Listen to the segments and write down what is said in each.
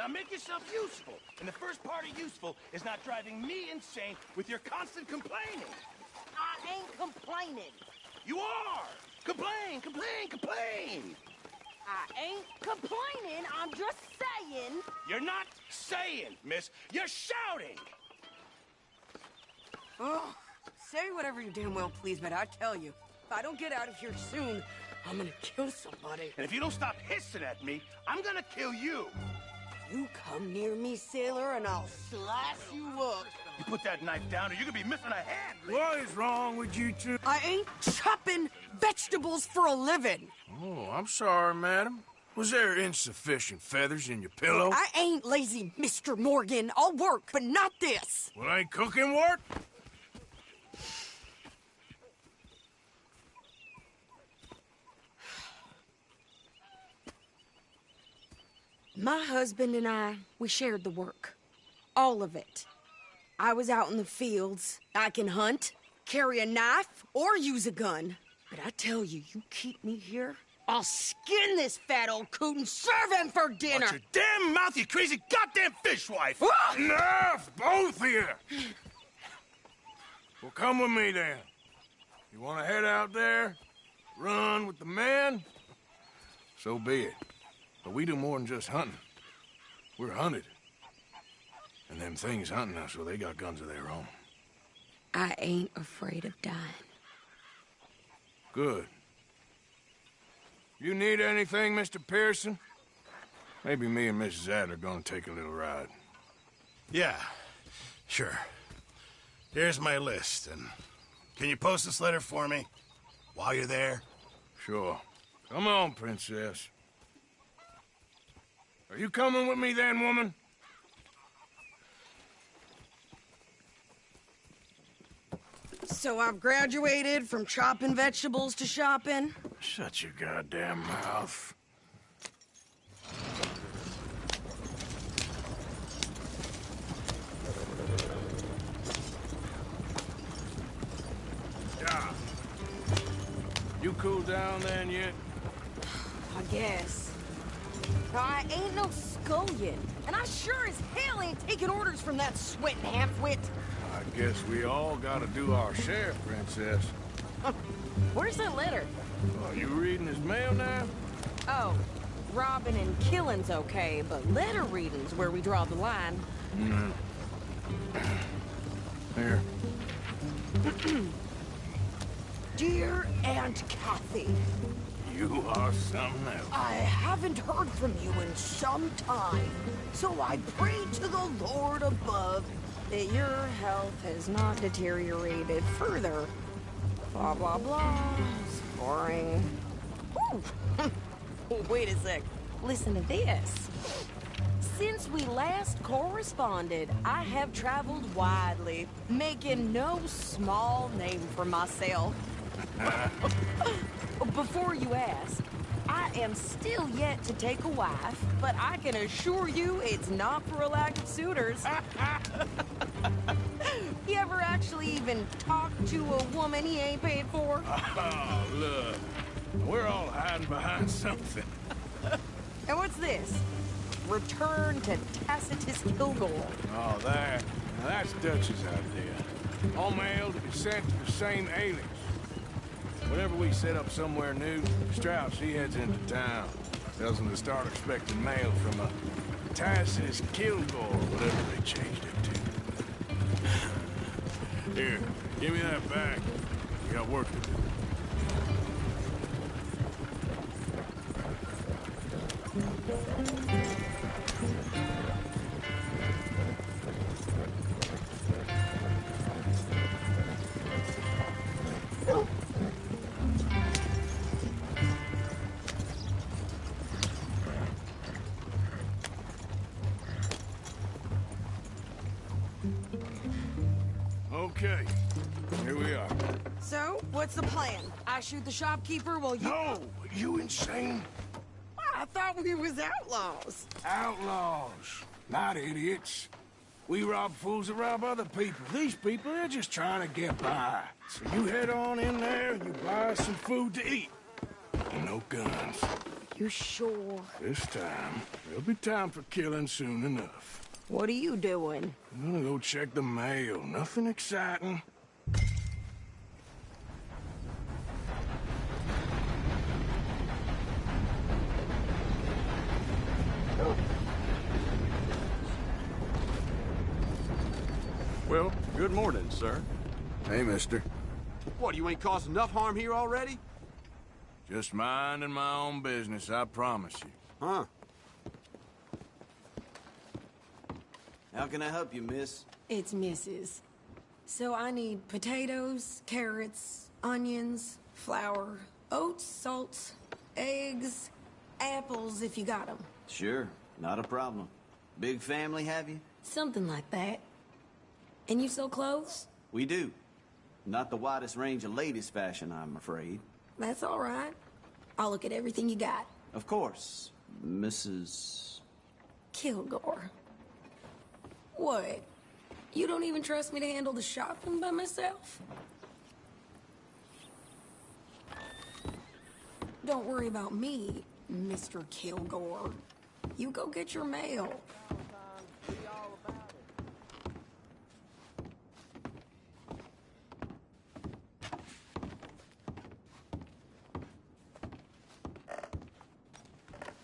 Now make yourself useful. And the first part of useful is not driving me insane with your constant complaining. I ain't complaining. You are! Complain, complain, complain! I ain't complaining, I'm just saying. You're not saying, miss. You're shouting! Oh, say whatever you damn well please, but I tell you, if I don't get out of here soon, I'm gonna kill somebody. And if you don't stop hissing at me, I'm gonna kill you. You come near me, sailor, and I'll slice you up. You put that knife down or you're gonna be missing a hand. What is wrong with you two? I ain't chopping vegetables for a living. Oh, I'm sorry, madam. Was there insufficient feathers in your pillow? I ain't lazy, Mr. Morgan. I'll work, but not this. Well, ain't cooking work? My husband and I, we shared the work. All of it. I was out in the fields. I can hunt, carry a knife, or use a gun. But I tell you, you keep me here, I'll skin this fat old coot and serve him for dinner. Watch your damn mouth, you crazy goddamn fishwife! Enough, both of you! Well, come with me, then. You want to head out there, run with the men? So be it. But we do more than just hunting. We're hunted. And them things hunting us, well, they got guns of their own. I ain't afraid of dying. Good. You need anything, Mr. Pearson? Maybe me and Mrs. Adler gonna take a little ride. Yeah, sure. Here's my list, and can you post this letter for me while you're there? Sure. Come on, princess. Are you coming with me then, woman? So I've graduated from chopping vegetables to shopping. Shut your goddamn mouth. Yeah. You cool down then yet? I guess. I ain't no scullion, and I sure as hell ain't taking orders from that sweating half-wit. I guess we all gotta do our share, princess. Where's that letter? Are you reading his mail now? Oh, robbing and killing's okay, but letter reading's where we draw the line. Here. Dear Aunt Kathy, You are something else. I haven't heard from you in some time, so I pray to the Lord above that your health has not deteriorated further. Blah, blah, blah. It's boring. Ooh. Wait a sec. Listen to this. Since we last corresponded, I have traveled widely, making no small name for myself. Before you ask, I am still yet to take a wife, but I can assure you it's not for a lack of suitors. You ever actually even talk to a woman he ain't paid for? Oh, look. We're all hiding behind something. And what's this? Return to Tacitus Kilgore. Oh, that's Dutch's idea. All mail to be sent to the same alias. Whenever we set up somewhere new, Strauss, he heads into town. Tells them to start expecting mail from a Tacitus Kilgore, whatever they changed it to. Here, give me that back. We got work to do. Okay, here we are. So, what's the plan? I shoot the shopkeeper while you... No! You insane? I thought we was outlaws. Outlaws, not idiots. We rob fools that rob other people. These people, they're just trying to get by. So you head on in there and you buy some food to eat. And no guns. You sure? This time, there'll be time for killing soon enough. What are you doing? I'm gonna go check the mail. Nothing exciting. Well, good morning, sir. Hey, mister. What, you ain't caused enough harm here already? Just minding my own business, I promise you. Huh. How can I help you, miss? It's Mrs. So I need potatoes, carrots, onions, flour, oats, salt, eggs, apples if you got them. Sure, not a problem. Big family, have you? Something like that. And you sell clothes? We do. Not the widest range of ladies' fashion, I'm afraid. That's all right. I'll look at everything you got. Of course, Mrs. Kilgore. What? You don't even trust me to handle the shopping by myself? Don't worry about me, Mr. Kilgore. You go get your mail.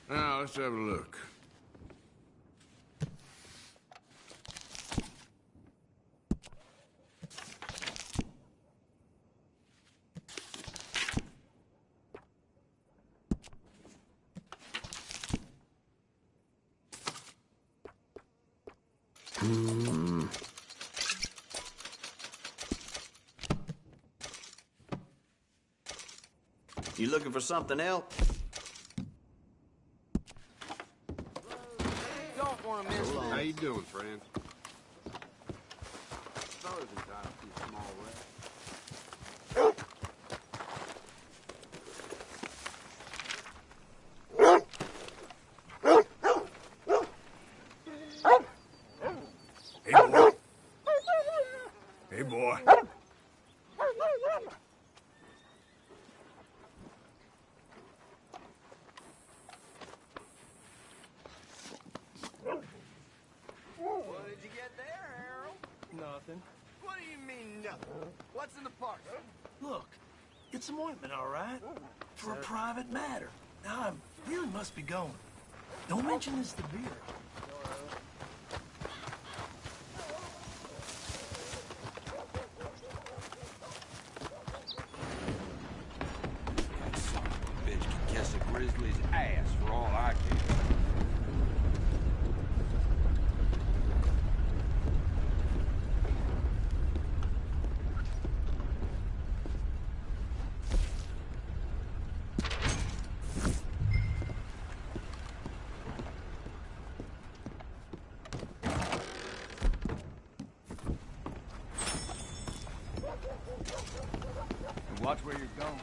Now, let's have a look. You looking for something else? Don't want to miss this. How you doing, friend? Thought it was entitled to a small rest. Hey, boy. Hey, boy. What did you get there, Harold? Nothing. What do you mean, nothing? What's in the parcel? Look, it's some ointment, all right? For a private matter. Now, I really must be going. Don't mention this to Vera. That son of a bitch can kiss a grizzly's ass for all I care. And watch where you're going.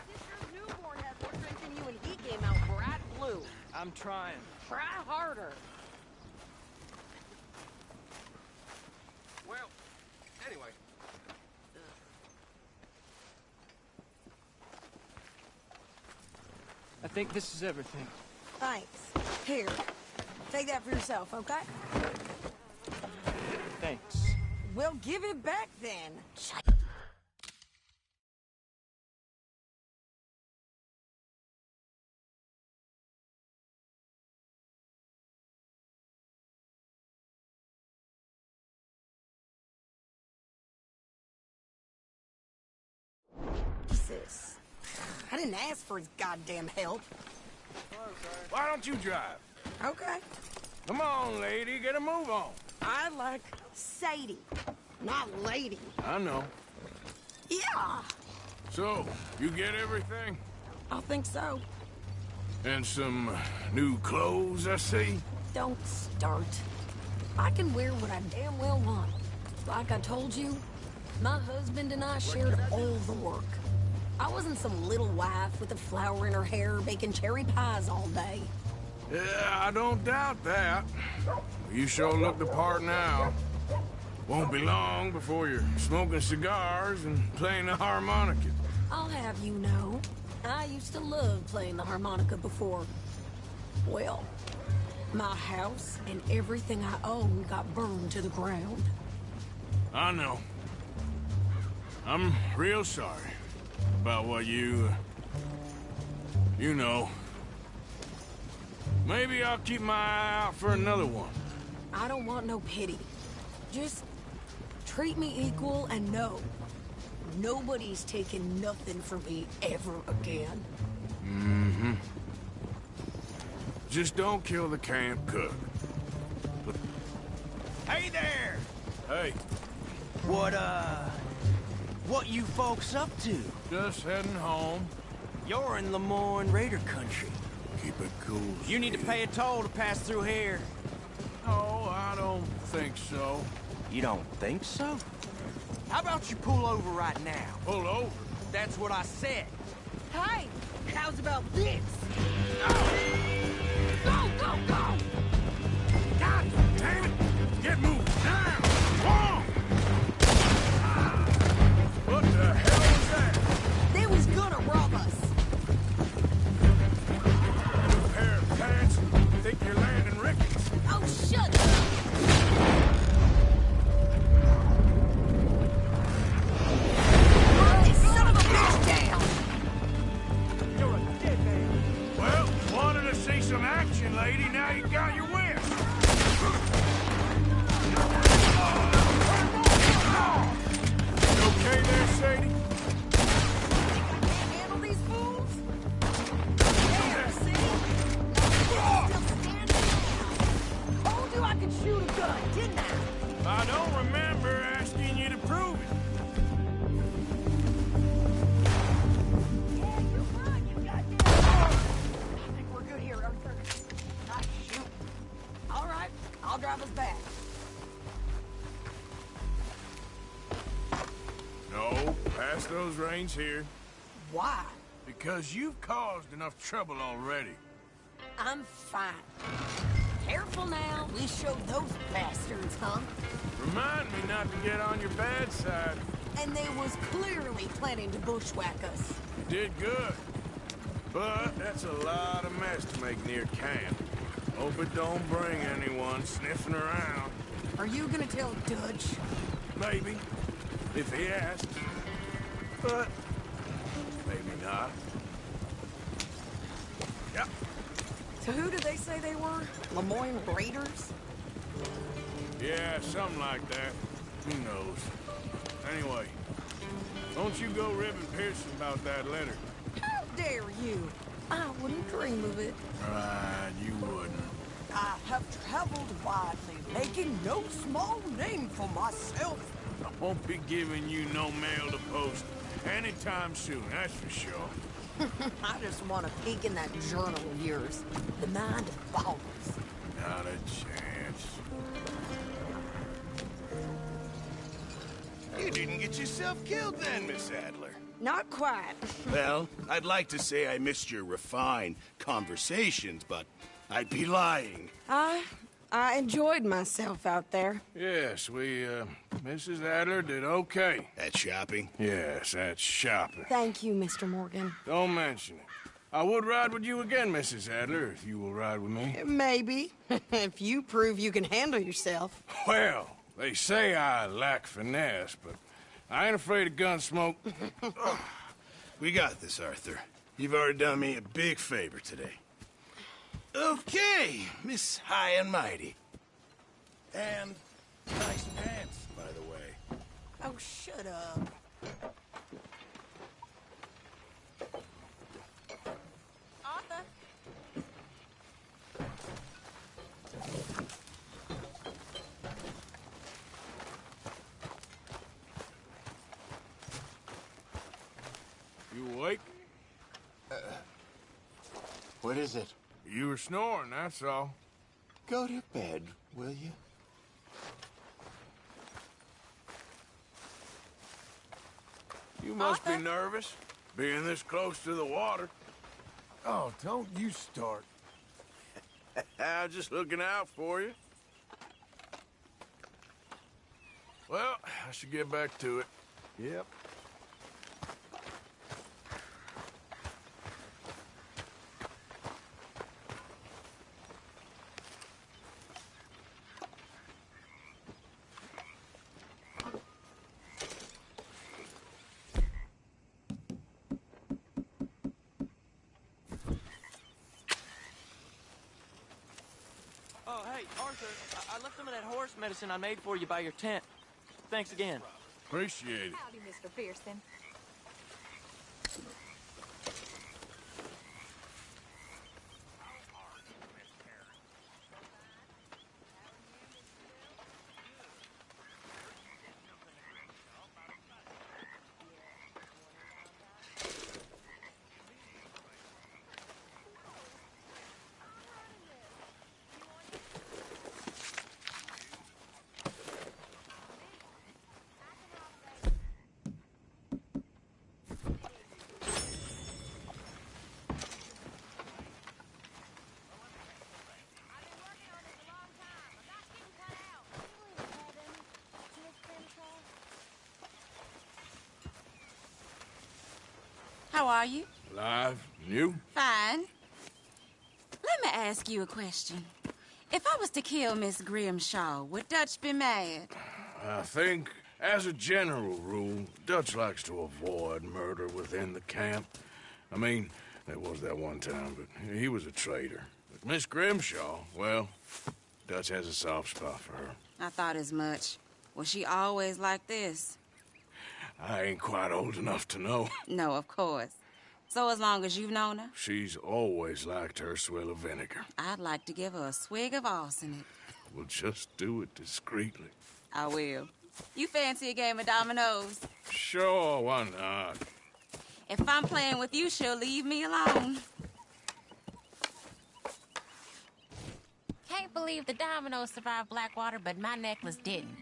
Sister's newborn has more strength than you and he came out bright blue. I'm trying. Try harder. Well, anyway. I think this is everything. Thanks. Here. Take that for yourself, okay? Thanks. We'll give it back then. Jesus. I didn't ask for his goddamn help. Why don't you drive? Okay. Come on, lady, get a move on. I like Sadie, not lady. I know. Yeah, So, you get everything? I think so. And some new clothes, I see? Don't start. I can wear what I damn well want. Like I told you, my husband and I shared all the work. I wasn't some little wife with a flower in her hair baking cherry pies all day. Yeah, I don't doubt that. You sure look the part now. Won't be long before you're smoking cigars and playing the harmonica. I'll have you know, I used to love playing the harmonica before. Well, my house and everything I owned got burned to the ground. I know. I'm real sorry about what you know. Maybe I'll keep my eye out for another one. I don't want no pity. Just treat me equal and know nobody's taking nothing from me ever again. Mm-hmm. Just don't kill the camp cook. Hey there! Hey, What you folks up to? just heading home. You're in Lemoyne Raider country. Keep it cool. You need to pay a toll to pass through here. No, I don't think so. You don't think so? How about you pull over right now? Pull over. That's what I said. Hey, how's about this? Go, go, go! God damn it! Get moving now! Whoa! What the hell was that? They was gonna rob us. Pair of pants? Think you're landing Ricketts? Oh, shut up! This son of a bitch down! You're a dead man. Well, wanted to see some action, lady. Now you got your wish. You okay there, Sadie? Can't handle these fools? There, see? Still standing down. Told you I could shoot a gun, didn't I? I don't remember asking you to prove it. Yeah, you're fine, you goddamn. I think we're good here, Arthur. Ah, shoot. All right, I'll drive us back. No, pass those reins here. Why? Because you've caused enough trouble already. I'm fine. Careful now. We showed those bastards, huh? Remind me not to get on your bad side. And they was clearly planning to bushwhack us. You did good. But that's a lot of mess to make near camp. Hope it don't bring anyone sniffing around. Are you gonna tell Dutch? Maybe. If he asks. But maybe not. Yep. So who did they say they were? Lemoyne Raiders? Yeah, something like that. Who knows? Anyway, don't you go ribbing Pearson about that letter. How dare you? I wouldn't dream of it. Right, you wouldn't. I have traveled widely, making no small name for myself. I won't be giving you no mail to post anytime soon, that's for sure. I just want to peek in that journal of yours. The mind of ballers. Not a chance. You didn't get yourself killed then, Miss Adler. Not quite. Well, I'd like to say I missed your refined conversations, but I'd be lying. I enjoyed myself out there. Yes, Mrs. Adler did okay. At shopping? Yes, that's shopping. Thank you, Mr. Morgan. Don't mention it. I would ride with you again, Mrs. Adler, if you will ride with me. Maybe. If you prove you can handle yourself. Well, they say I lack finesse, but I ain't afraid of gun smoke. We got this, Arthur. You've already done me a big favor today. Okay, Miss High and Mighty. And nice pants, by the way. Oh, shut up. Arthur? You awake? What is it? You were snoring, that's all. Go to bed, will you? You must be nervous, being this close to the water. Oh, don't you start. I'm just looking out for you. Well, I should get back to it. Yep. Oh, hey, Arthur, I left some of that horse medicine I made for you by your tent. Thanks again. Appreciate it. Howdy, Mr. Pearson. How are you? Alive? And you? Fine. Let me ask you a question. If I was to kill Miss Grimshaw, would Dutch be mad? I think, as a general rule, Dutch likes to avoid murder within the camp. I mean, there was that one time, but he was a traitor. But Miss Grimshaw, well, Dutch has a soft spot for her. I thought as much. Was she always like this? I ain't quite old enough to know. No, of course. So as long as you've known her? She's always liked her swill of vinegar. I'd like to give her a swig of arsenic. We'll just do it discreetly. I will. You fancy a game of dominoes? Sure, why not? If I'm playing with you, she'll leave me alone. Can't believe the dominoes survived Blackwater, but my necklace didn't.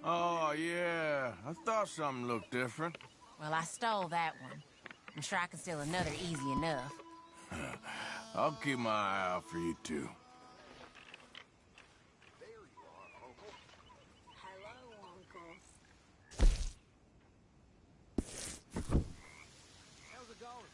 Oh, yeah. I thought something looked different. Well, I stole that one. I'm sure I can steal another easy enough. I'll keep my eye out for you, too. Hello, Uncle. How's it going?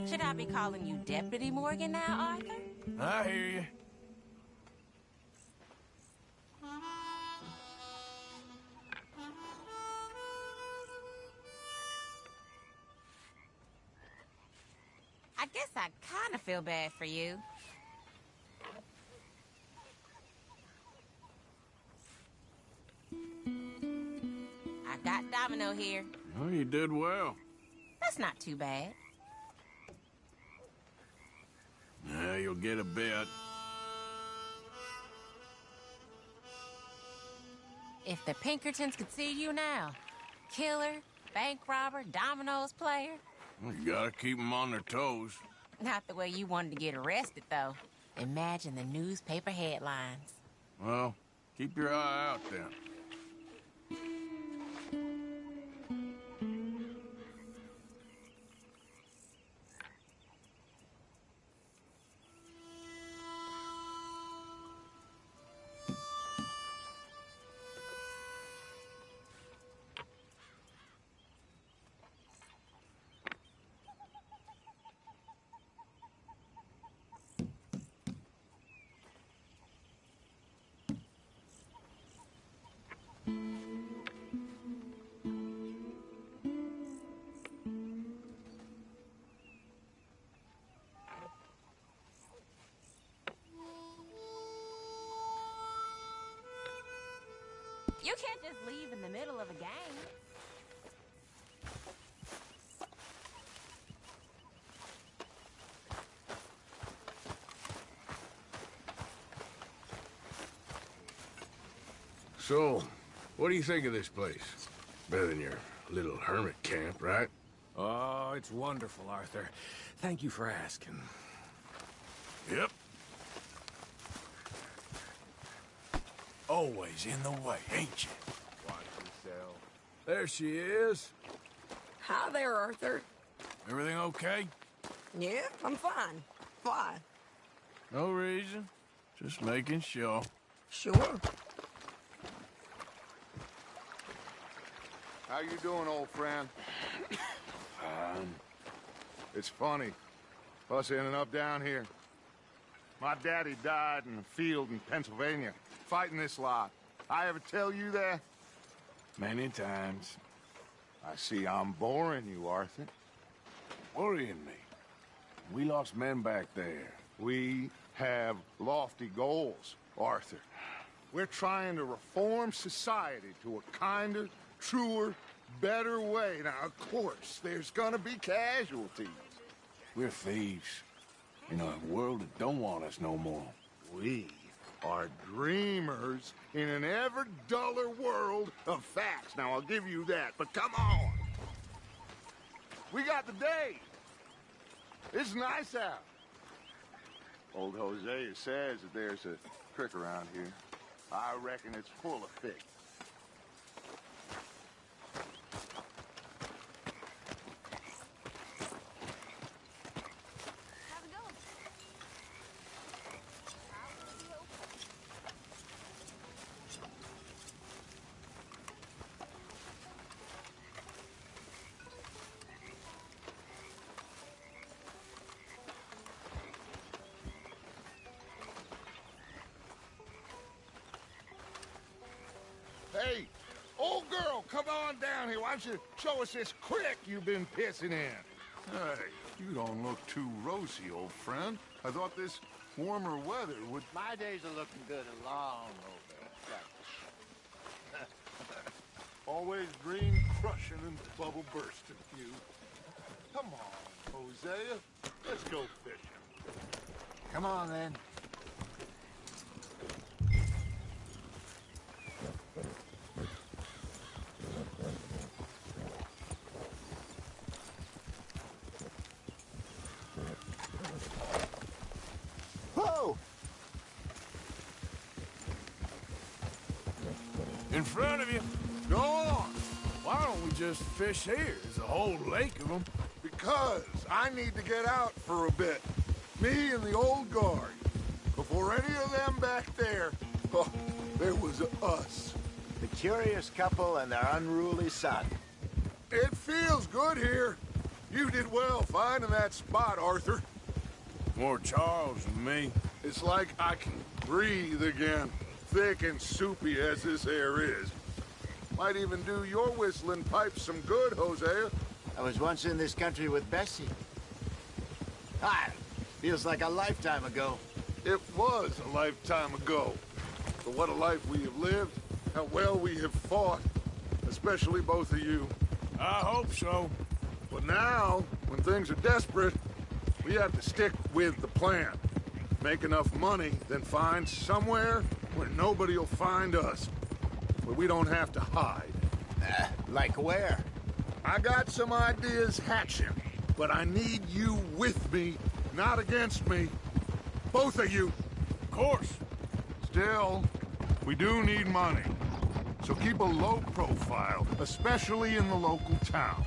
Should I be calling you Deputy Morgan now, Arthur? I hear you. I guess I kind of feel bad for you. I got Domino here. Oh, you did well. That's not too bad. Yeah, you'll get a bit. If the Pinkertons could see you now. Killer, bank robber, dominoes player. Well, you gotta keep them on their toes. Not the way you wanted to get arrested, though. Imagine the newspaper headlines. Well, keep your eye out then. You can't just leave in the middle of a game. So, what do you think of this place? Better than your little hermit camp, right? Oh, it's wonderful, Arthur. Thank you for asking. Yep. Always in the way, ain't you? Watch yourself. There she is. Hi there, Arthur. Everything okay? Yeah, I'm fine. Why? No reason. Just making sure. Sure. How you doing, old friend? Fine. It's funny, us ending up down here. My daddy died in a field in Pennsylvania, fighting this lot. I ever tell you that? Many times. I see I'm boring you, Arthur. Worrying me. We lost men back there. We have lofty goals, Arthur. We're trying to reform society to a kinder, truer, better way. Now, of course, there's gonna be casualties. We're thieves. In a world that don't want us no more. We are dreamers in an ever duller world of facts. Now, I'll give you that, but come on. We got the day. It's nice out. Old Hosea says that there's a creek around here. I reckon it's full of fish. How's it going? Hey, old girl, come on down here. Why don't you show us this creek you've been pissing in? Hey, you don't look too rosy, old friend. I thought this warmer weather would... My days are looking good and long over. Always green crushing and bubble bursting, you. Come on, Hosea. Let's go fishing. Come on, then. Whoa! In front of you. Go on. Why don't we just fish here? There's a whole lake of them. Because I need to get out for a bit. Me and the old guard. Before any of them back there, oh, there was us. The curious couple and their unruly son. It feels good here. You did well finding that spot, Arthur. More Charles than me. It's like I can breathe again, thick and soupy as this air is. Might even do your whistling pipes some good, Hosea. I was once in this country with Bessie. Ah, feels like a lifetime ago. It was a lifetime ago. But what a life we have lived, how well we have fought, especially both of you. I hope so. But now, when things are desperate, we have to stick with the plan. Make enough money, then find somewhere where nobody will find us. Where we don't have to hide. Like where? I got some ideas hatching, but I need you with me, not against me. Both of you. Of course. Still, we do need money. So keep a low profile, especially in the local town.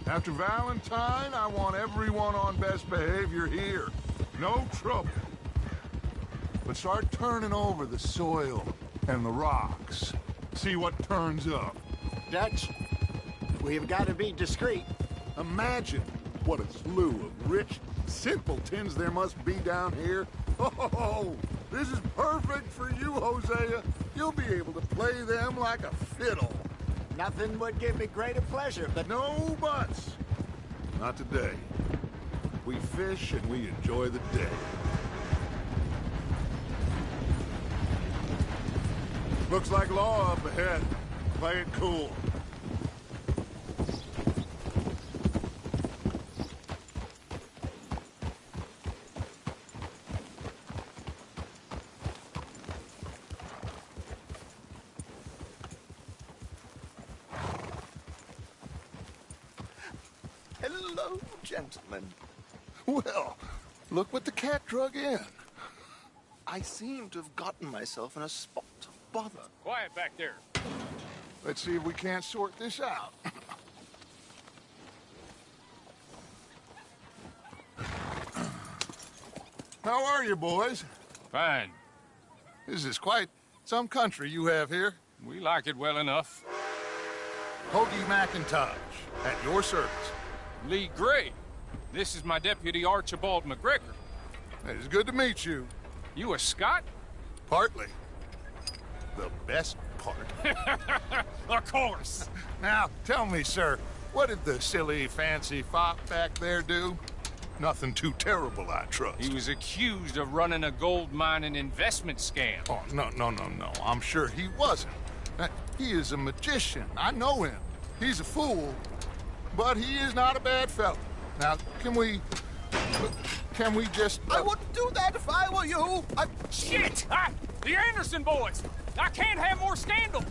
After Valentine, I want everyone on best behavior here. No trouble. But start turning over the soil and the rocks. See what turns up. Dutch, we've got to be discreet. Imagine what a slew of rich simpletons there must be down here. Oh, this is perfect for you, Hosea. You'll be able to play them like a fiddle. Nothing would give me greater pleasure, but... No buts. Not today. We fish and we enjoy the day. Looks like law up ahead. Play it cool. Hello, gentlemen. Well, look what the cat drug in. I seem to have gotten myself in a spot of bother. Quiet back there. Let's see if we can't sort this out. How are you, boys? Fine. This is quite some country you have here. We like it well enough. Hoagie McIntosh, at your service. Lee Gray. This is my deputy Archibald McGregor. It's good to meet you. You a Scot? Partly. The best part. Of course. Now, tell me, sir, what did the silly, fancy fop back there do? Nothing too terrible, I trust. He was accused of running a gold mining investment scam. Oh, no. I'm sure he wasn't. He is a magician. I know him. He's a fool, but he is not a bad fellow. Now, can we just... I wouldn't do that if I were you. Shit! The Anderson boys! I can't have more scandal!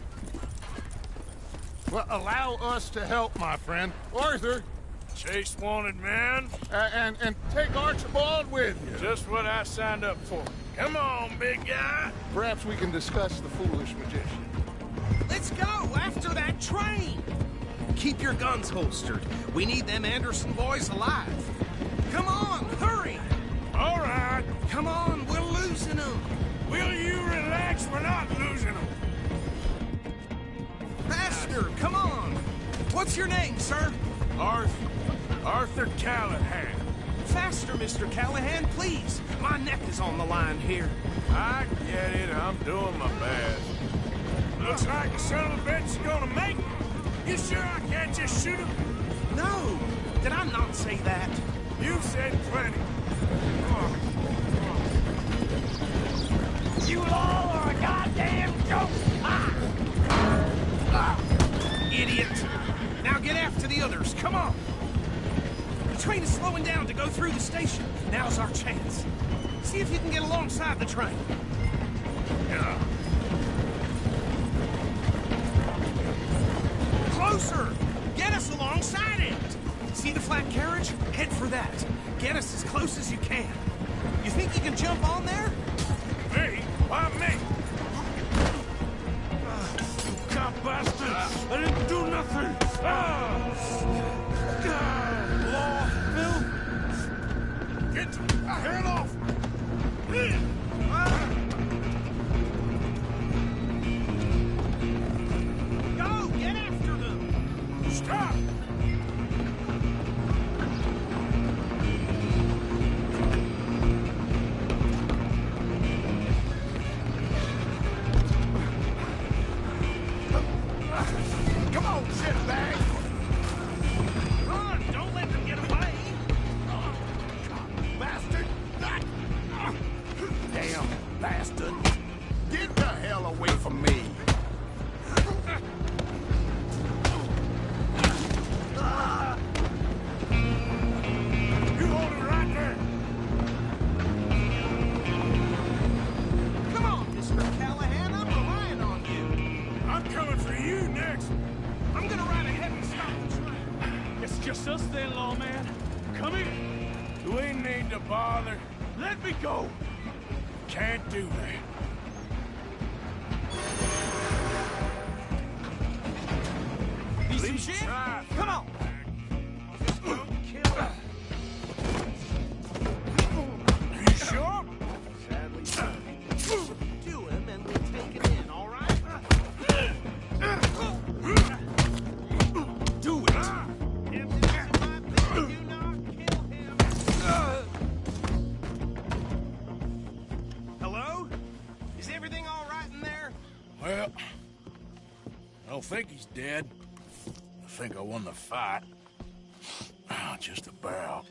Well, allow us to help, my friend. Arthur! Chase wanted man. And take Archibald with you. Just what I signed up for. Come on, big guy. Perhaps we can discuss the foolish magician. Let's go after that train. Keep your guns holstered. We need them Anderson boys alive. Come on, hurry. All right. Come on, we're losing them. Will you relax? We're not losing them. Faster, come on. What's your name, sir? Arthur Callahan. Faster, Mr. Callahan, please. My neck is on the line here. I get it. I'm doing my best. Looks like the son of a bitch is gonna make it. You sure I can't just shoot him? No. Did I not say that? You said plenty. You all are a goddamn joke! Idiot! Now get after the others, come on! The train is slowing down to go through the station. Now's our chance. See if you can get alongside the train. Yeah. Closer! Get us alongside it! See the flat carriage? Head for that. Get us as close as you can. You think you can jump on there? Me? Why me? You cop bastard! I didn't do nothing! Law, Bill! Get head off! Go! Get after them! Stop! Come on, shitbag! Run! Don't let them get away! Bastard! Damn bastard! Get the hell away from me! You hold it right there! Come on, Mr. Callahan, I'm relying on you. I'm coming for you next! I'm gonna ride ahead and stop the train. It's just us then, lawman. Come here. Do we need to bother? Let me go. Can't do that. Need some shit? Come on. Kill You sure? do him and we'll take it in, all right? Do it. If this is my bed, do not kill him. Hello? Is everything all right in there? Well, I don't think he's dead. I think I won the fight. Just about.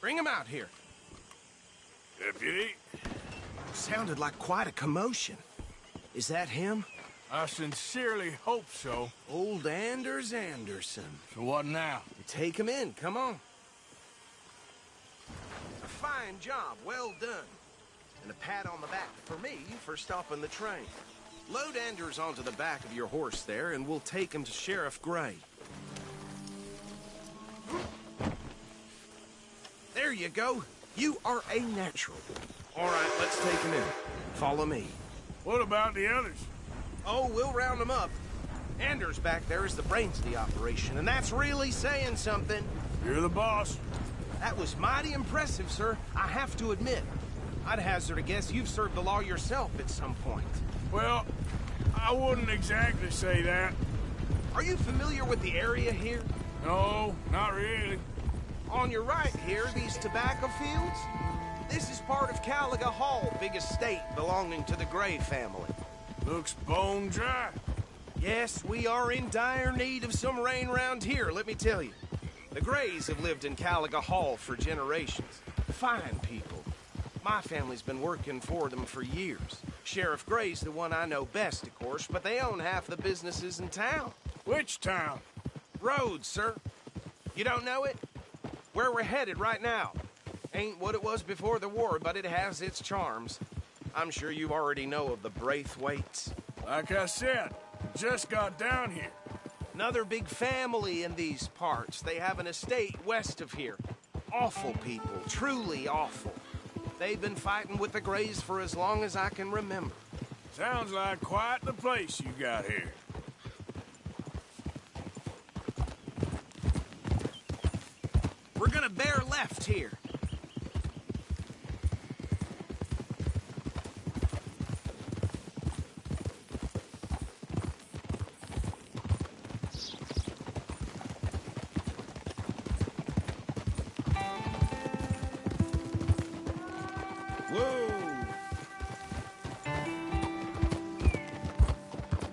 Bring him out here. Deputy? Sounded like quite a commotion. Is that him? I sincerely hope so. Old Anders Anderson. So what now? Take him in, come on. A fine job, well done. And a pat on the back for me for stopping the train. Load Anders onto the back of your horse there, and we'll take him to Sheriff Gray. There you go. You are a natural. All right, let's take him in. Follow me. What about the others? Oh, we'll round them up. Anders back there is the brains of the operation, and that's really saying something. You're the boss. That was mighty impressive, sir. I have to admit. I'd hazard a guess you've served the law yourself at some point. Well, I wouldn't exactly say that. Are you familiar with the area here? No, not really. On your right here, these tobacco fields? This is part of Caliga Hall, big estate belonging to the Gray family. Looks bone dry. Yes, we are in dire need of some rain round here, let me tell you. The Grays have lived in Caliga Hall for generations. Fine people. My family's been working for them for years. Sheriff Gray's the one I know best, of course, but they own half the businesses in town. Which town? Rhodes, sir. You don't know it? Where we're headed right now. Ain't what it was before the war, but it has its charms. I'm sure you already know of the Braithwaites. Like I said, just got down here. Another big family in these parts. They have an estate west of here. Awful people, truly awful. They've been fighting with the Grays for as long as I can remember. Sounds like quite the place you got here. We're gonna bear left here. Whoa!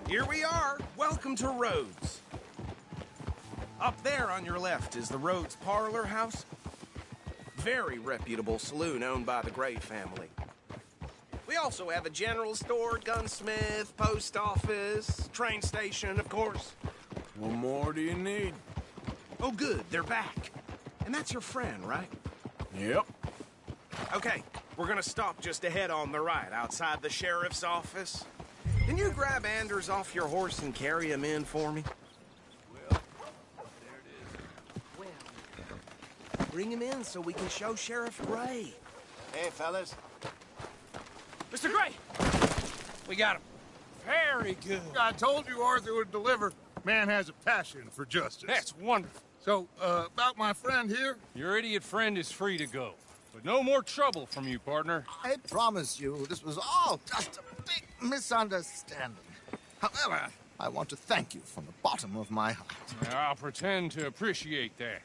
Here we are. Welcome to Rhodes. Up there on your left is the Rhodes Parlor House. Very reputable saloon owned by the Gray family. We also have a general store, gunsmith, post office, train station, of course. What more do you need? Oh, good, they're back. And that's your friend, right? Yep. Okay, we're gonna stop just ahead on the right, outside the sheriff's office. Can you grab Anders off your horse and carry him in for me? Bring him in so we can show Sheriff Gray. Hey, fellas. Mr. Gray! We got him. Very good. I told you Arthur would deliver. Man has a passion for justice. That's wonderful. So, about my friend here? Your idiot friend is free to go. But no more trouble from you, partner. I promise you, this was all just a big misunderstanding. However, I want to thank you from the bottom of my heart. I'll pretend to appreciate that.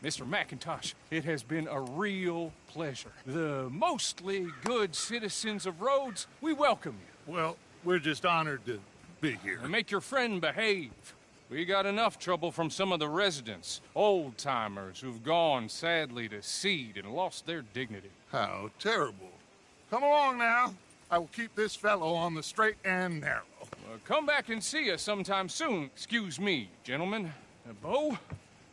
Mr. McIntosh, it has been a real pleasure. The mostly good citizens of Rhodes, we welcome you. Well, we're just honored to be here. And make your friend behave. We got enough trouble from some of the residents, old-timers who've gone, sadly, to seed and lost their dignity. How terrible. Come along now. I will keep this fellow on the straight and narrow. Come back and see us sometime soon. Excuse me, gentlemen. Bo,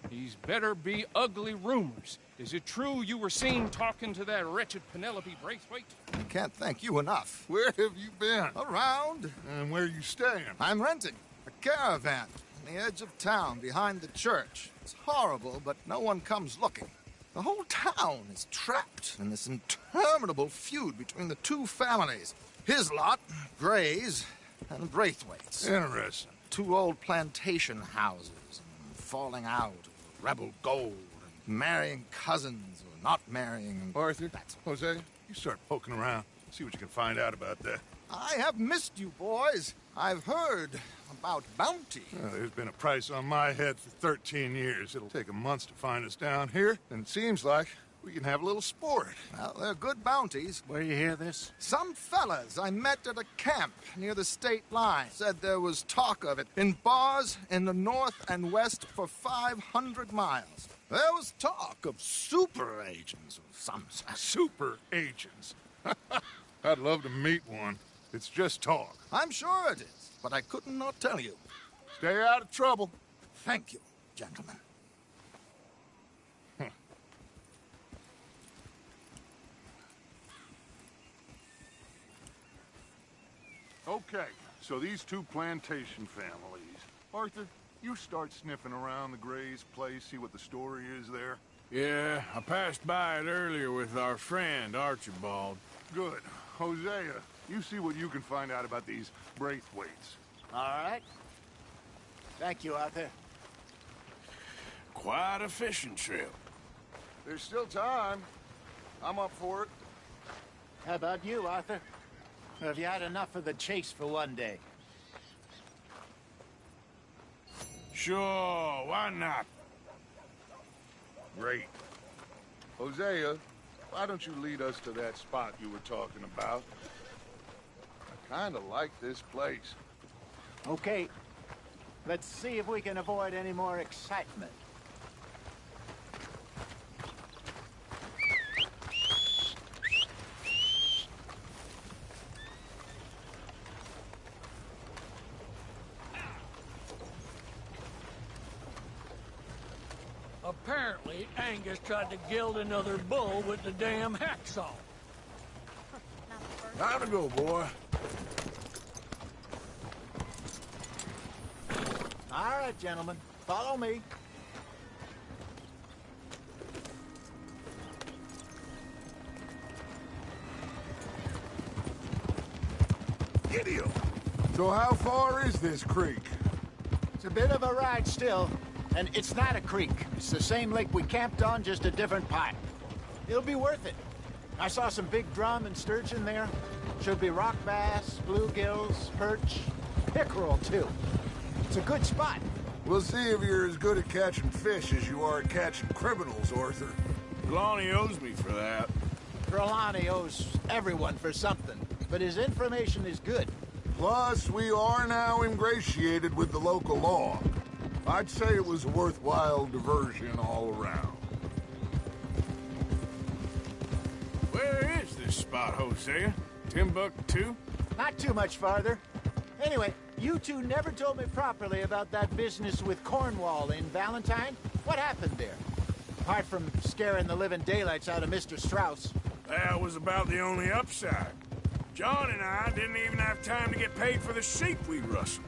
these better be ugly rumors. Is it true you were seen talking to that wretched Penelope Braithwaite? I can't thank you enough. Where have you been? Around. And where are you staying? I'm renting a caravan on the edge of town behind the church. It's horrible, but no one comes looking. The whole town is trapped in this interminable feud between the two families. His lot, Gray's, and Braithwaite's. Interesting. Two old plantation houses, and falling out, rebel gold, and marrying cousins or not marrying. Arthur, Jose, you start poking around. See what you can find out about that. I have missed you, boys. I've heard about bounty. Well, there's been a price on my head for 13 years. It'll take 'em months to find us down here, and it seems like we can have a little sport. Well, they're good bounties. Where you hear this? Some fellas I met at a camp near the state line said there was talk of it in bars in the north and west for 500 miles. There was talk of super agents of some sort. Super agents. I'd love to meet one. It's just talk. I'm sure it is, but I could not tell you. Stay out of trouble. Thank you, gentlemen. Okay, so these two plantation families. Arthur, you start sniffing around the Gray's place, see what the story is there. Yeah, I passed by it earlier with our friend, Archibald. Good. Hosea, you see what you can find out about these Braithwaites. All right. Thank you, Arthur. Quite a fishing trip. There's still time. I'm up for it. How about you, Arthur? Or have you had enough of the chase for one day? Sure, why not? Great. Hosea, why don't you lead us to that spot you were talking about? I kind of like this place. Okay. Let's see if we can avoid any more excitement. Apparently, Angus tried to gild another bull with the damn hacksaw. Time to go, boy. All right, gentlemen. Follow me. Idiot! So how far is this creek? It's a bit of a ride still, and it's not a creek. It's the same lake we camped on, just a different pipe. It'll be worth it. I saw some big drum and sturgeon there. Should be rock bass, bluegills, perch, pickerel, too. It's a good spot. We'll see if you're as good at catching fish as you are at catching criminals, Arthur. Lonnie owes me for that. Trelawney owes everyone for something, but his information is good. Plus, we are now ingratiated with the local law. I'd say it was a worthwhile diversion all around. Where is this spot, Hosea? Timbuktu? Not too much farther. Anyway, you two never told me properly about that business with Cornwall in Valentine. What happened there? Apart from scaring the living daylights out of Mr. Strauss. That was about the only upside. John and I didn't even have time to get paid for the sheep we rustled.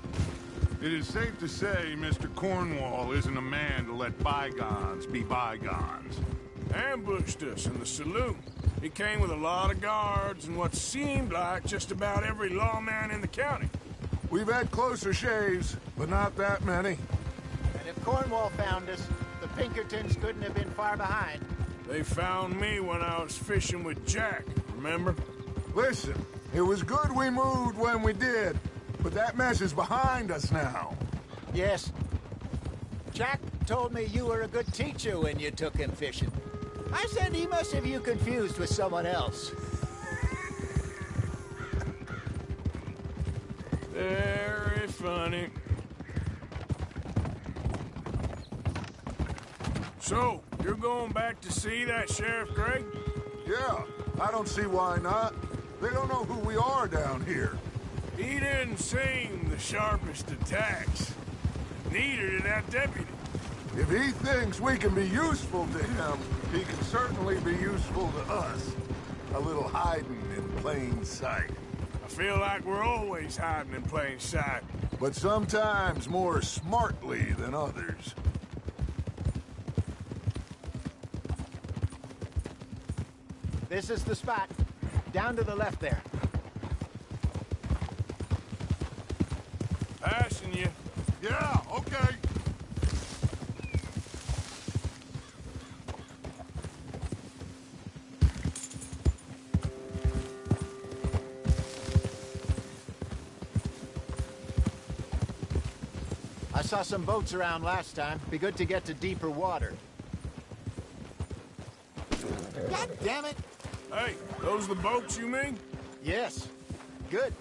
It is safe to say Mr. Cornwall isn't a man to let bygones be bygones. Ambushed us in the saloon. He came with a lot of guards and what seemed like just about every lawman in the county. We've had closer shaves, but not that many. And if Cornwall found us, the Pinkertons couldn't have been far behind. They found me when I was fishing with Jack, remember? Listen, it was good we moved when we did, but that mess is behind us now. Yes. Jack told me you were a good teacher when you took him fishing. I said he must have you confused with someone else. Very funny. So, you're going back to see that Sheriff Gray? Yeah, I don't see why not. They don't know who we are down here. He didn't seem the sharpest attacks. Neither did that deputy. If he thinks we can be useful to him, he can certainly be useful to us. A little hiding in plain sight. I feel like we're always hiding in plain sight. But sometimes more smartly than others. This is the spot. Down to the left there. Passing you. Yeah, okay. I saw some boats around last time. Be good to get to deeper water. God damn it! Hey, those the boats you mean? Yes. Good.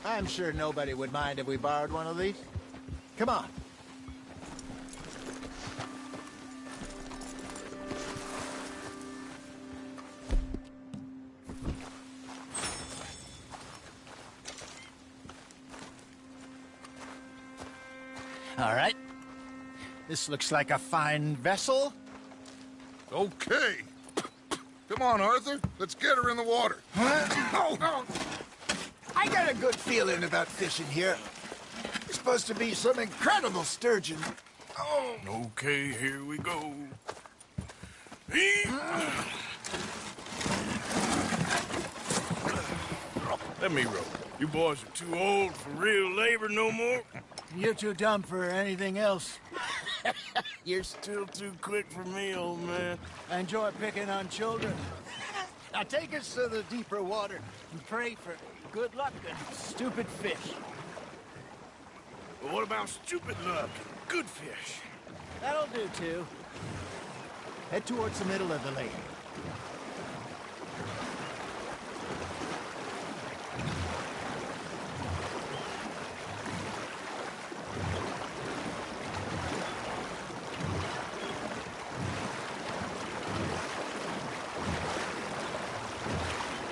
I'm sure nobody would mind if we borrowed one of these. Come on. All right. This looks like a fine vessel. Okay. Come on, Arthur. Let's get her in the water. Oh. I got a good feeling about fishing here. It's supposed to be some incredible sturgeon. Oh. Okay, here we go. Let me row. You boys are too old for real labor no more. You're too dumb for anything else. You're still too quick for me, old man. I enjoy picking on children. Now take us to the deeper water and pray for good luck and stupid fish. But what about stupid luck and good fish? That'll do, too. Head towards the middle of the lake.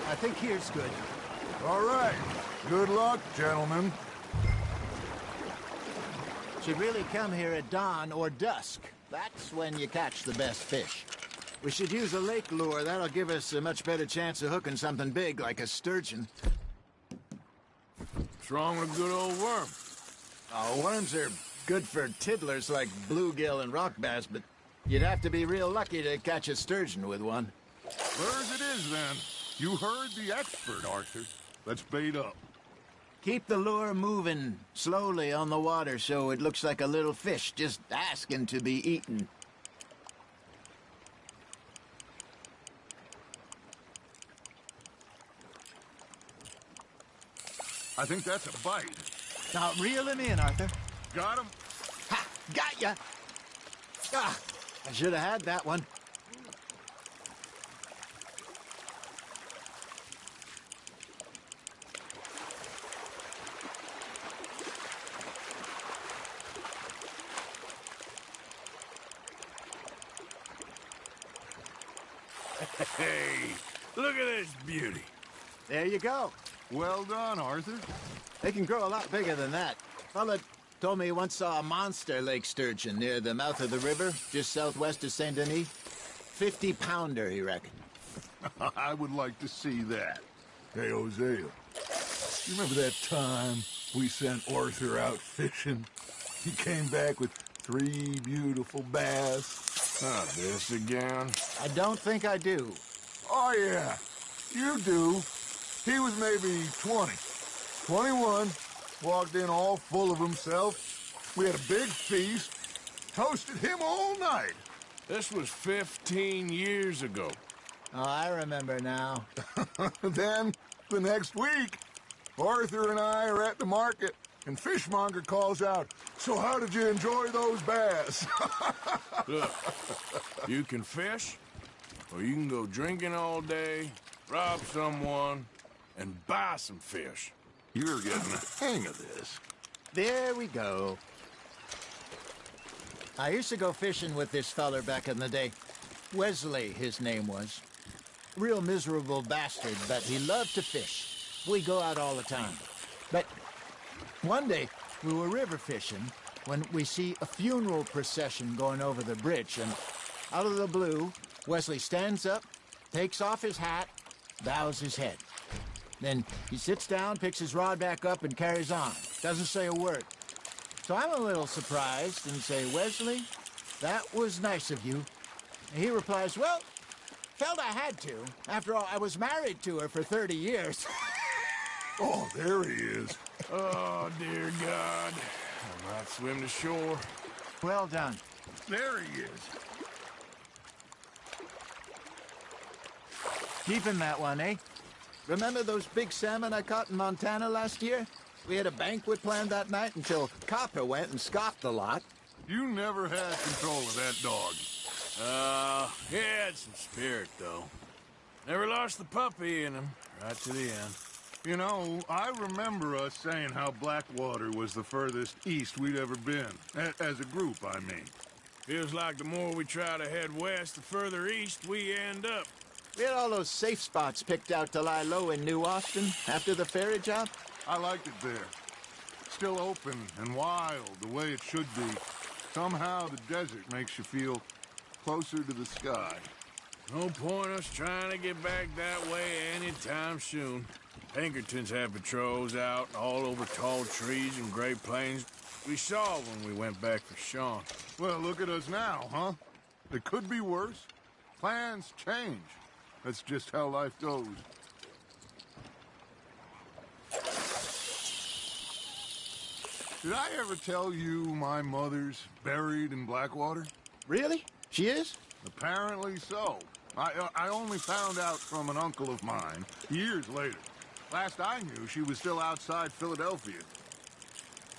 I think here's good. All right. Good luck, gentlemen. Should really come here at dawn or dusk. That's when you catch the best fish. We should use a lake lure. That'll give us a much better chance of hooking something big like a sturgeon. What's wrong with a good old worm? Oh, worms are good for tiddlers like bluegill and rock bass, but you'd have to be real lucky to catch a sturgeon with one. Where's it is, then? You heard the expert, Arthur. Let's bait up. Keep the lure moving slowly on the water so it looks like a little fish just asking to be eaten. I think that's a bite. Now reel him in, Arthur. Got him? Ha! Got ya! Ah, I should have had that one. Hey, look at this beauty. There you go. Well done, Arthur. They can grow a lot bigger than that. Fella told me he once saw a monster lake sturgeon near the mouth of the river, just southwest of Saint Denis. 50-pounder, he reckoned. I would like to see that. Hey, Hosea, you remember that time we sent Arthur out fishing? He came back with 3 beautiful bass. Not this again. I don't think I do. Oh, yeah. You do. He was maybe 20. 21. Walked in all full of himself. We had a big feast. Toasted him all night. This was 15 years ago. Oh, I remember now. Then, the next week, Arthur and I are at the market, and Fishmonger calls out, "So how did you enjoy those bass?" Look, you can fish, or you can go drinking all day, rob someone, and buy some fish. You're getting the hang of this. There we go. I used to go fishing with this feller back in the day. Wesley, his name was. Real miserable bastard, but he loved to fish. We go out all the time. But one day, we were river fishing when we see a funeral procession going over the bridge, and out of the blue, Wesley stands up, takes off his hat, bows his head. Then he sits down, picks his rod back up, and carries on. Doesn't say a word. So I'm a little surprised and say, "Wesley, that was nice of you." And he replies, "Well, felt I had to. After all, I was married to her for 30 years. Oh, there he is. Oh, dear God. I might swim to shore. Well done. There he is. Keep him that one, eh? Remember those big salmon I caught in Montana last year? We had a banquet planned that night until Copper went and scoffed the lot. You never had control of that dog. He had some spirit, though. Never lost the puppy in him, right to the end. You know, I remember us saying how Blackwater was the furthest east we'd ever been. As a group, I mean. Feels like the more we try to head west, the further east we end up. We had all those safe spots picked out to lie low in New Austin after the ferry job. I liked it there. Still open and wild, the way it should be. Somehow the desert makes you feel closer to the sky. No point us trying to get back that way anytime soon. Pinkertons had patrols out all over tall trees and Great Plains. We saw when we went back for Sean. Well, look at us now, huh? It could be worse. Plans change. That's just how life goes. Did I ever tell you my mother's buried in Blackwater? Really? She is? Apparently so. I only found out from an uncle of mine years later. Last I knew, she was still outside Philadelphia.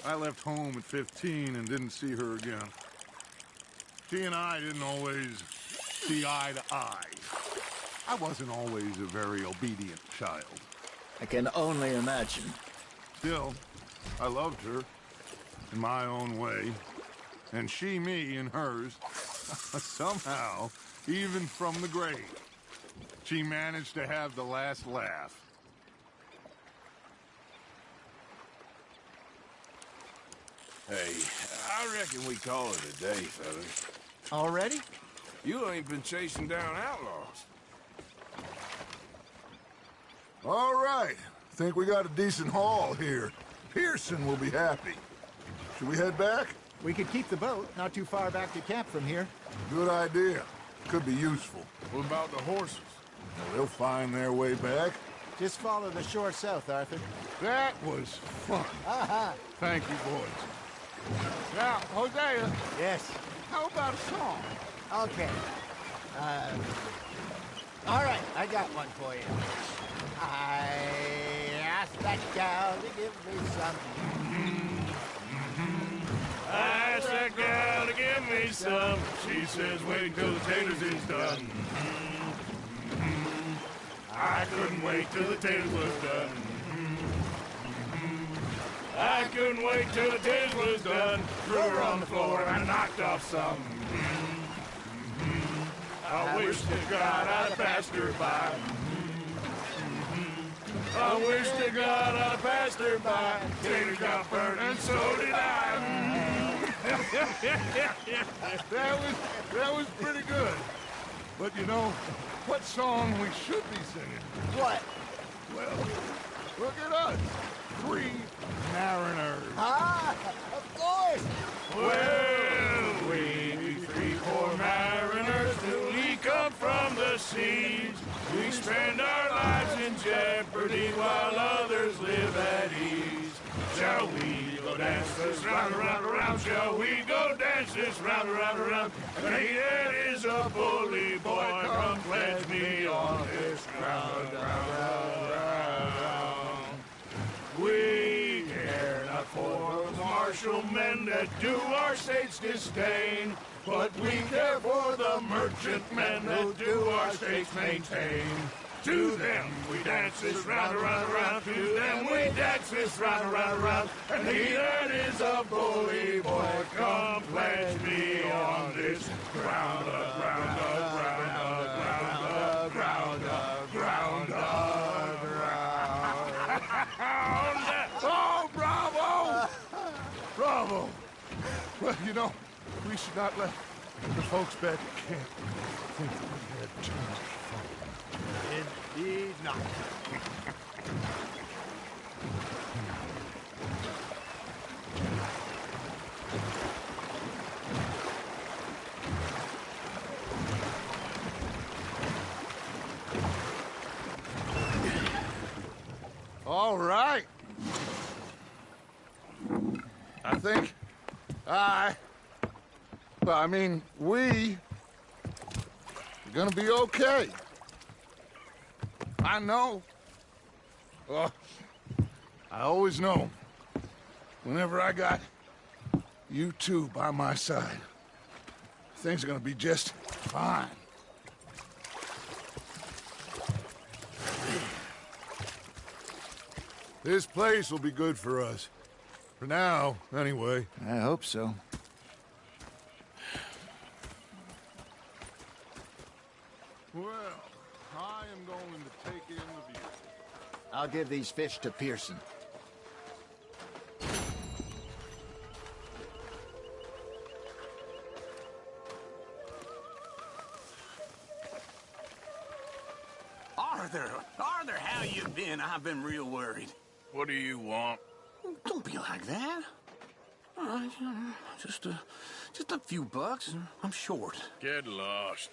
I left home at 15 and didn't see her again. She and I didn't always see eye to eye. I wasn't always a very obedient child. I can only imagine. Still, I loved her in my own way, and she me in hers. Somehow, even from the grave, she managed to have the last laugh. Hey, I reckon we call it a day, fellas. Already? You ain't been chasing down outlaws. All right. Think we got a decent haul here. Pearson will be happy. Should we head back? We could keep the boat not too far back to camp from here. Good idea. Could be useful. What about the horses? Well, they'll find their way back. Just follow the shore south, Arthur. That was fun. Thank you, boys. Now, Hosea. Yes? How about a song? Okay. All right, I got one for you. I asked that gal to give me some. I asked that gal to give me some. She says, wait till the taters is done. I couldn't wait till the taters was done. I couldn't wait till the taters was done. Threw her on the floor and I knocked off some. I wish to God I'd passed her by. I wish to God I'd passed her by. Taters got burned and so did I. That was pretty good. But you know, what song we should be singing? What? Well, look at us. 3 mariners. Of course. Well, we 3 poor mariners newly come from the seas. We spend our lives in jeopardy while others live at ease. Shall we go dance this round, around, around? Shall we go dance this round, around, around? Nathan is a bully boy, come pledge me on this ground, round. We care not for the martial men that do our state's disdain, but we care for the merchant men that do our state's maintain. To them we dance this round, around, around. To them we dance this round, around, around. And he that is a bully boy, come pledge me on this ground, ground, ground, ground, ground, ground, ground. Oh, bravo! Bravo! Well, you know, we should not let the folks back at camp think that we had too much fun. Indeed not. All right. I think we are gonna be okay. I know. I always know. Whenever I got you two by my side, things are gonna be just fine. This place will be good for us. For now, anyway. I hope so. Well, I am going to take in the view. I'll give these fish to Pearson. Arthur, how you been? I've been real worried. What do you want? Don't be like that. All right, just a few bucks, and I'm short. Get lost.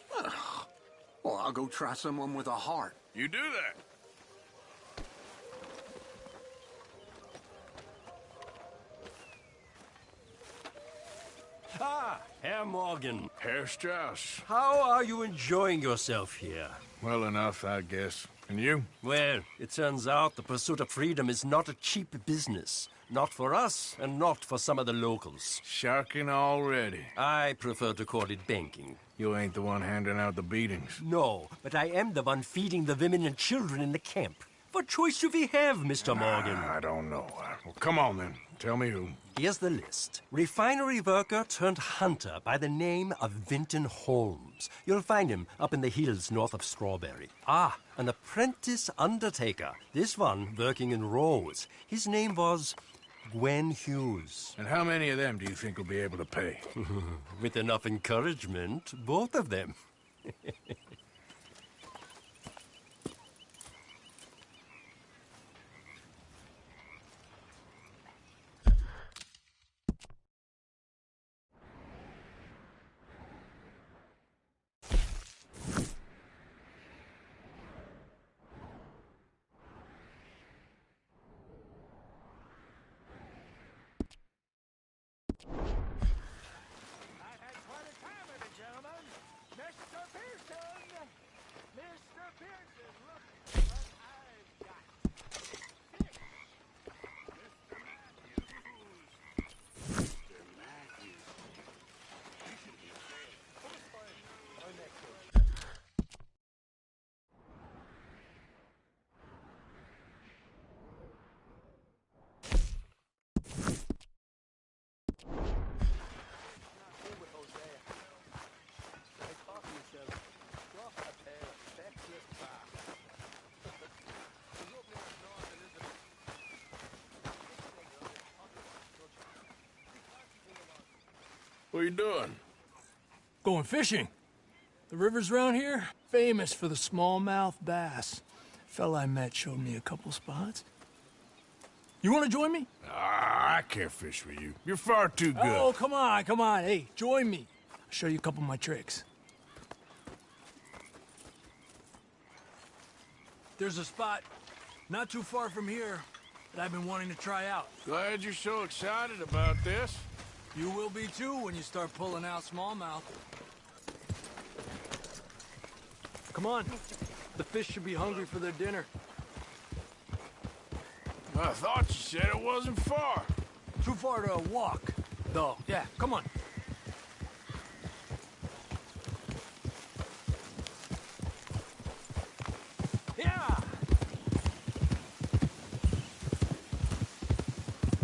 Well, I'll go try someone with a heart. You do that. Ah, Herr Morgan. Herr Strauss. How are you enjoying yourself here? Well enough, I guess. And you? Well, it turns out the pursuit of freedom is not a cheap business. Not for us, and not for some of the locals. Sharking already. I prefer to call it banking. You ain't the one handing out the beatings. No, but I am the one feeding the women and children in the camp. What choice do we have, Mr. Morgan? I don't know. Well, come on, then. Tell me who. Here's the list. Refinery worker turned hunter by the name of Vinton Holmes. You'll find him up in the hills north of Strawberry. Ah, an apprentice undertaker. This one working in Rose. His name was Gwen Hughes. And how many of them do you think will be able to pay? With enough encouragement, both of them. What are you doing? Going fishing. The rivers around here, famous for the smallmouth bass. Fella I met showed me a couple spots. You want to join me? I can't fish with you. You're far too good. Oh, come on. Hey, join me. I'll show you a couple of my tricks. There's a spot not too far from here that I've been wanting to try out. Glad you're so excited about this. You will be too when you start pulling out smallmouth. Come on. The fish should be hungry for their dinner. I thought you said it wasn't far. Too far to walk, though. Yeah, come on. Yeah!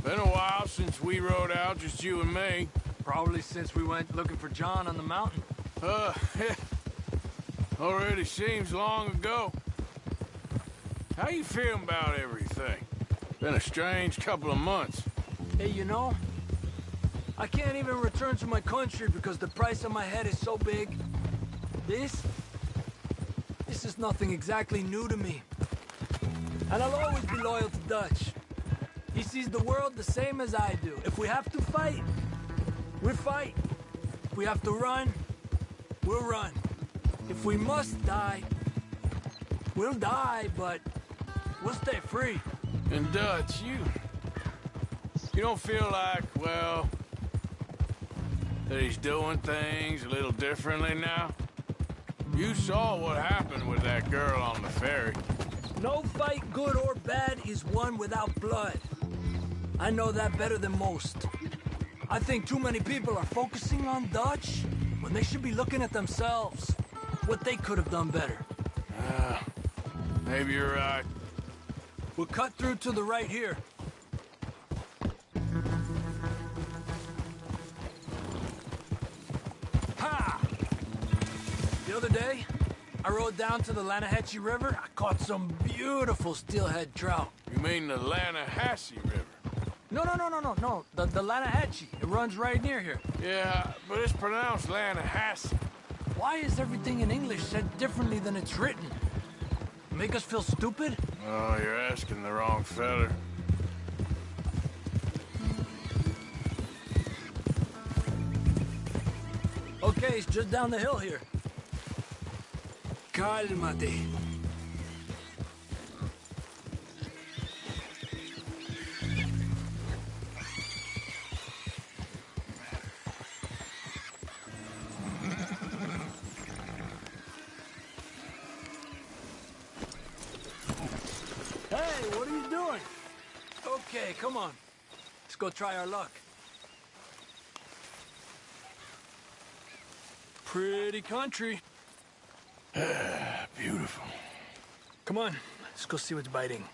Been a while since we rode out, just you and me. Probably since we went looking for John on the mountain. Already seems long ago. How you feeling about everything? Been a strange couple of months. Hey, you know, I can't even return to my country because the price on my head is so big. This is nothing exactly new to me. And I'll always be loyal to Dutch. He sees the world the same as I do. If we have to fight, we fight. If we have to run, we'll run. If we must die, we'll die, but we'll stay free. And Dutch, you don't feel like, well, that he's doing things a little differently now? You saw what happened with that girl on the ferry. No fight, good or bad, is won without blood. I know that better than most. I think too many people are focusing on Dutch when they should be looking at themselves, what they could have done better. Maybe you're right. We'll cut through to the right here. Ha! The other day, I rode down to the Lanahatchee River. I caught some beautiful steelhead trout. You mean the Lanahassee River? No. The Lanahatchee. It runs right near here. Yeah, but it's pronounced Lanahassee. Why is everything in English said differently than it's written? Make us feel stupid? Oh, you're asking the wrong feller. Okay, it's just down the hill here. Cálmate. Hey, what are you doing? Okay, come on. Let's go try our luck. Pretty country. Beautiful. Come on, let's go see what's biting.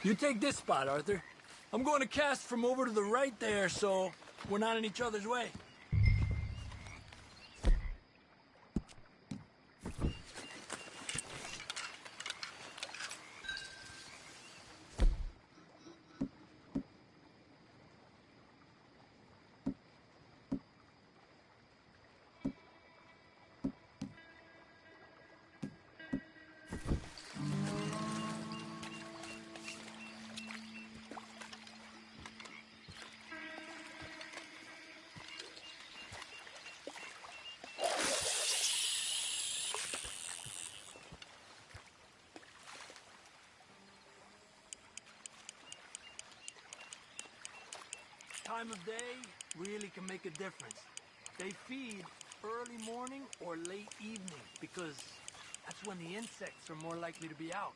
You take this spot, Arthur. I'm going to cast from over to the right there, so we're not in each other's way. Time of day really can make a difference. They feed early morning or late evening because that's when the insects are more likely to be out.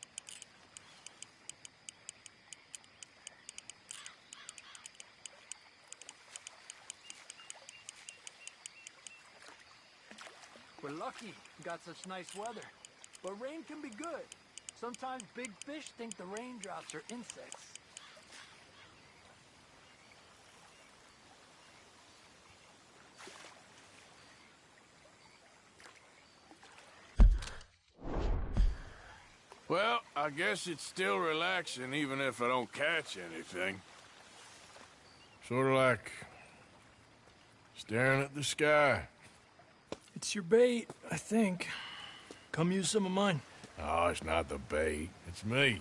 We're lucky we got such nice weather, but rain can be good. Sometimes big fish think the raindrops are insects. Well, I guess it's still relaxing even if I don't catch anything. Sort of like staring at the sky. It's your bait, I think. Come use some of mine. Oh, it's not the bait. It's me.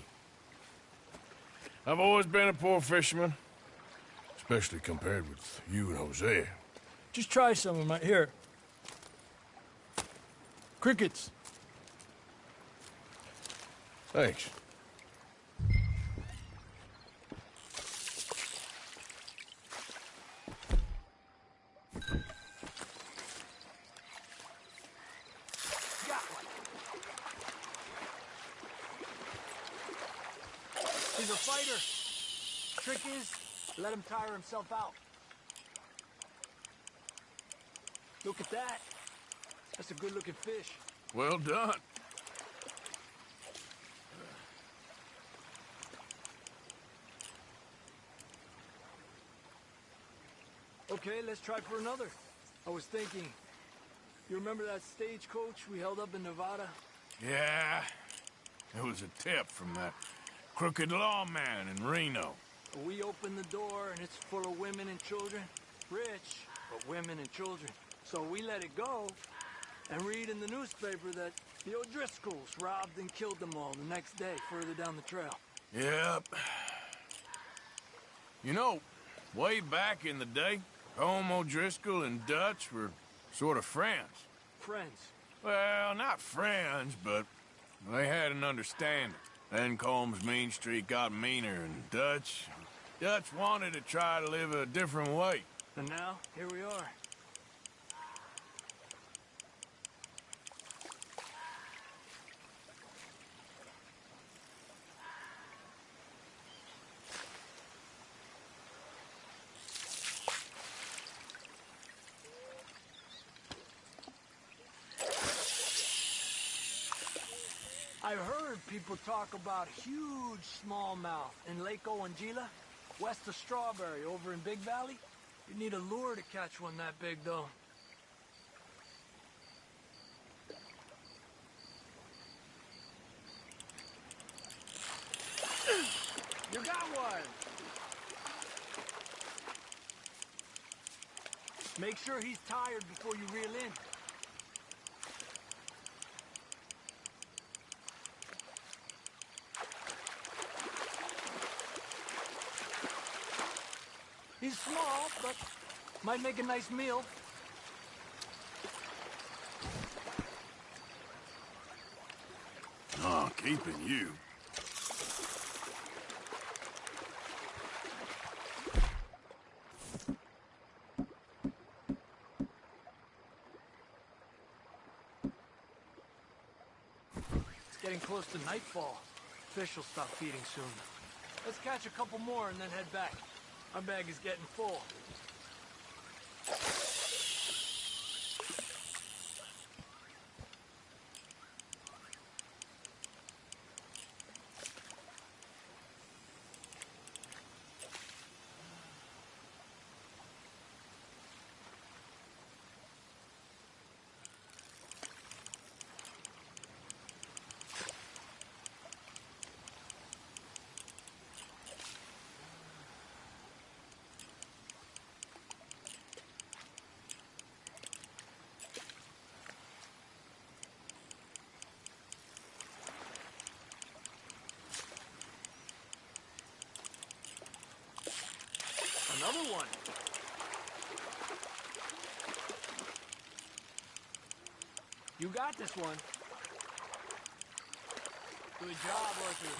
I've always been a poor fisherman. Especially compared with you and Hosea. Just try some of my... Here. Crickets. Thanks. He's a fighter. Trick is, let him tire himself out. Look at that. That's a good-looking fish. Well done. Okay, let's try for another. I was thinking, you remember that stagecoach we held up in Nevada? Yeah. It was a tip from that crooked lawman in Reno. We opened the door and it's full of women and children. Rich, but women and children. So we let it go and read in the newspaper that the O'Driscolls robbed and killed them all the next day further down the trail. Yep. You know, way back in the day, Home O'Driscoll and Dutch were sort of friends. Friends? Well, not friends, but they had an understanding. Then Combs Mean Street got meaner, and Dutch wanted to try to live a different way. And now, here we are. I've heard people talk about huge smallmouth in Lake Owanjila, west of Strawberry, over in Big Valley. You need a lure to catch one that big, though. You got one! Make sure he's tired before you reel in. He's small, but might make a nice meal. Oh, keeping you. It's getting close to nightfall. Fish will stop feeding soon. Let's catch a couple more and then head back. Our bag is getting full. Another one. You got this one. Good job, Arthur.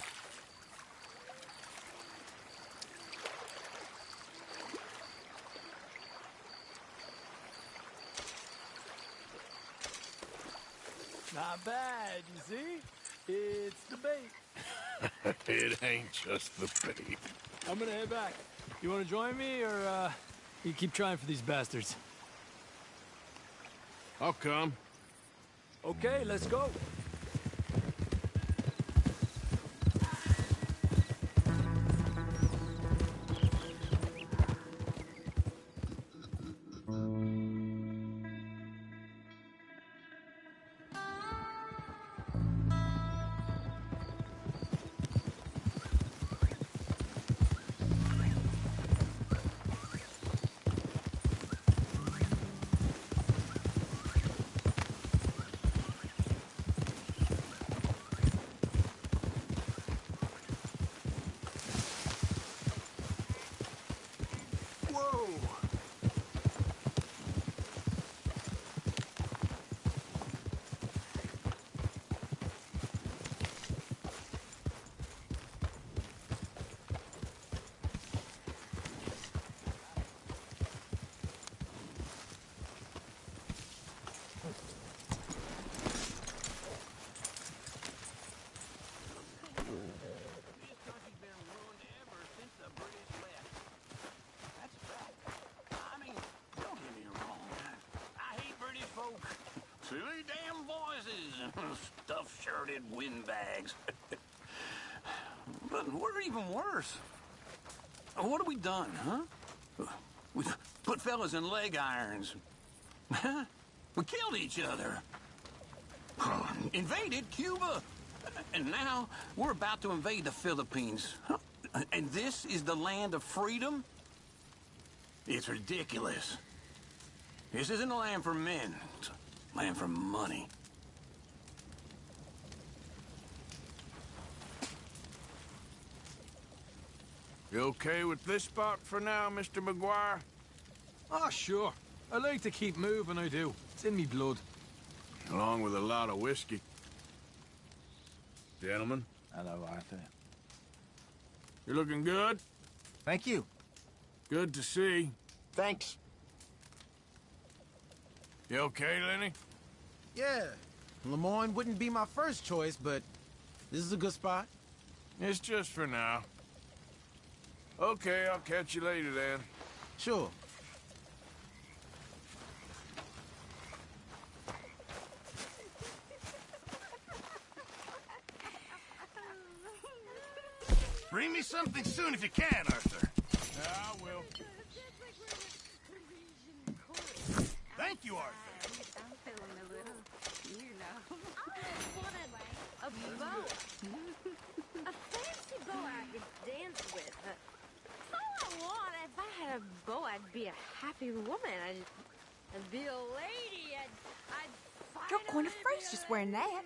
Not bad, you see? It's the bait. It ain't just the bait. I'm gonna head back. You wanna join me, or, you keep trying for these bastards? I'll come. Okay, let's go. Silly damn voices. Stuff-shirted windbags. But we're even worse. What have we done, huh? We put fellas in leg irons. We killed each other. Invaded Cuba. And now we're about to invade the Philippines. And this is the land of freedom? It's ridiculous. This isn't a land for men. It's a land for money. You okay with this spot for now, Mr. McGuire? Oh, sure. I like to keep moving, I do. It's in me blood. Along with a lot of whiskey. Gentlemen. Hello, Arthur. You're looking good. Thank you. Good to see. Thanks. You okay, Lenny? Yeah. Lemoyne wouldn't be my first choice, but this is a good spot. It's just for now. Okay, I'll catch you later then. Sure. Bring me something soon if you can, Arthur. I will. Thank you, Arthur. I'm feeling a little, I wanted a boa. A fancy boa I could dance with. That's all I want. If I had a boa, I'd be a happy woman. I'd be a lady. I'd You're going to freeze just wearing that.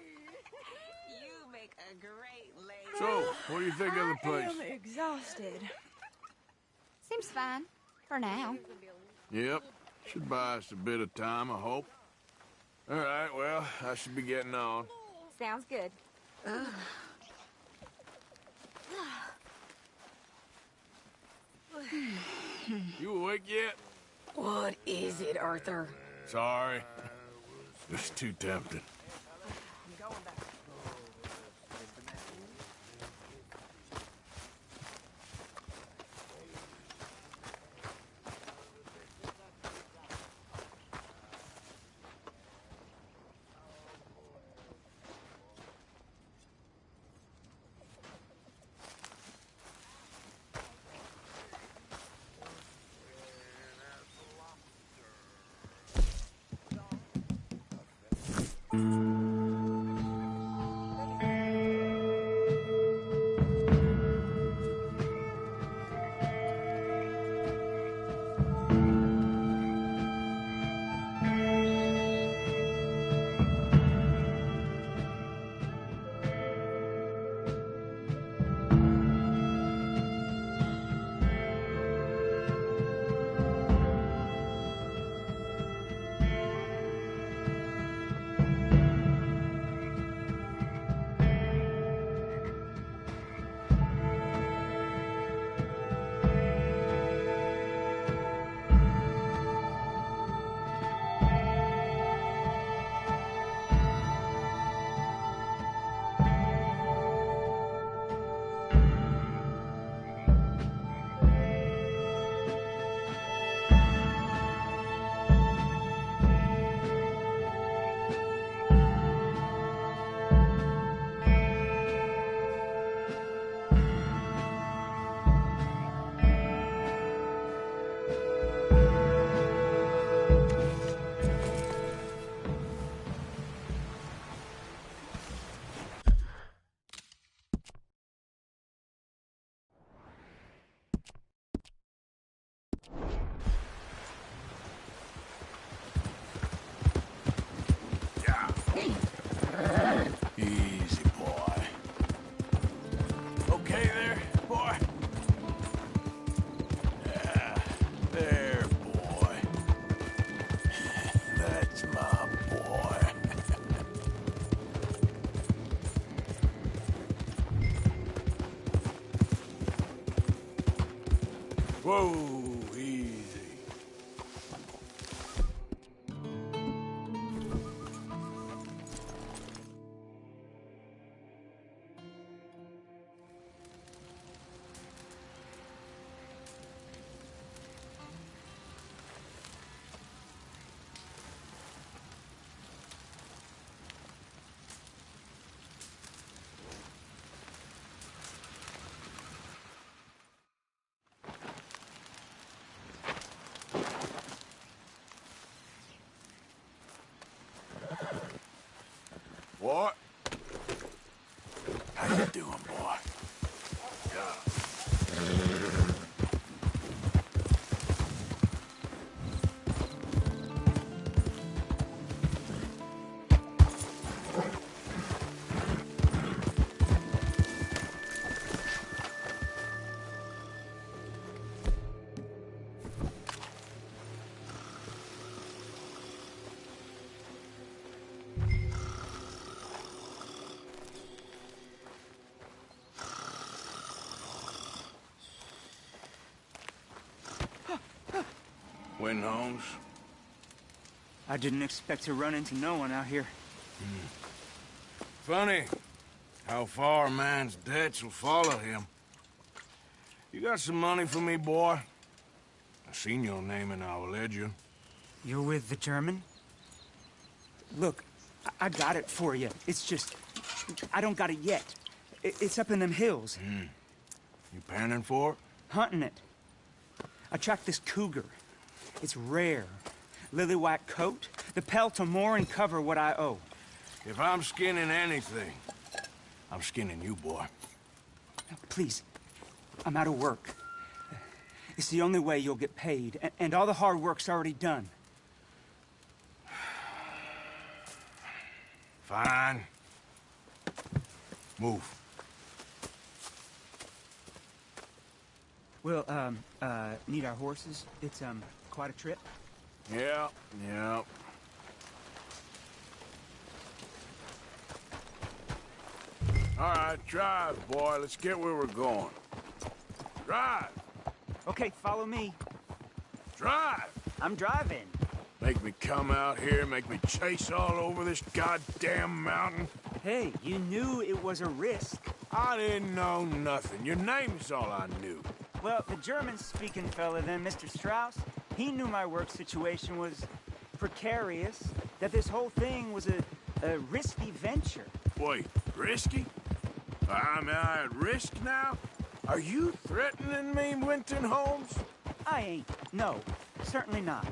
You make a great lady. So, what do you think of the place? I am exhausted. Seems fine. For now. Yep. Should buy us a bit of time, I hope. All right, well, I should be getting on. Sounds good. You awake yet? What is it, Arthur? Sorry. It's too tempting. I'm going back. Easy, boy. Okay there, boy? Yeah, there, boy. That's my boy. Whoa, easy. What? How you doing, boy? Win, Holmes? I didn't expect to run into no one out here. Funny how far a man's debts will follow him. You got some money for me, boy? I seen your name in our ledger. You're with the German? Look, I got it for you. It's just, I don't got it yet. It's up in them hills. You panning for it? Hunting it. I tracked this cougar. It's rare. Lily white coat, the pelt to more and cover what I owe. If I'm skinning anything, I'm skinning you, boy. Please, I'm out of work. It's the only way you'll get paid, and all the hard work's already done. Fine. Move. We'll, need our horses. It's, quite a trip. Yeah. All right, drive, boy. Let's get where we're going. Drive! Okay, follow me. Drive! I'm driving. Make me come out here, make me chase all over this goddamn mountain. Hey, you knew it was a risk. I didn't know nothing. Your name is all I knew. Well, the German-speaking fella then, Mr. Strauss, he knew my work situation was precarious, that this whole thing was a risky venture. Wait, risky? Am I at risk now? Are you threatening me, Winton Holmes? I ain't. No, certainly not.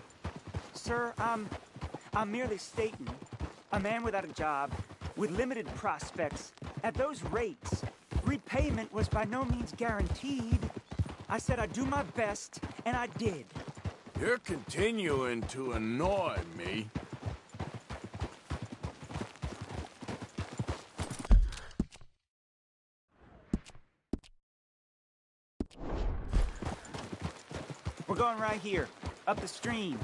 Sir, I'm merely stating, a man without a job, with limited prospects, at those rates, repayment was by no means guaranteed. I said I'd do my best, and I did. You're continuing to annoy me. We're going right here, up the stream.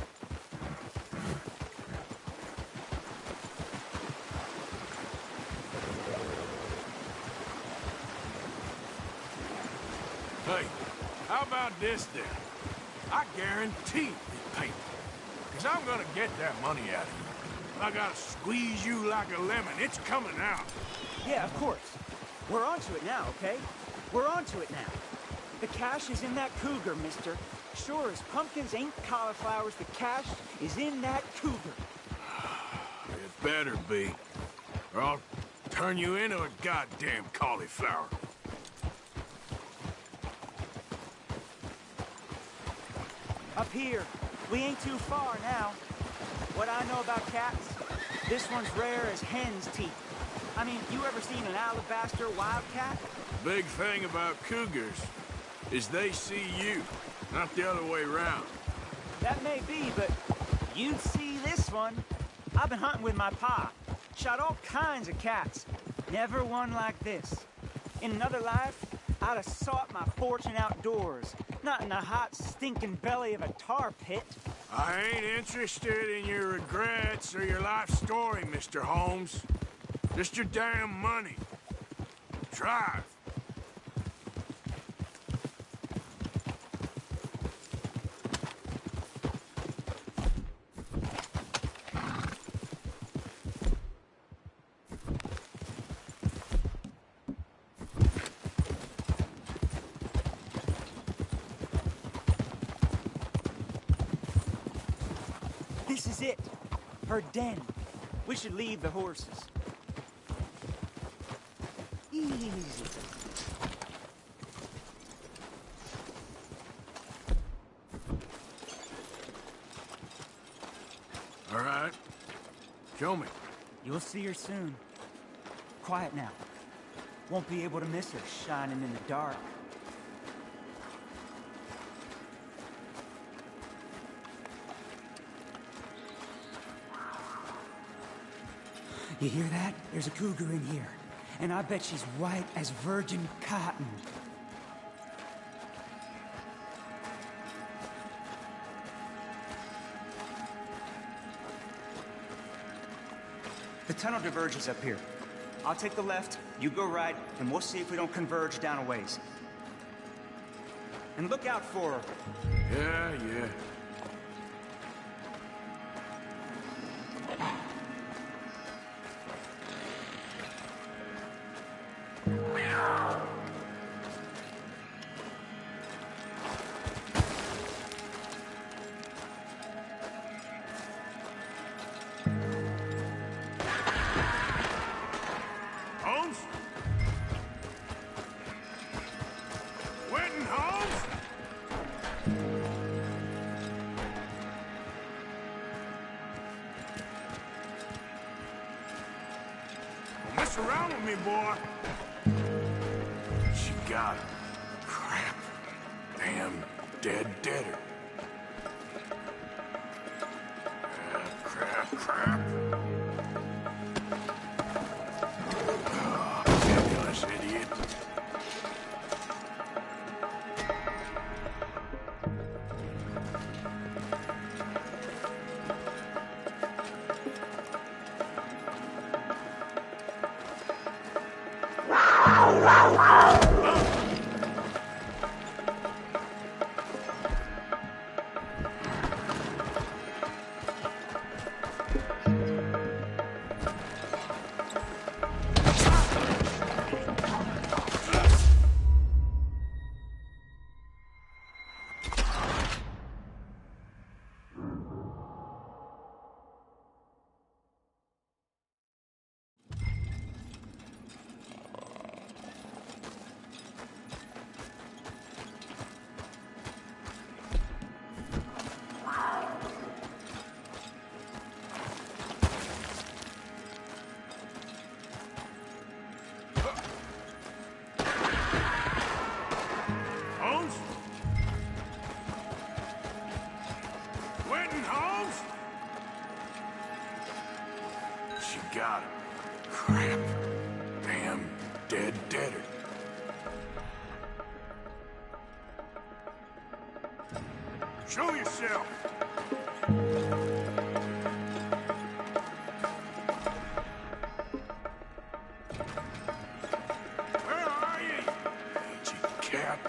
Hey, how about this then? I guarantee this payment. Because I'm gonna get that money out of you. I gotta squeeze you like a lemon. It's coming out. Yeah, of course. We're onto it now, okay? We're onto it now. The cash is in that cougar, mister. Sure as pumpkins ain't cauliflowers, the cash is in that cougar. It better be. Or I'll turn you into a goddamn cauliflower. Up here. We ain't too far now. What I know about cats, this one's rare as hen's teeth. I mean, you ever seen an alabaster wildcat? Big thing about cougars is they see you, not the other way around. That may be, but you'd see this one. I've been hunting with my pa. Shot all kinds of cats. Never one like this. In another life, I'd have sought my fortune outdoors, not in the hot, stinking belly of a tar pit. I ain't interested in your regrets or your life story, Mr. Holmes. Just your damn money. Drive. This is it. Her den. We should leave the horses. Easy. All right. Show me. You'll see her soon. Quiet now. Won't be able to miss her shining in the dark. You hear that? There's a cougar in here. And I bet she's white as virgin cotton. The tunnel diverges up here. I'll take the left, you go right, and we'll see if we don't converge down a ways. And look out for her. Yeah. mess around with me, boy. She got him. Crap. Damn deader. Crap. Oh, fabulous idiot. Got him. Crap. Damn deader. Show yourself. Where are you? Aged cat.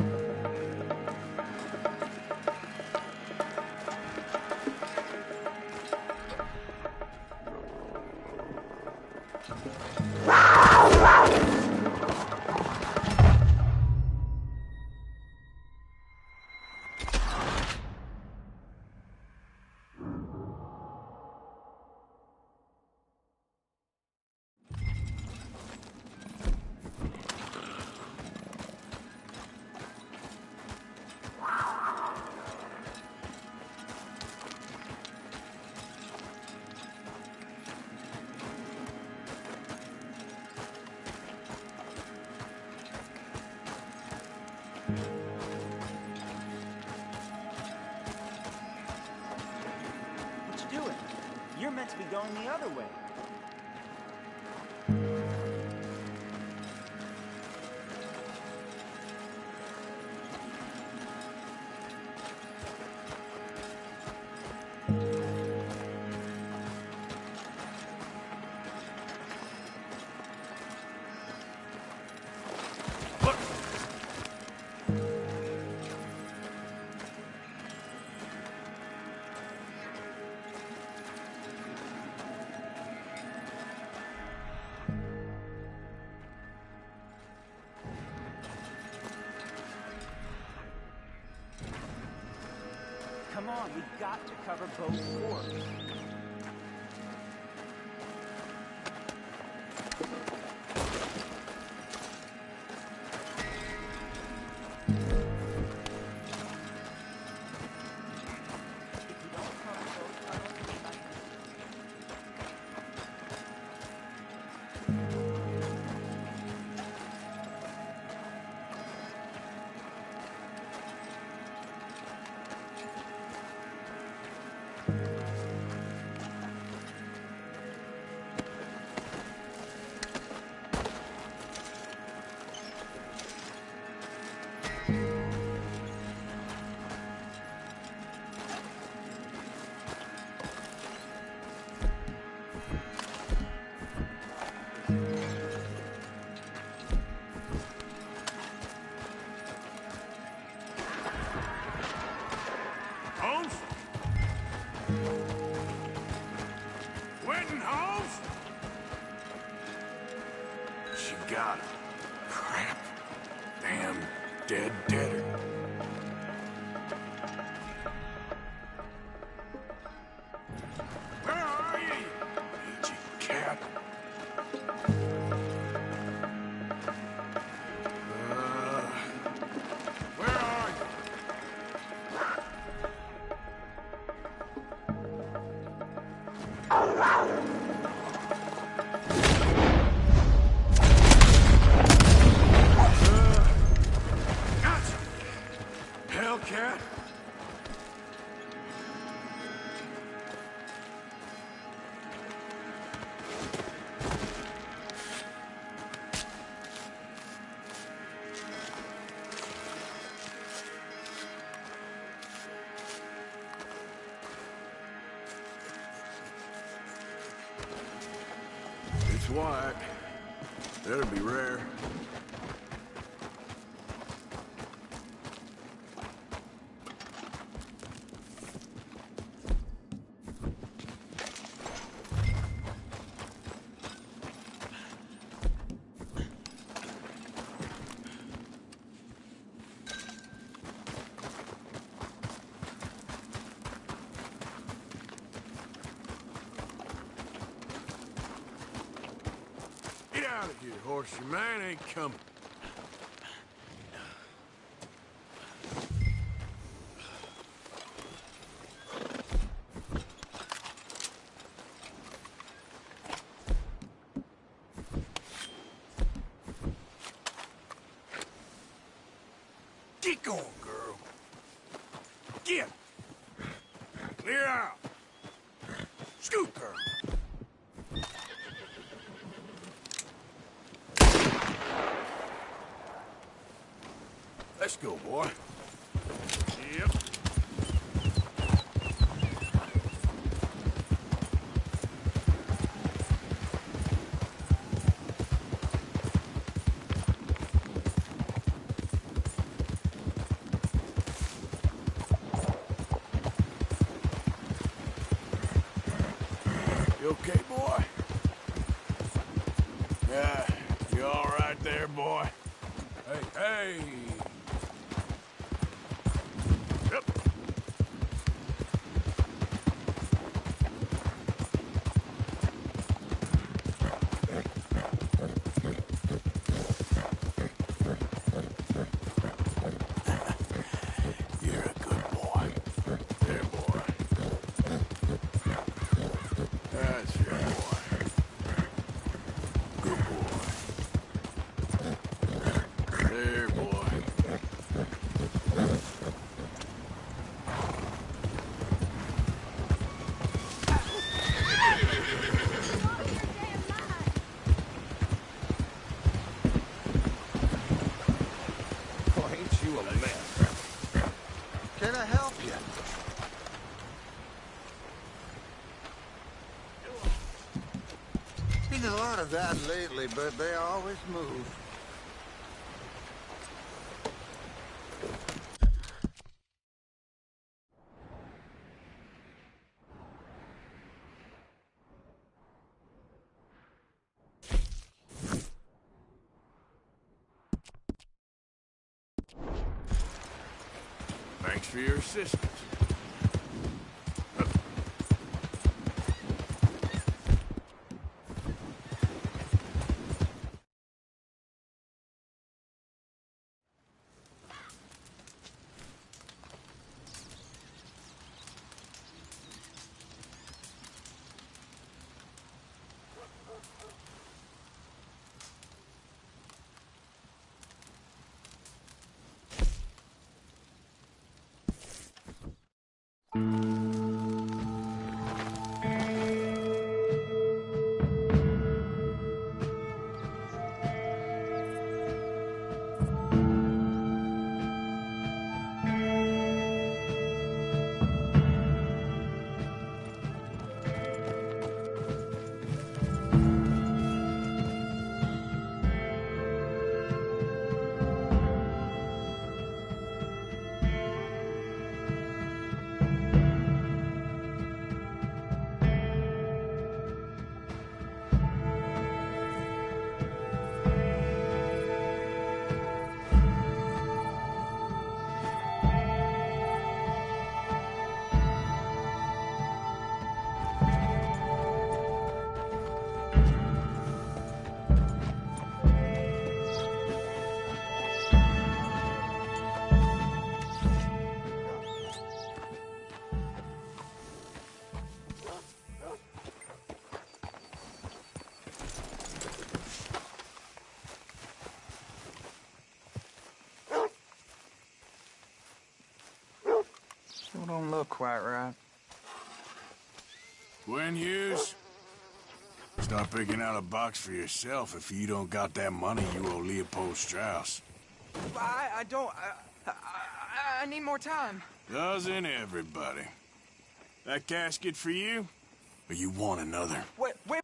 What you doing? You're meant to be going the other way. Come on, we've got to cover both forks. Got him. Crap. Damn deader. Where are you? Aged cat. Where are you? cat. It's white. That'll be rare. Get out of here, horse. Your man ain't coming. Get going, girl. Get. Clear out. Scoot, girl. Let's go, boy. Yep. You okay, boy? Yeah, you all right there, boy? Hey, hey! Yep. You're a good boy. There, boy. That's your boy. Good boy. There, boy. Oh, ain't you a mess? Can I help you? Seen a lot of that lately, but they always move. Thanks for your assistance. look quite right. Gwen Hughes, start picking out a box for yourself if you don't got that money you owe Leopold Strauss. I don't... I need more time. Doesn't everybody? That casket for you? Or you want another? Wait. Wait.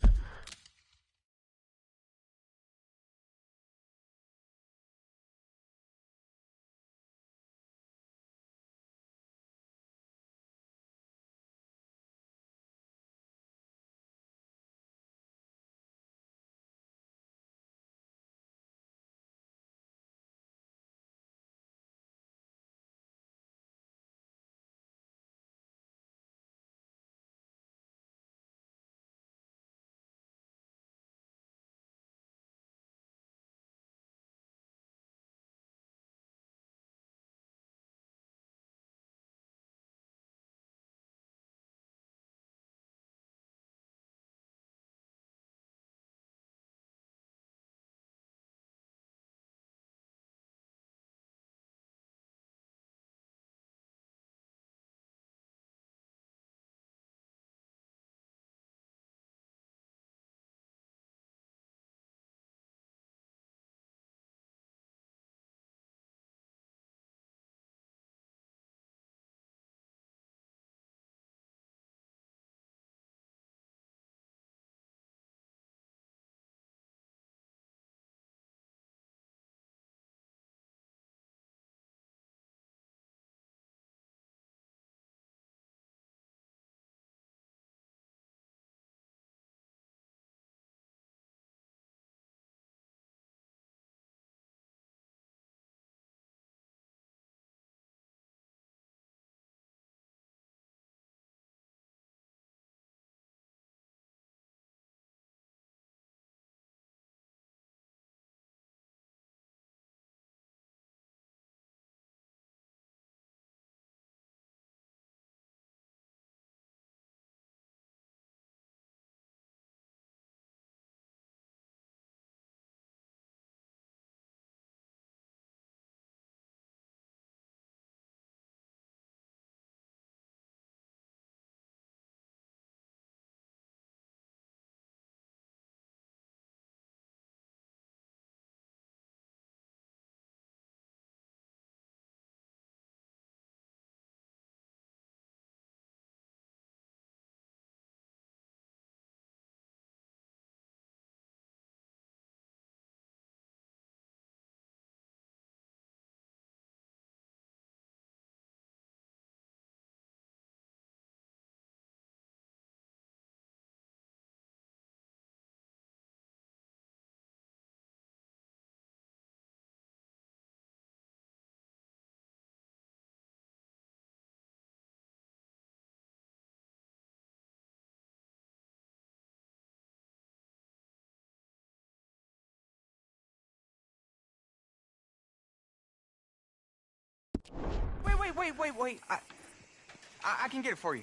I can get it for you.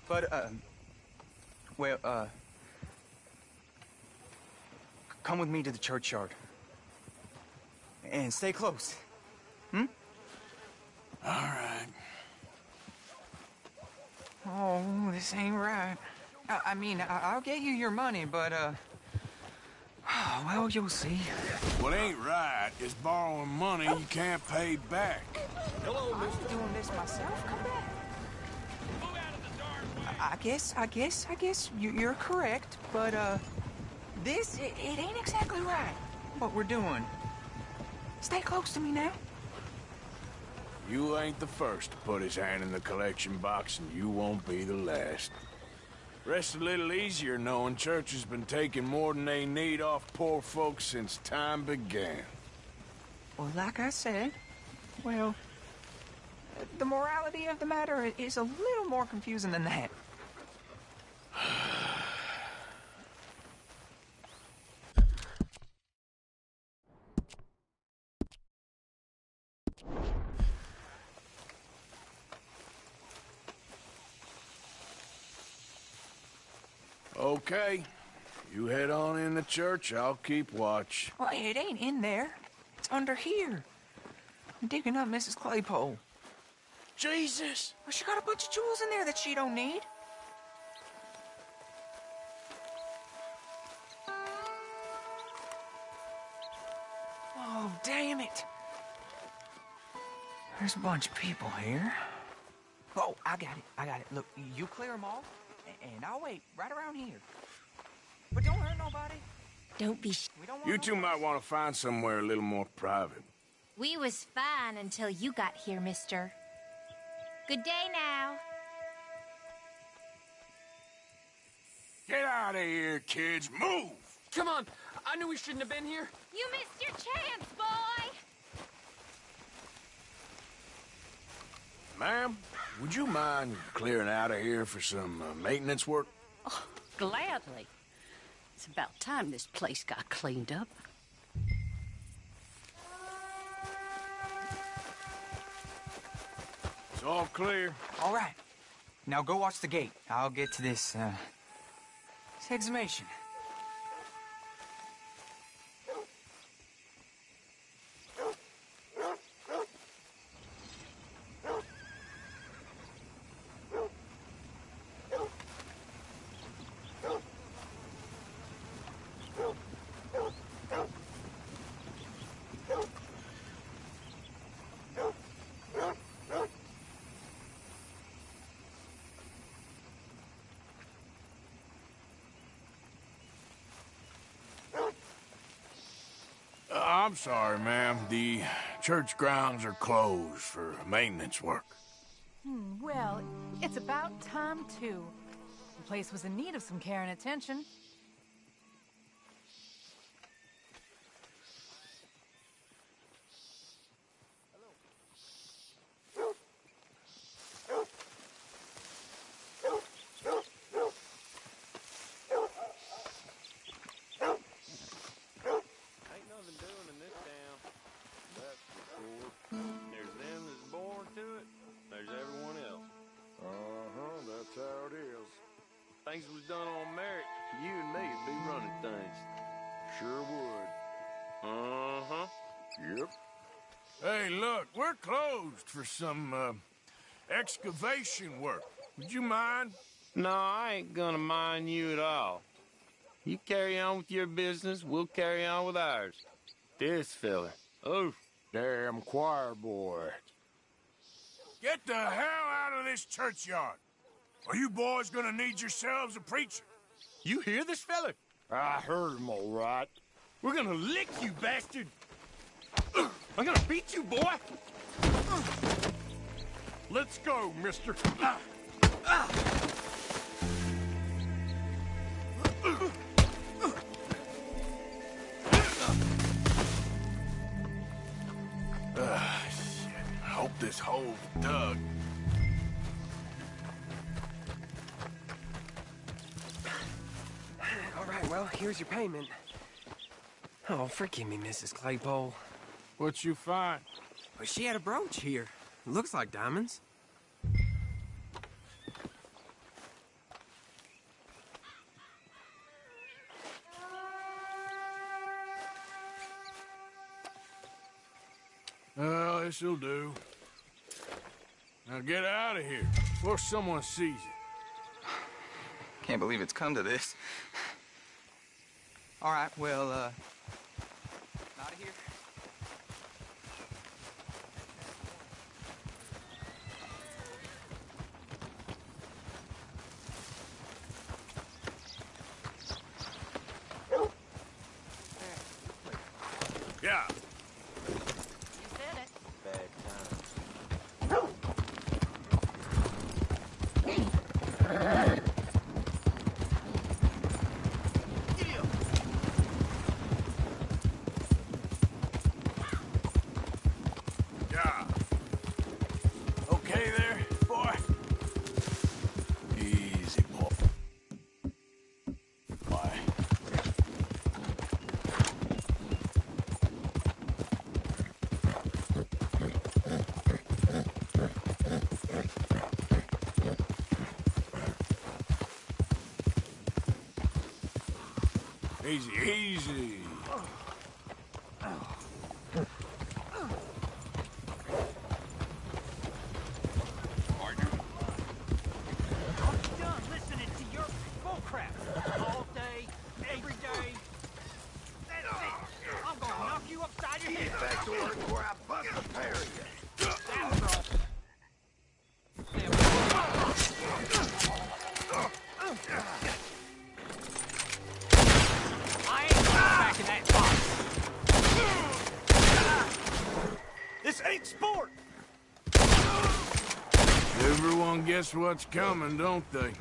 But, come with me to the churchyard. And stay close. Hmm? All right. Oh, this ain't right. I mean, I'll get you your money, but, well, you'll see. What ain't right is borrowing money you can't pay back. Hello, Mr. I'm doing this myself. Come back. I guess you're correct, but, this, it ain't exactly right, what we're doing. Stay close to me now. You ain't the first to put his hand in the collection box, and you won't be the last. Rest a little easier knowing church has been taking more than they need off poor folks since time began. Well, like I said, well, the morality of the matter is a little more confusing than that. Okay. You head on in the church, I'll keep watch. Well, it ain't in there. It's under here. I'm digging up Mrs. Claypole. Jesus! Well, she got a bunch of jewels in there that she don't need. Oh, damn it. There's a bunch of people here. Oh, I got it. Look, you clear them all, and I'll wait right around here. But don't hurt nobody. Don't be You two might want to find somewhere a little more private. We was fine until you got here, mister. Good day now. Get out of here, kids. Move! Come on. I knew we shouldn't have been here. You missed your chance, boy! Ma'am, would you mind clearing out of here for some maintenance work? Oh, gladly. It's about time this place got cleaned up. It's all clear. All right. Now go watch the gate. I'll get to this exhumation. I'm sorry, ma'am. The church grounds are closed for maintenance work. Well, it's about time, too. The place was in need of some care and attention. Things was done on merit, you and me'd be running things. Sure would. Uh-huh. Yep. Hey, look, we're closed for some, excavation work. Would you mind? No, I ain't gonna mind you at all. You carry on with your business, we'll carry on with ours. This fella. Oh, damn choir boy. Get the hell out of this churchyard. Are you boys gonna need yourselves a preacher? You hear this fella? I heard him all right. We're gonna lick you, bastard! I'm gonna beat you, boy! Let's go, mister. Shit. I hope this hole's dug. All right, well, here's your payment. Oh, forgive me, Mrs. Claypole. What'd you find? Well, she had a brooch here. Looks like diamonds. Well, this'll do. Now get out of here before someone sees it. Can't believe it's come to this. All right, well, out of here. Yeah. You said it. Bad Yeah. Okay there, boy? Easy, boy. Bye. Easy, easy. guess what's coming, don't they?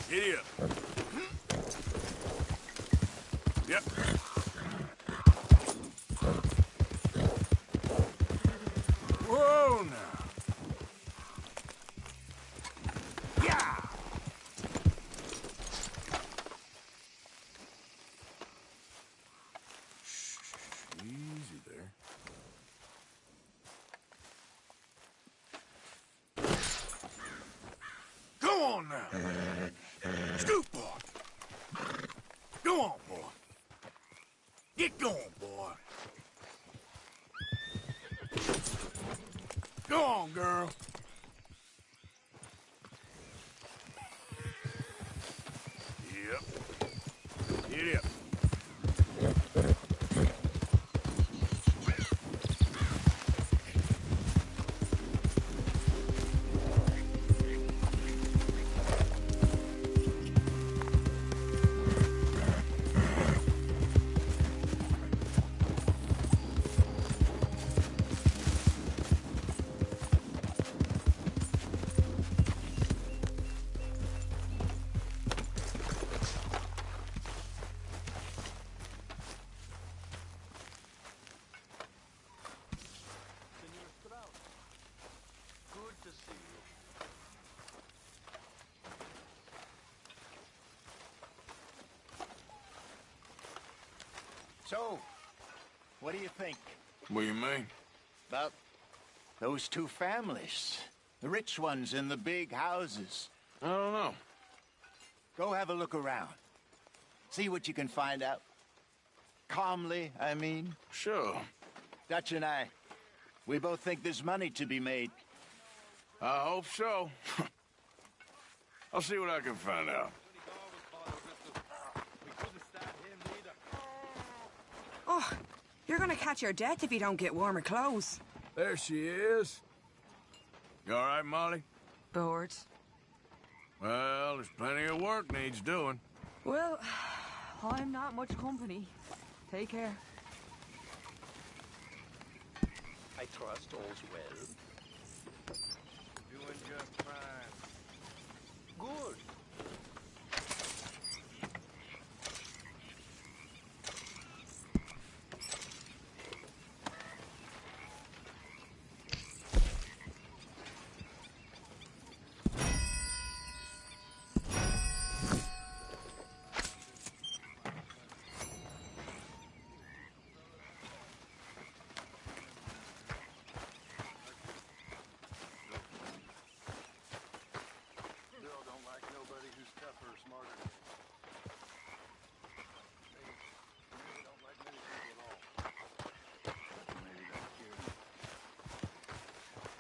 Giddy up. Yep. Whoa, now. Yeah! Easy there. Go on now. Scoot, boy. Go on, boy. Get going, boy. Go on, girl. Yep. Get up. So, what do you think? What do you mean? About those two families. The rich ones in the big houses. I don't know. Go have a look around. See what you can find out. Calmly, I mean. Sure. Dutch and I, we both think there's money to be made. I hope so. I'll see what I can find out. Oh, you're gonna catch your death if you don't get warmer clothes. There she is. You all right, Molly? Bored. Well, there's plenty of work needs doing. Well, I'm not much company. Take care. I trust all's well. Doing just fine. Good.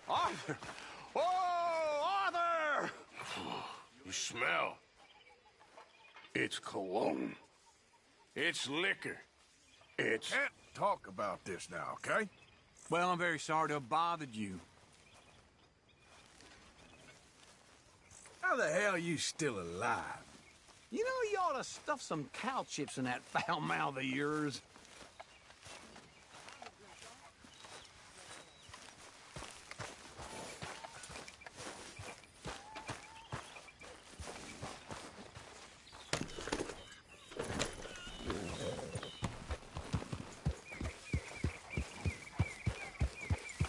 Arthur! Oh, Arthur! You smell. It's cologne. It's liquor. It's... Can't talk about this now, okay? Well, I'm very sorry to have bothered you. How the hell are you still alive? You know, you ought to stuff some cow chips in that foul mouth of yours.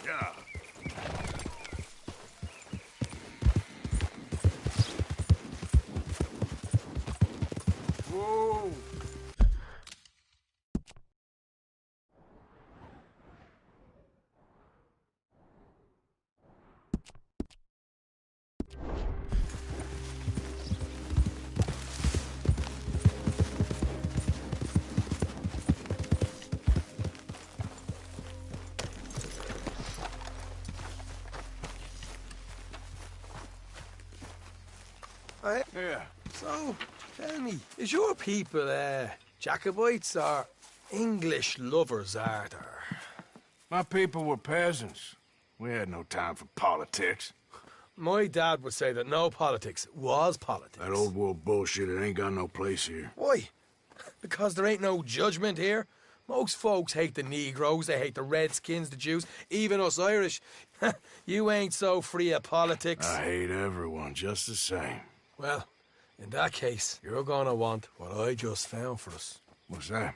Yeah. Whoa. Yeah. So, tell me, is your people, Jacobites or English lovers, Arthur? My people were peasants. We had no time for politics. My dad would say that no politics was politics. That old world bullshit, it ain't got no place here. Why? Because there ain't no judgment here. Most folks hate the Negroes, they hate the Redskins, the Jews, even us Irish. You ain't so free of politics. I hate everyone just the same. Well, in that case, you're gonna want what I just found for us. What's that?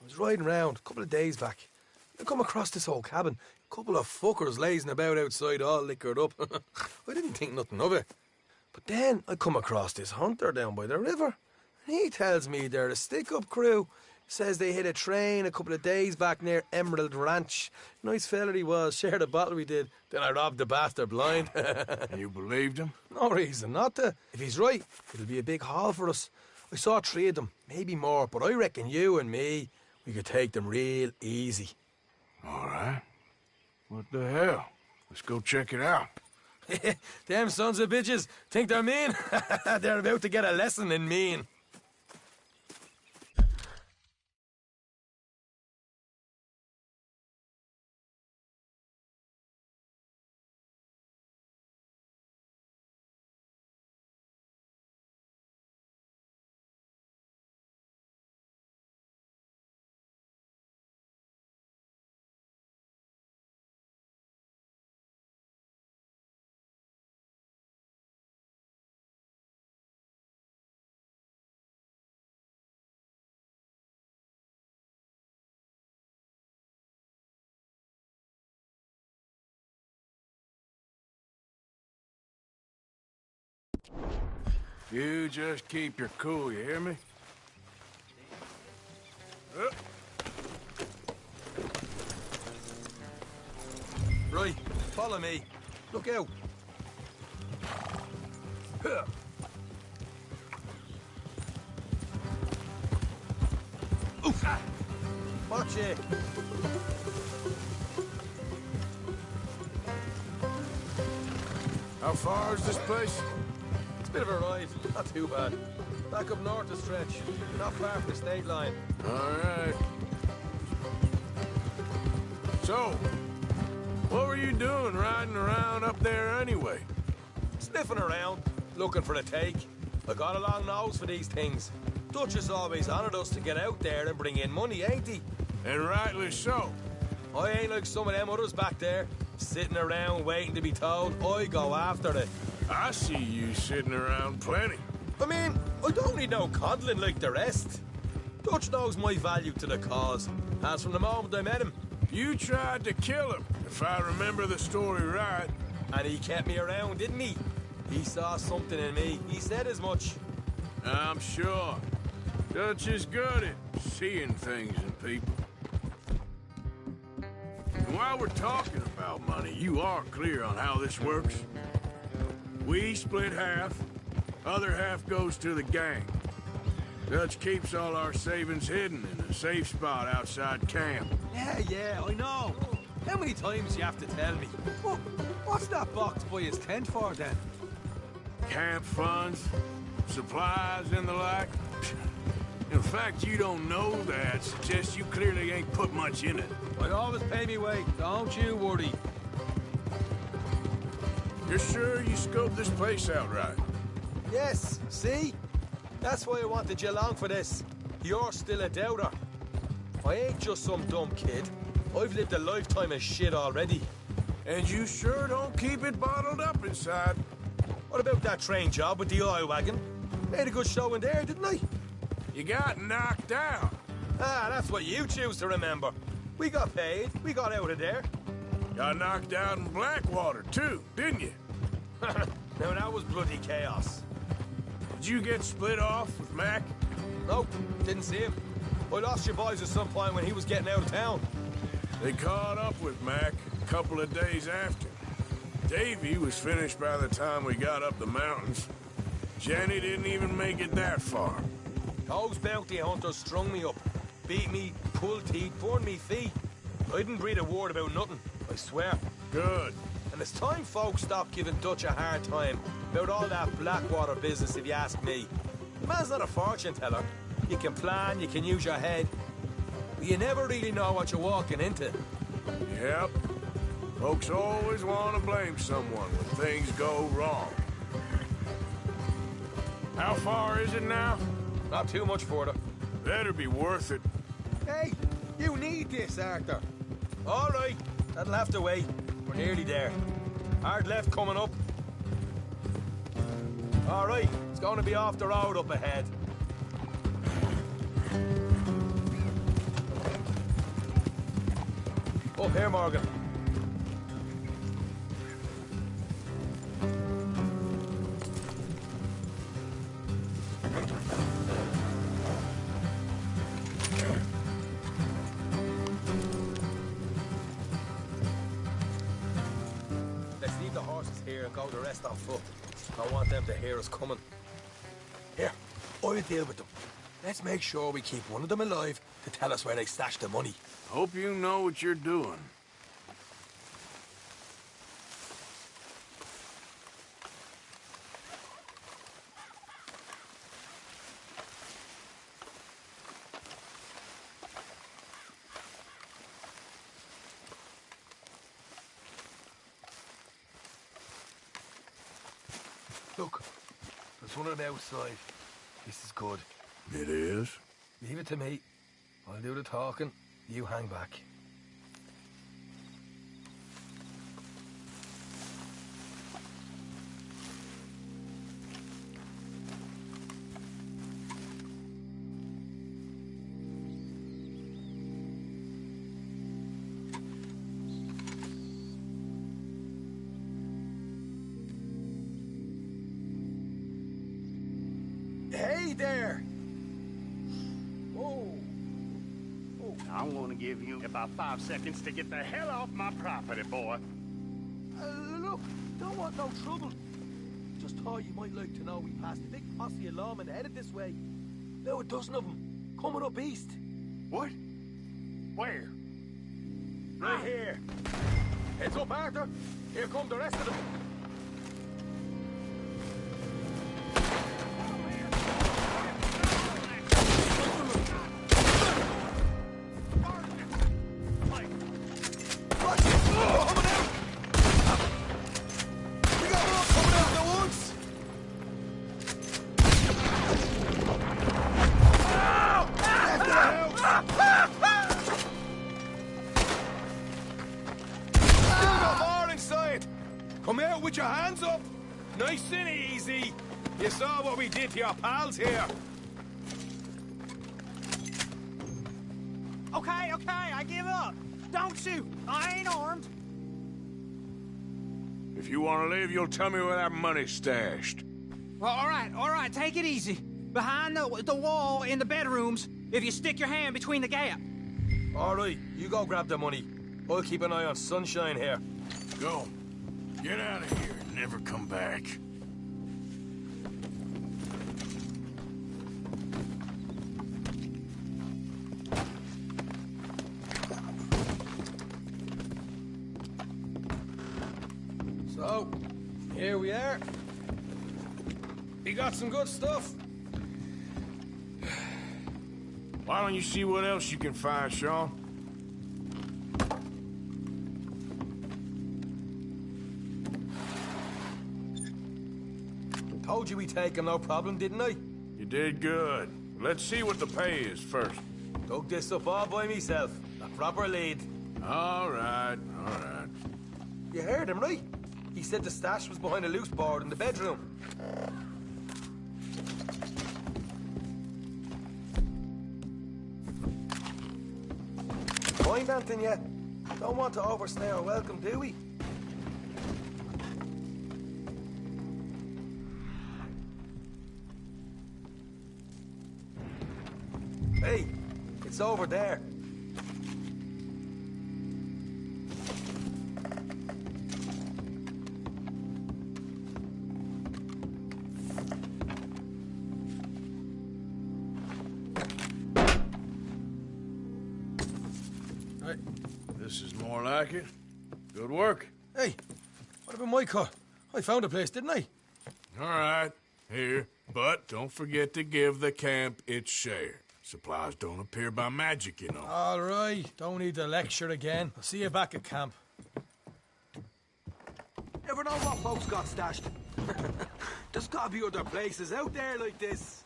I was riding around a couple of days back. I come across this old cabin. A couple of fuckers lazing about outside all liquored up. I didn't think nothing of it. But then I come across this hunter down by the river. And he tells me they're a stick-up crew. Says they hit a train a couple of days back near Emerald Ranch. Nice fella he was, shared a bottle we did. Then I robbed the bastard blind. You believed him? No reason not to. If he's right, it'll be a big haul for us. I saw 3 of them, maybe more, but I reckon you and me, we could take them real easy. All right. What the hell? Let's go check it out. Them sons of bitches think they're mean. They're about to get a lesson in mean. You just keep your cool, you hear me? Right, follow me. Look out. Oof. Watch it. How far is this place? It's a bit of a ride, not too bad. Back up north a stretch, not far from the state line. All right. So, what were you doing riding around up there anyway? Sniffing around, looking for a take. I got a long nose for these things. Dutch has always honoured us to get out there and bring in money, ain't he? And rightly so. I ain't like some of them others back there, sitting around waiting to be told. I go after it. I see you sitting around plenty. I mean, I don't need no coddling like the rest. Dutch knows my value to the cause, as from the moment I met him. You tried to kill him, if I remember the story right. And he kept me around, didn't he? He saw something in me. He said as much. I'm sure. Dutch is good at seeing things in people. And while we're talking about money, you are clear on how this works? We split half, other half goes to the gang. Dutch keeps all our savings hidden in a safe spot outside camp. Yeah, I know. How many times you have to tell me? What's that box by his tent for, then? Camp funds, supplies, and the like. In fact, you don't know that suggests you clearly ain't put much in it. I always pay me way, don't you worry. You're sure you scoped this place out right? Yes, see? That's why I wanted you along for this. You're still a doubter. I ain't just some dumb kid. I've lived a lifetime of shit already. And you sure don't keep it bottled up inside. What about that train job with the oil wagon? Made a good show in there, didn't I? You got knocked out. Ah, that's what you choose to remember. We got paid. We got out of there. Got knocked out in Blackwater, too, didn't you? Now, that was bloody chaos. Did you get split off with Mac? Nope, didn't see him. I lost your boys at some point when he was getting out of town. They caught up with Mac a couple of days after. Davy was finished by the time we got up the mountains. Jenny didn't even make it that far. Those bounty hunters strung me up, beat me, pulled teeth, burned me feet. I didn't breathe a word about nothing, I swear. Good. And it's time folks stopped giving Dutch a hard time. About all that Blackwater business, if you ask me. The man's not a fortune teller. You can plan, you can use your head. But you never really know what you're walking into. Yep. Folks always want to blame someone when things go wrong. How far is it now? Not too much further. Better be worth it. Hey, you need this, Arthur. All right, that'll have to wait. We're nearly there. Hard left coming up. All right, it's going to be off the road up ahead. Up here, Morgan. Let's leave the horses here and go the rest on foot. I want them to hear us coming. Here, I'll deal with them. Let's make sure we keep one of them alive to tell us where they stashed the money. Hope you know what you're doing. Look, there's one on the outside. This is good. It is? Leave it to me. I'll do the talking. You hang back. Hey there! I'm gonna give you about 5 seconds to get the hell off my property, boy. Look, don't want no trouble. Just thought you might like to know we passed a big posse of lawmen headed this way. Now a dozen of them, coming up east. What? Where? Right here. Heads up, Arthur. Here come the rest of them. Come out with your hands up. Nice and easy. You saw what we did to your pals here. Okay, I give up. Don't shoot. I ain't armed. If you want to leave, you'll tell me where that money's stashed. Well, all right, take it easy. Behind the wall in the bedrooms, if you stick your hand between the gap. All right, you go grab the money. I'll keep an eye on Sunshine here. Go. Get out of here and never come back. So, here we are. We got some good stuff. Why don't you see what else you can find, Sean? Told you we'd take him, no problem, didn't I? You did good. Let's see what the pay is first. Dug this up all by myself. A proper lead. All right. You heard him, right? He said the stash was behind a loose board in the bedroom. Mind anything yet? Don't want to overstay our welcome, do we? Hey, it's over there. Hey, this is more like it. Good work. Hey, what about my car? I found a place, didn't I? All right, here. But don't forget to give the camp its share. Supplies don't appear by magic, you know. All right, don't need to lecture again. I'll see you back at camp. Never know what folks got stashed. There's gotta be other places out there like this.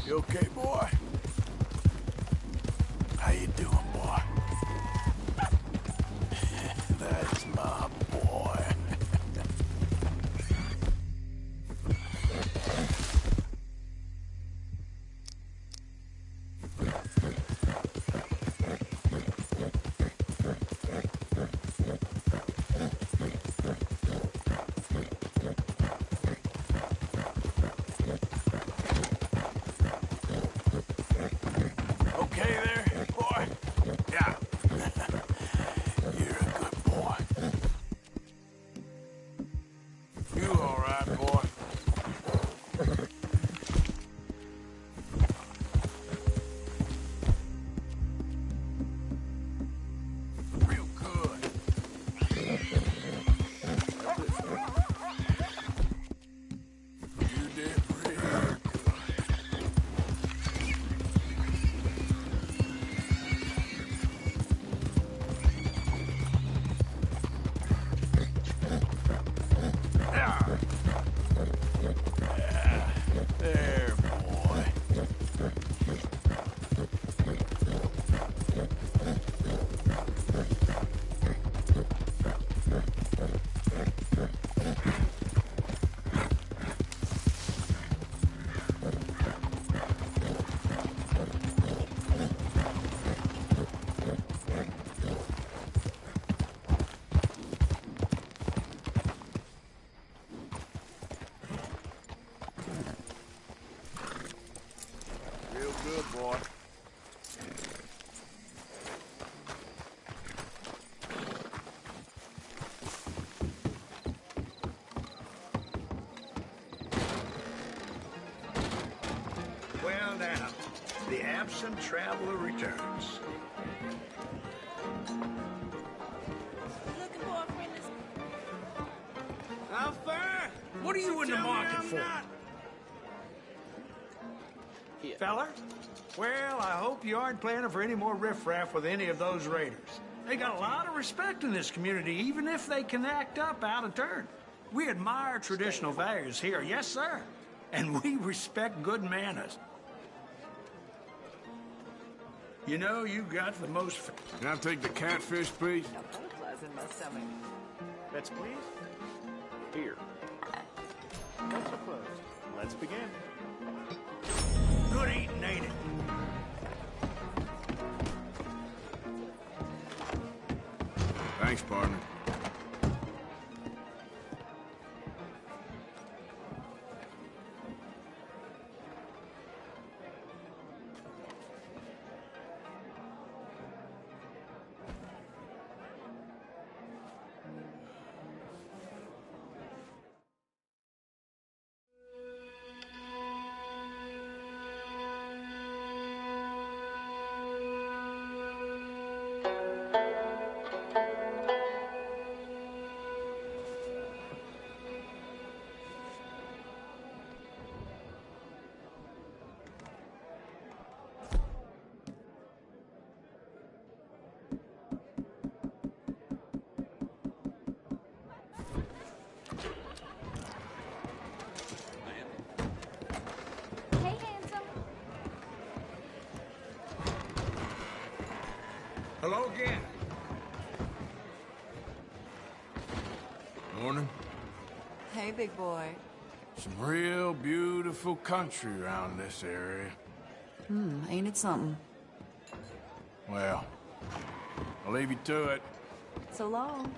You okay, boy? How you doing, boy? That's my boy. Okay there, boy? Yeah. You're a good boy. You all right, boy? Real good. You did real good. There, boy. Real good, boy. Well, now, the absent traveler returns. Looking for a friend How far? What are you in the market for? Feller? Well, I hope you aren't planning for any more riffraff with any of those raiders. They got a lot of respect in this community, even if they can act up out of turn. We admire traditional values here, yes, sir. And we respect good manners. You know, you got the most... Can I take the catfish, please? butterflies in my stomach. Bets, please. Here. Bets are closed. Let's begin. Good eating, ain't it? Thanks, partner. Hey, handsome. Hello again. Morning. Hey, big boy. Some real beautiful country around this area. Ain't it something? Well, I'll leave you to it. So long.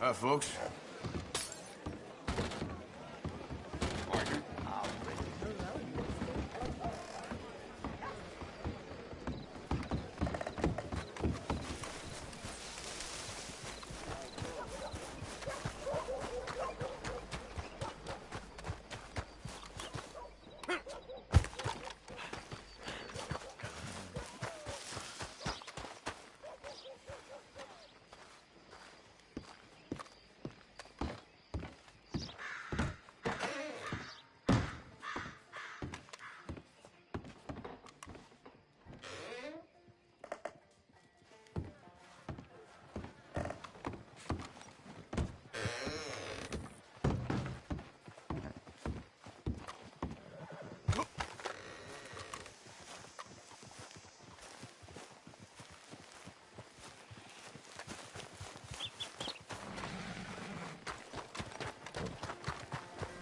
Hi, folks.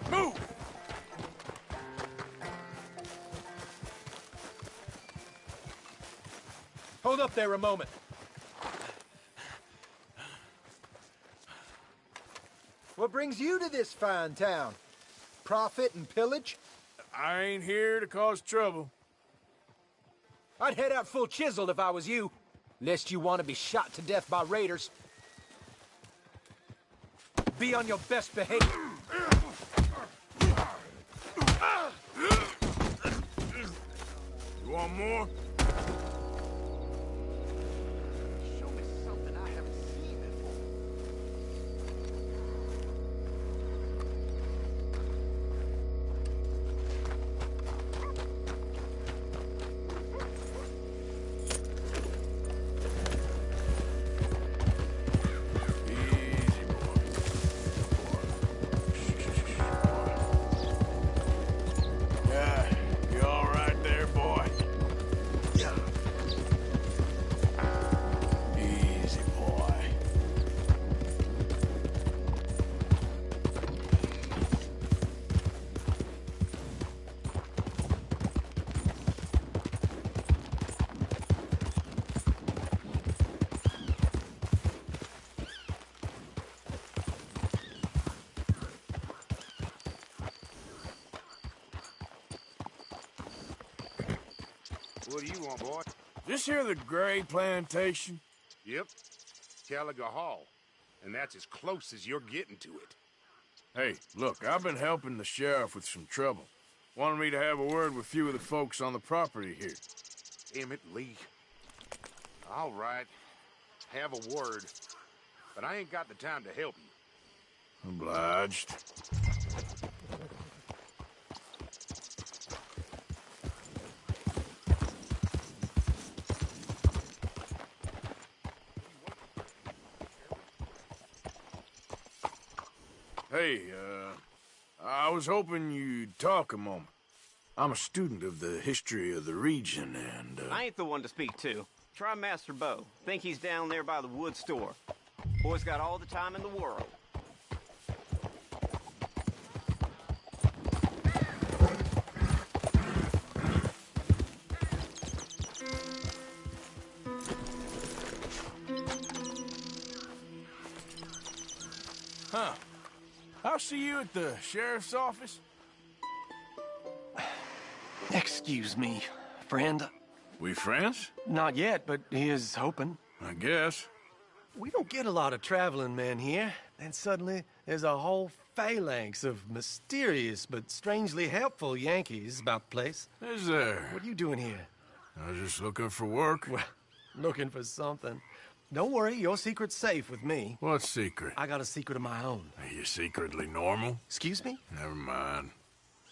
Move! Hold up there a moment. What brings you to this fine town? Profit and pillage? I ain't here to cause trouble. I'd head out full chiseled if I was you, lest you want to be shot to death by raiders. Be on your best behavior. You want more? Show me something I haven't seen before. Yeah, you all right there, boy? Easy, boy. What do you want, boy? This here the Gray Plantation? Yep. Caliga Hall. And that's as close as you're getting to it. Hey, look, I've been helping the sheriff with some trouble. Wanted me to have a word with a few of the folks on the property here. Damn it, Lee. All right. Have a word. But I ain't got the time to help you. Obliged. Hey, I was hoping you'd talk a moment. I'm a student of the history of the region, and, I ain't the one to speak to. Try Master Bo. Think he's down there by the wood store. Boy's got all the time in the world. Huh. I'll see you at the sheriff's office. Excuse me, friend. We friends? Not yet, but he is hoping. I guess. We don't get a lot of traveling men here. Then suddenly, there's a whole phalanx of mysterious but strangely helpful Yankees about the place. Is there? What are you doing here? I was just looking for work. Well, looking for something. Don't worry, your secret's safe with me. What secret? I got a secret of my own. Are you secretly normal? Excuse me? Never mind.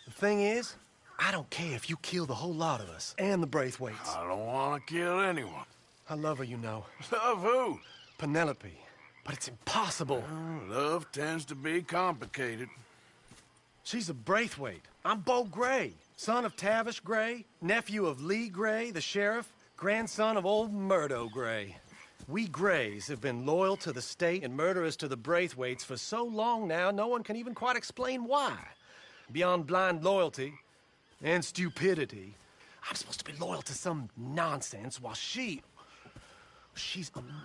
The thing is, I don't care if you kill the whole lot of us and the Braithwaites. I don't want to kill anyone. I love her, you know. Love who? Penelope. But it's impossible. Love tends to be complicated. She's a Braithwaite. I'm Bo Gray, son of Tavish Gray, nephew of Lee Gray, the sheriff, grandson of old Murdo Gray. We Grays have been loyal to the state and murderous to the Braithwaites for so long now, no one can even quite explain why. Beyond blind loyalty and stupidity, I'm supposed to be loyal to some nonsense while she's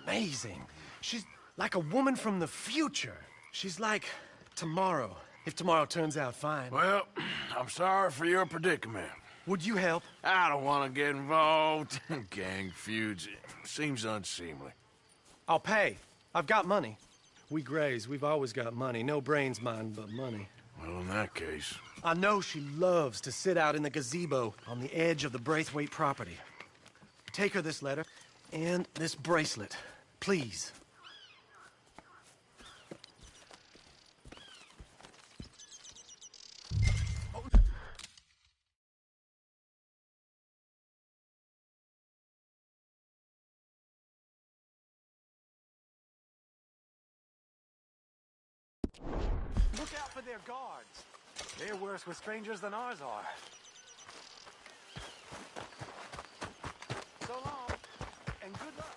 amazing. She's like a woman from the future. She's like tomorrow, if tomorrow turns out fine. Well, I'm sorry for your predicament. Would you help? I don't want to get involved in gang feuds. It seems unseemly. I'll pay. I've got money. We Grays, we've always got money. No brains, mind, but money. Well, in that case... I know she loves to sit out in the gazebo on the edge of the Braithwaite property. Take her this letter and this bracelet, please. Look out for their guards. They're worse with strangers than ours are. So long, and good luck.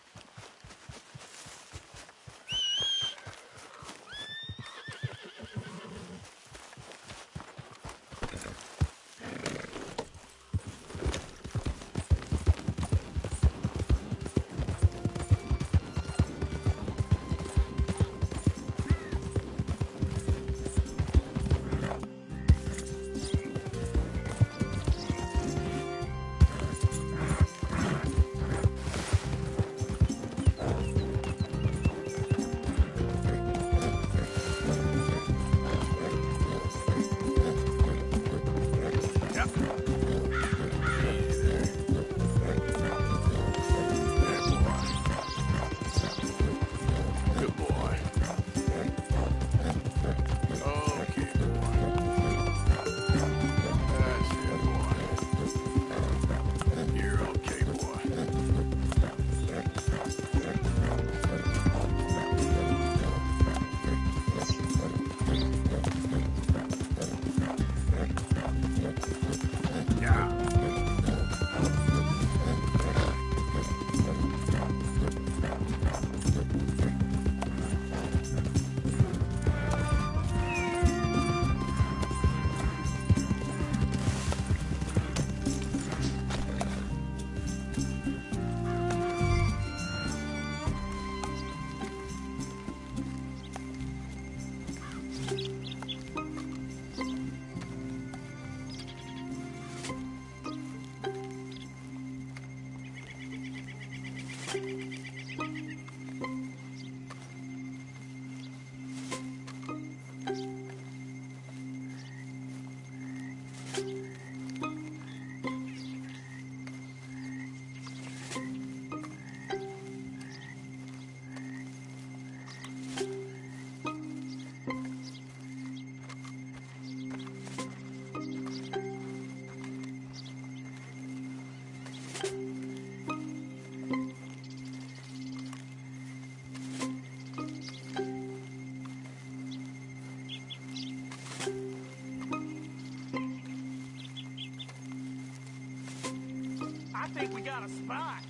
I think we got a spot.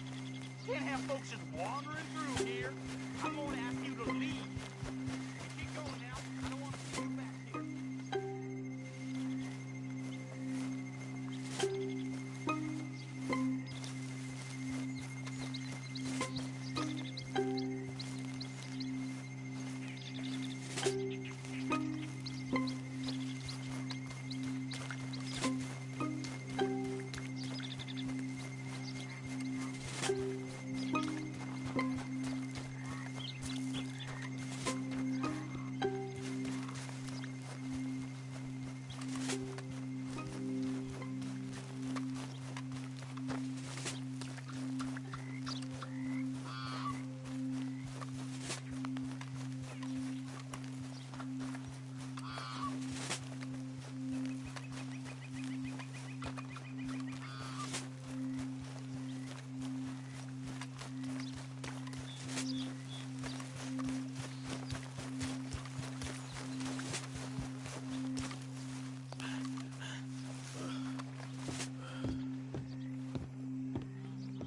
Can't have folks just wandering through here. I'm going to ask you to leave. Keep going now. I don't want to see you back here.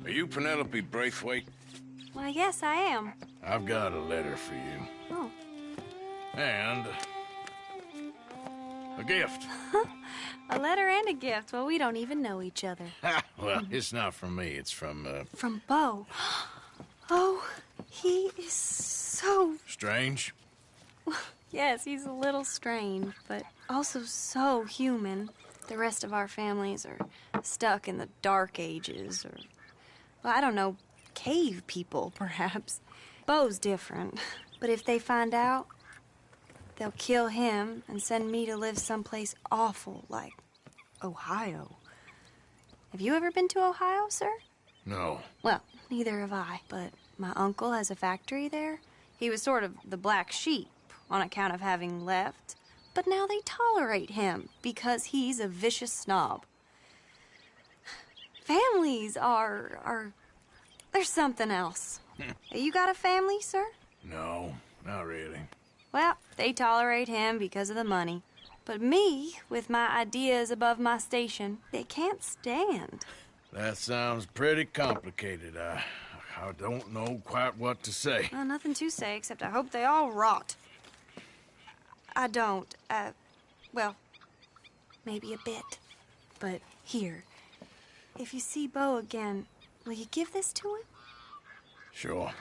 Are you Penelope Braithwaite? Why, yes, I am. I've got a letter for you. Oh. And a gift. A letter and a gift. Well, we don't even know each other. Well, it's not from me. It's from, From Bo. Oh, he is so... Strange? Yes, he's a little strange, but also so human. The rest of our families are stuck in the Dark Ages, or... Well, I don't know, cave people, perhaps. Bo's different. But if they find out, they'll kill him and send me to live someplace awful like Ohio. Have you ever been to Ohio, sir? No. Well, neither have I, but my uncle has a factory there. He was sort of the black sheep on account of having left, but now they tolerate him because he's a vicious snob. Families are there's something else. You got a family, sir? No, not really. Well, they tolerate him because of the money. But me, with my ideas above my station, they can't stand. That sounds pretty complicated. I don't know quite what to say. Well, nothing to say, except I hope they all rot. I don't. Well, maybe a bit. But here, if you see Bo again, will you give this to him? Sure.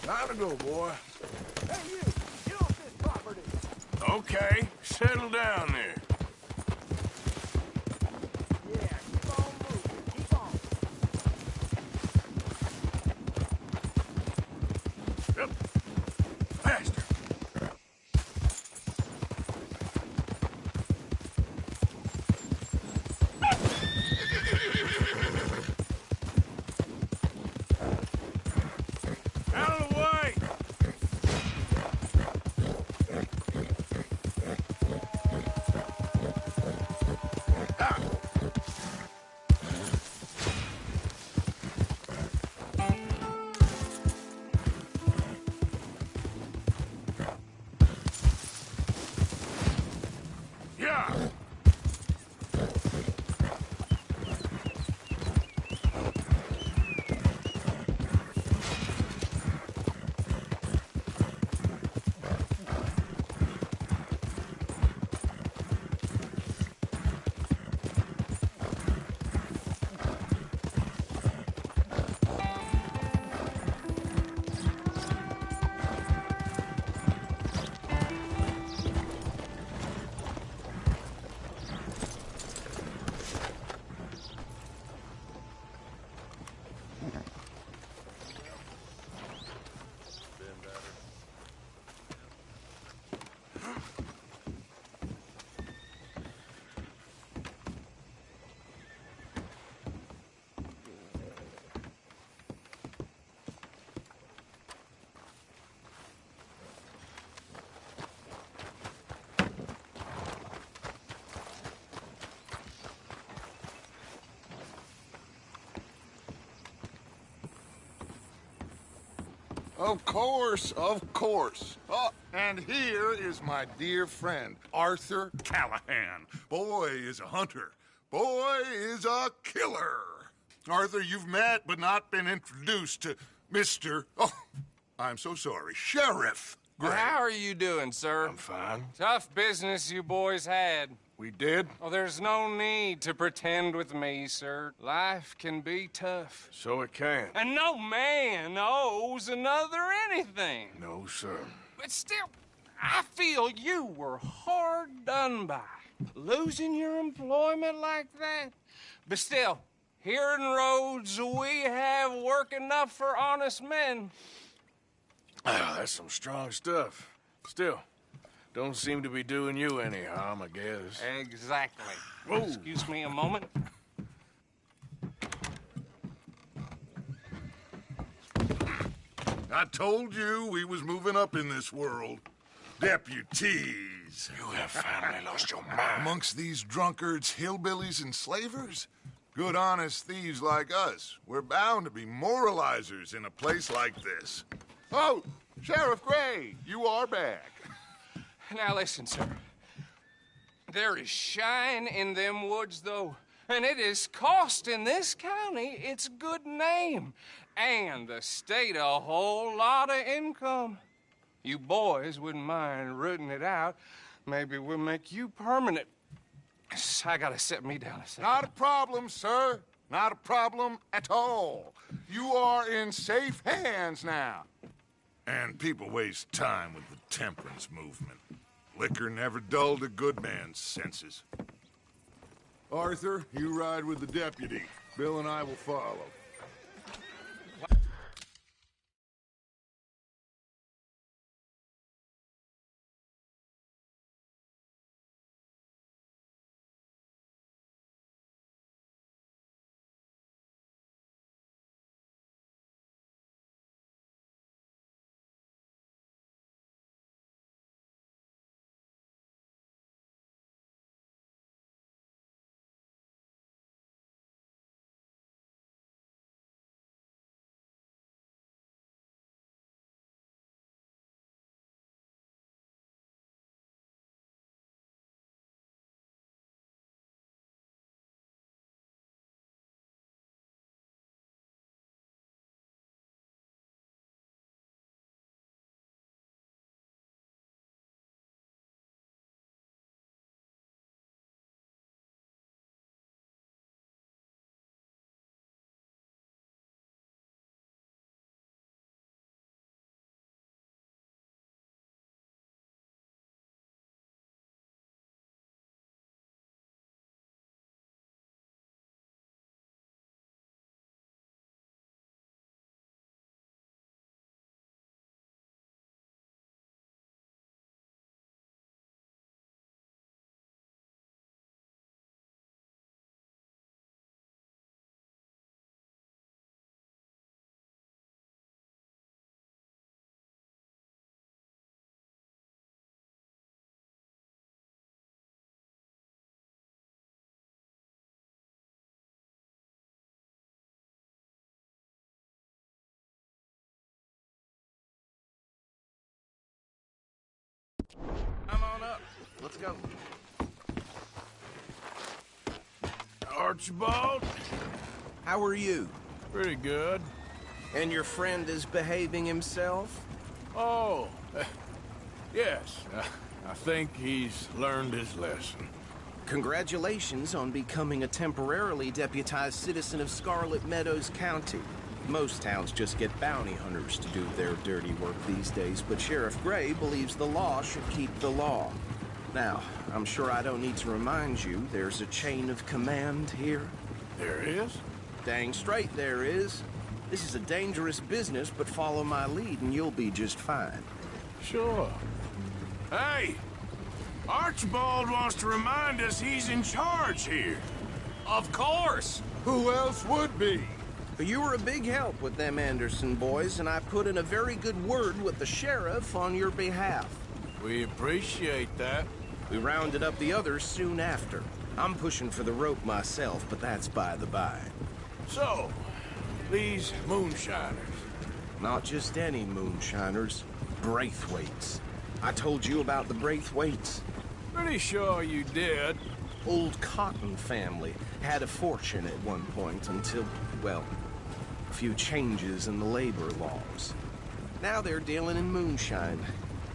Time to go, boy. Hey, you! Get off this property! Okay, settle down there. Yeah, keep on moving. Keep on. Yep. Faster. Out of the way! Yeah! Of course, of course. Oh, and here is my dear friend, Arthur Callahan. Boy is a hunter. Boy is a killer. Arthur, you've met but not been introduced to Mr. Oh, I'm so sorry, Sheriff Gray. How are you doing, sir? I'm fine. Tough business you boys had. We did? Oh, there's no need to pretend with me, sir. Life can be tough. So it can. And no man owes another anything. No, sir. But still, I feel you were hard done by. Losing your employment like that. But still, here in Rhodes, we have work enough for honest men. Ah, that's some strong stuff. Still, don't seem to be doing you any harm, I guess. Exactly. Whoa. Excuse me a moment. I told you we was moving up in this world. Deputies. You have finally lost your mind. Amongst these drunkards, hillbillies, and slavers? Good, honest thieves like us. We're bound to be moralizers in a place like this. Oh, Sheriff Gray, you are back. Now listen, sir. There is shine in them woods, though, and it is costing this county its good name and the state a whole lot of income. You boys wouldn't mind rooting it out. Maybe we'll make you permanent. I gotta set me down a second. Not a problem, sir. Not a problem at all. You are in safe hands now. And people waste time with the temperance movement. Liquor never dulled a good man's senses. Arthur, you ride with the deputy. Bill and I will follow. Come on up. Let's go. Archibald? How are you? Pretty good. And your friend is behaving himself? Oh, yes. I think he's learned his lesson. Congratulations on becoming a temporarily deputized citizen of Scarlet Meadows County. Most towns just get bounty hunters to do their dirty work these days, but Sheriff Gray believes the law should keep the law. Now, I'm sure I don't need to remind you, there's a chain of command here. There is? Dang straight there is. This is a dangerous business, but follow my lead and you'll be just fine. Sure. Hey! Archibald wants to remind us he's in charge here. Of course! Who else would be? You were a big help with them Anderson boys, and I put in a very good word with the sheriff on your behalf. We appreciate that. We rounded up the others soon after. I'm pushing for the rope myself, but that's by the by. So, these moonshiners, Not just any moonshiners. Braithwaites. I told you about the Braithwaites. Pretty sure you did. Old Cotton family had a fortune at one point until, well, a few changes in the labor laws. Now they're dealing in moonshine.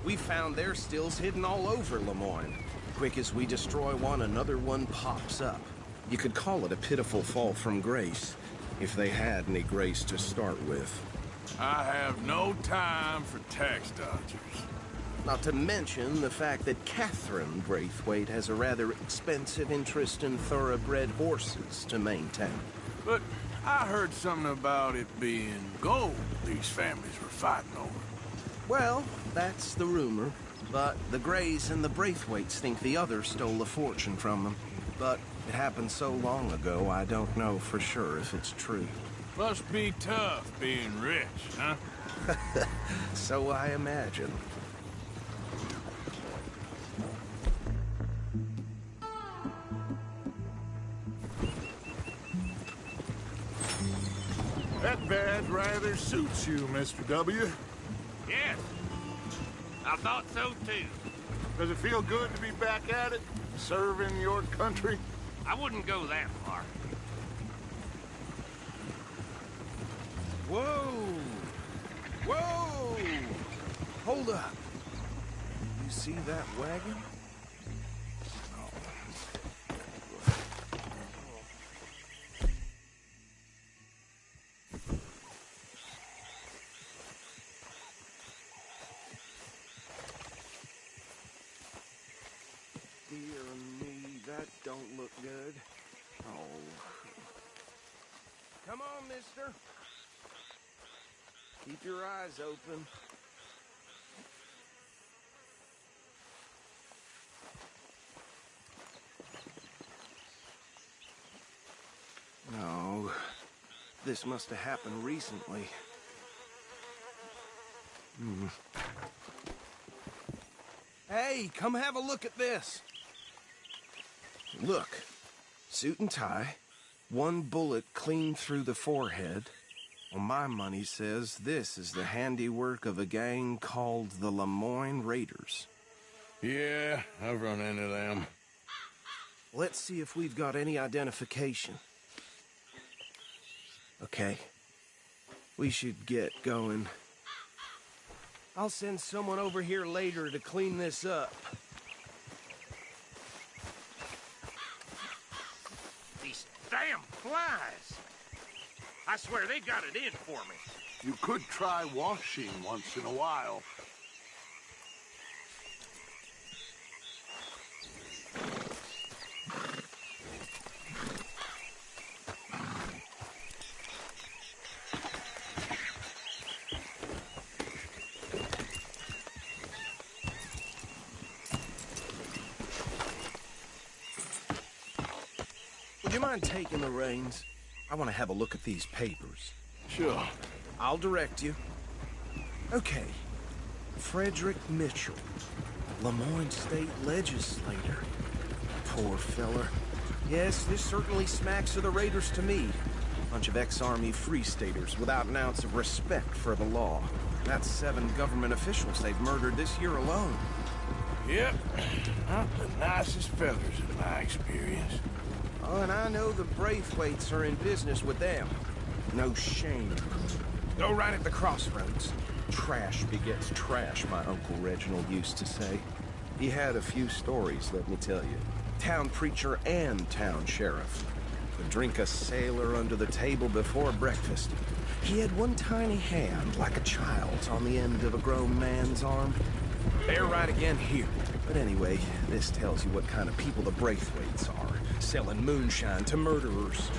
We found their stills hidden all over Lemoyne. Quick as we destroy one, another one pops up. You could call it a pitiful fall from grace, if they had any grace to start with. I have no time for tax dodgers. Not to mention the fact that Catherine Braithwaite has a rather expensive interest in thoroughbred horses to maintain. But I heard something about it being gold these families were fighting over. Well, that's the rumor. But the Greys and the Braithwaites think the others stole a fortune from them. But it happened so long ago, I don't know for sure if it's true. Must be tough being rich, huh? So I imagine. That badge rather suits you, Mr. W. Yes, I thought so too. Does it feel good to be back at it, serving your country? I wouldn't go that far. Whoa! Whoa! Hold up. You see that wagon? Dear me, that don't look good. Oh. Come on, mister. Keep your eyes open. No. This must have happened recently. Hey, come have a look at this. Look. Suit and tie. One bullet clean through the forehead. Well, my money says this is the handiwork of a gang called the Lemoyne Raiders. Yeah, I've run into them. Let's see if we've got any identification. Okay. We should get going. I'll send someone over here later to clean this up. These damn flies. I swear they got it in for me. You could try washing once in a while. Would you mind taking the reins? I want to have a look at these papers. Sure. I'll direct you. Okay. Frederick Mitchell, Lemoyne State Legislator. Poor feller. Yes, this certainly smacks of the Raiders to me. Bunch of ex-Army Free Staters without an ounce of respect for the law. That's 7 government officials they've murdered this year alone. Yep. Not the nicest fellas in my experience. Oh, and I know the Braithwaites are in business with them. No shame. Go right at the crossroads. Trash begets trash, my Uncle Reginald used to say. He had a few stories, let me tell you. Town preacher and town sheriff. Could drink a sailor under the table before breakfast. He had one tiny hand, like a child's, on the end of a grown man's arm. They're right again here. But anyway, this tells you what kind of people the Braithwaites are. Selling moonshine to murderers.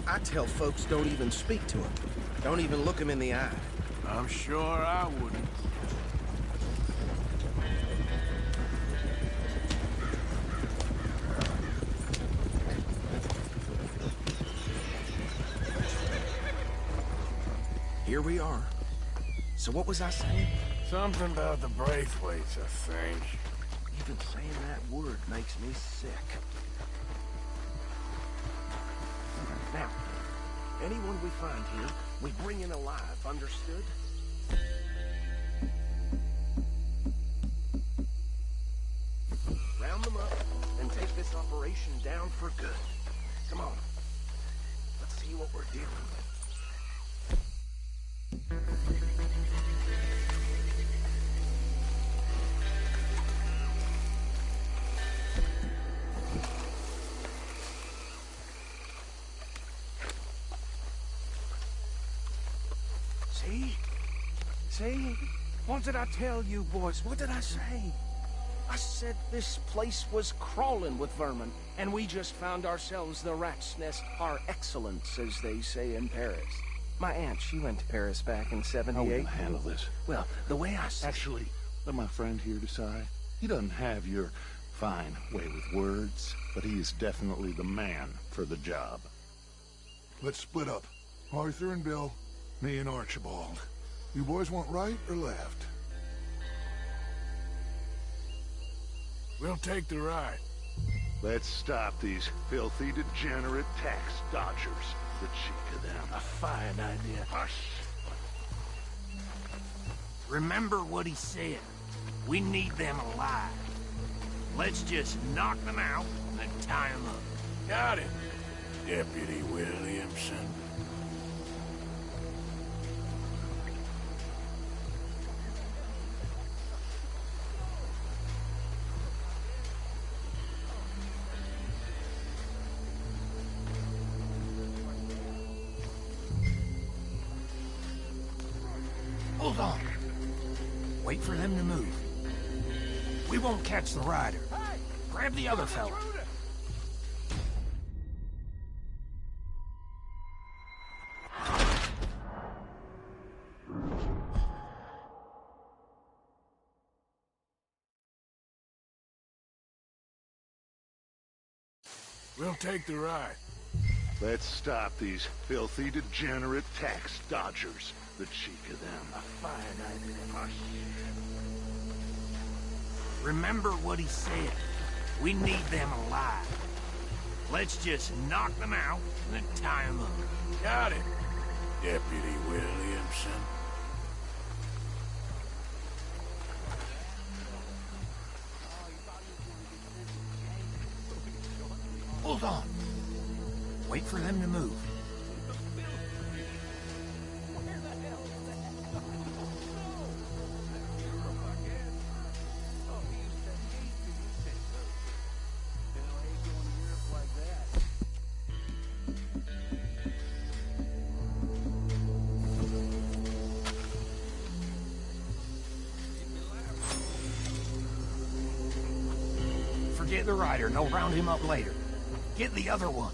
I tell folks don't even speak to them. Don't even look them in the eye. I'm sure I wouldn't. Here we are. So what was I saying? Something about the Braithwaites, I think. Even saying that word makes me sick. Now, anyone we find here, we bring in alive, understood? this operation down for good. Come on. Let's see what we're dealing with. See? What did I tell you, boys? What did I say? I said this place was crawling with vermin, and we just found ourselves the rat's nest par excellence, as they say in Paris. My aunt, she went to Paris back in '78. How are we gonna handle this? Well, the way I see... Actually, let my friend here decide. He doesn't have your fine way with words, but he is definitely the man for the job. Let's split up. Arthur and Bill, me and Archibald. You boys want right or left? We'll take the right. Let's stop these filthy, degenerate tax dodgers. The cheek of them. A fine idea. Hush! Remember what he said. We need them alive. Let's just knock them out and tie them up. Got it, Deputy Williamson. Hold on. Wait for them to move. We won't catch the rider. Grab the other fella. We'll take the right. Let's stop these filthy, degenerate tax dodgers. The cheek of them. A fine idea. Hush. Remember what he said. We need them alive. Let's just knock them out and then tie them up. Got it, Deputy Williamson. Hold on. Wait for them to move. Forget the rider, and I'll round him up later. Get the other one.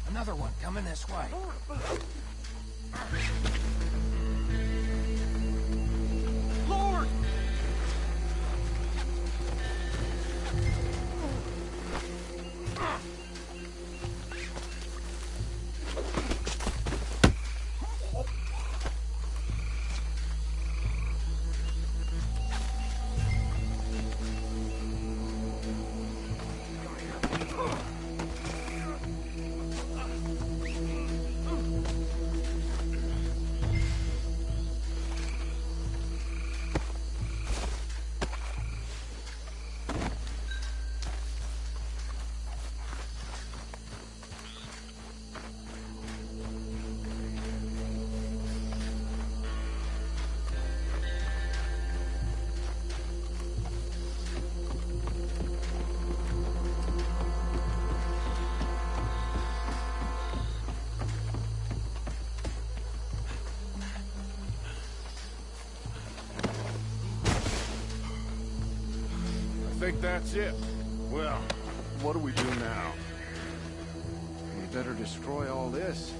Another one coming this way. Lord! I think that's it. Well, what do we do now? better destroy all this.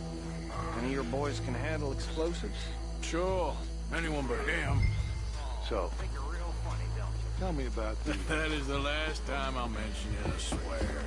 Any of your boys can handle explosives? Sure. Anyone but him. So, tell me about these. That is the last time I'll mention it, I swear.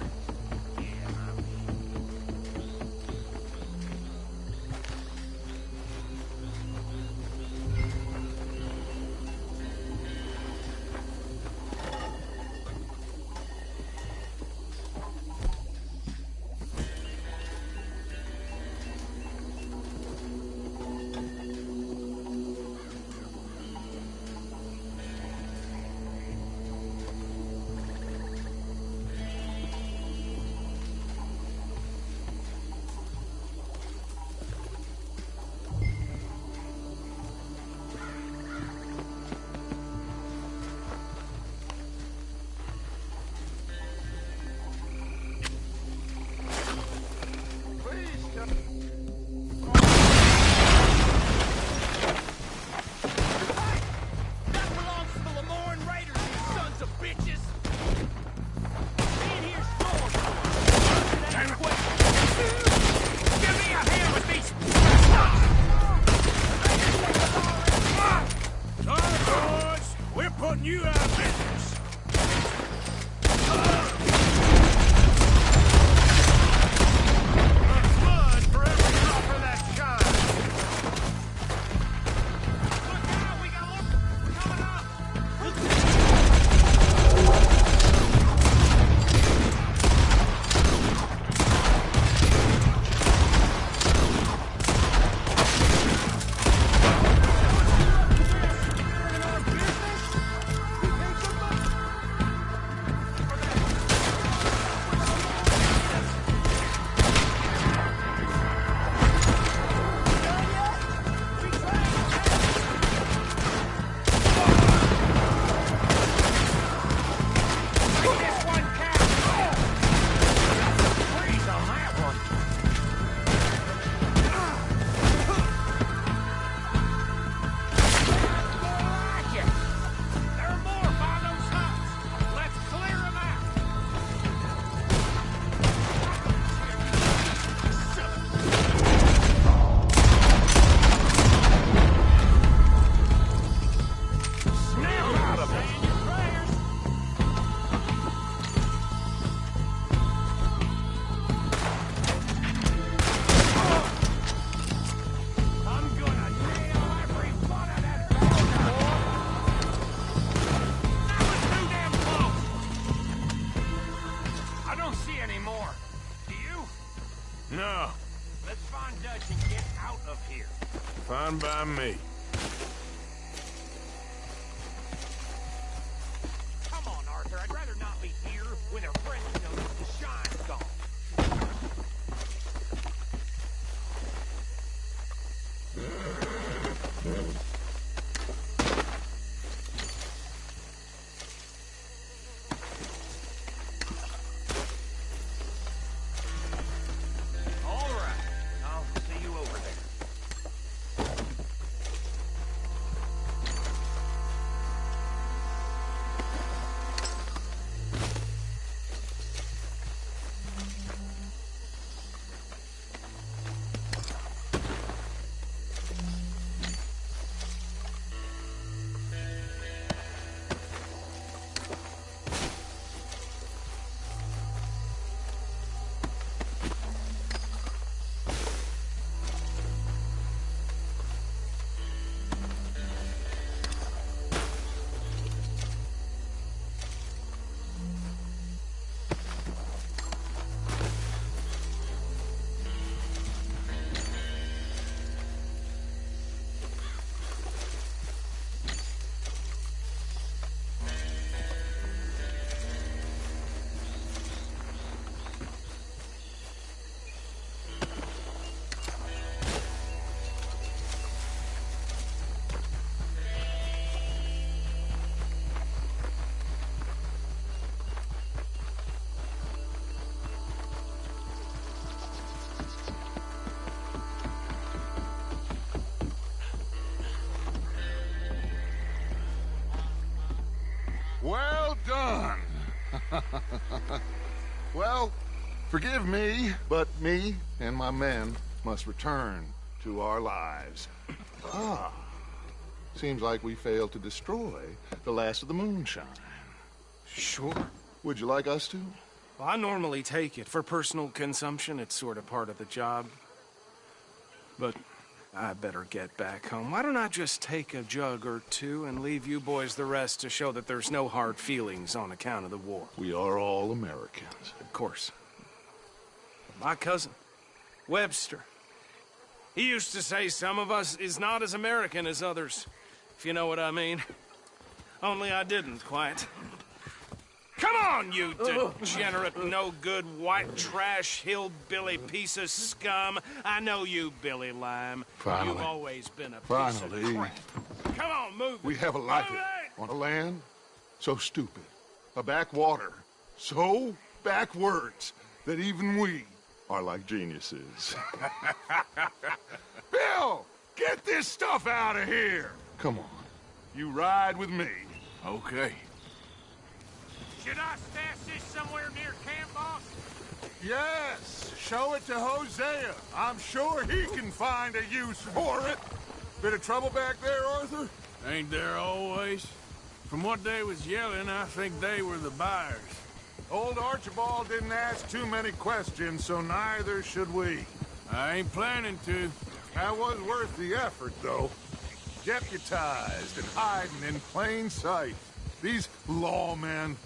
No. Let's find Dutch and get out of here. Fine by me. Come on, Arthur. I'd rather not be here when a friend knows the shine's gone. All right. I'll see you over there. Well done. Well, Forgive me, but me and my men must return to our lives. Ah. Seems like we failed to destroy the last of the moonshine. Sure. Would you like us to? Well, I normally take it. For personal consumption, it's sort of part of the job. But I better get back home. Why don't I just take a jug or two and leave you boys the rest to show that there's no hard feelings on account of the war? We are all Americans. Of course. My cousin, Webster, he used to say some of us is not as American as others, if you know what I mean. Only I didn't quite. Come on, you degenerate, no-good, white trash, hillbilly piece of scum. I know you, Billy Lime. Finally. You've always been a piece of crap. Come on, move it. We have a life on a land so stupid, a backwater so backwards that even we are like geniuses. Bill, get this stuff out of here. Come on, you ride with me. Okay. Should I stash this somewhere near camp, boss? Yes, show it to Hosea. I'm sure he can find a use for it. Bit of trouble back there, Arthur? Ain't there always? From what they was yelling, I think they were the buyers. Old Archibald didn't ask too many questions, so neither should we. I ain't planning to. That was worth the effort, though. Deputized and hiding in plain sight. These lawmen,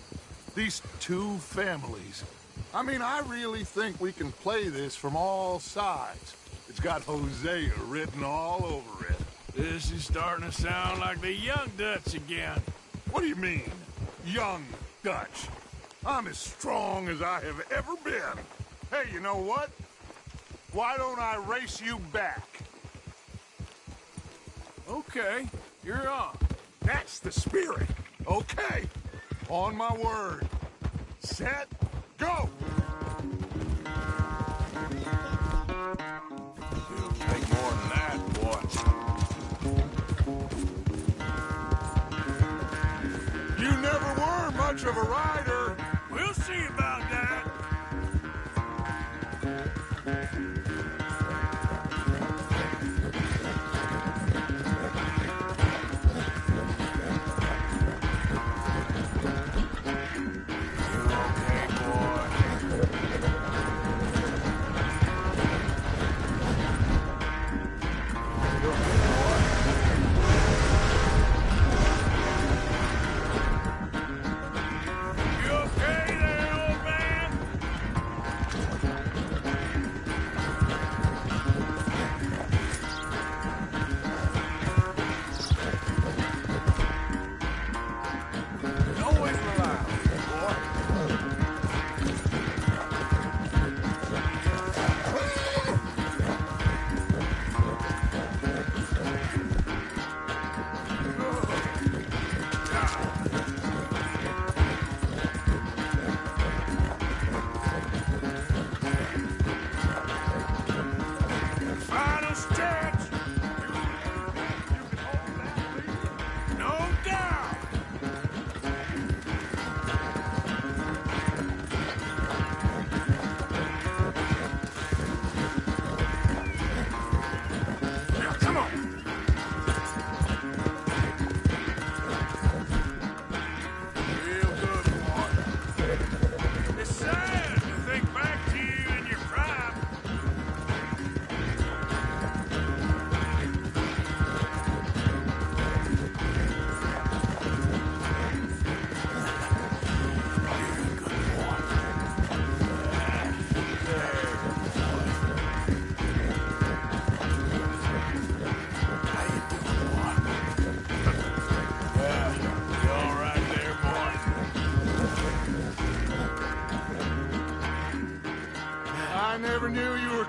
these two families. I mean, I really think we can play this from all sides. It's got Hosea written all over it. This is starting to sound like the Young Dutch again. What do you mean, Young Dutch? I'm as strong as I have ever been. Hey, you know what? Why don't I race you back? Okay, you're on. That's the spirit. Okay, on my word. Set, go! It'll take more than that, boy. You never were much of a rider. We'll see about that.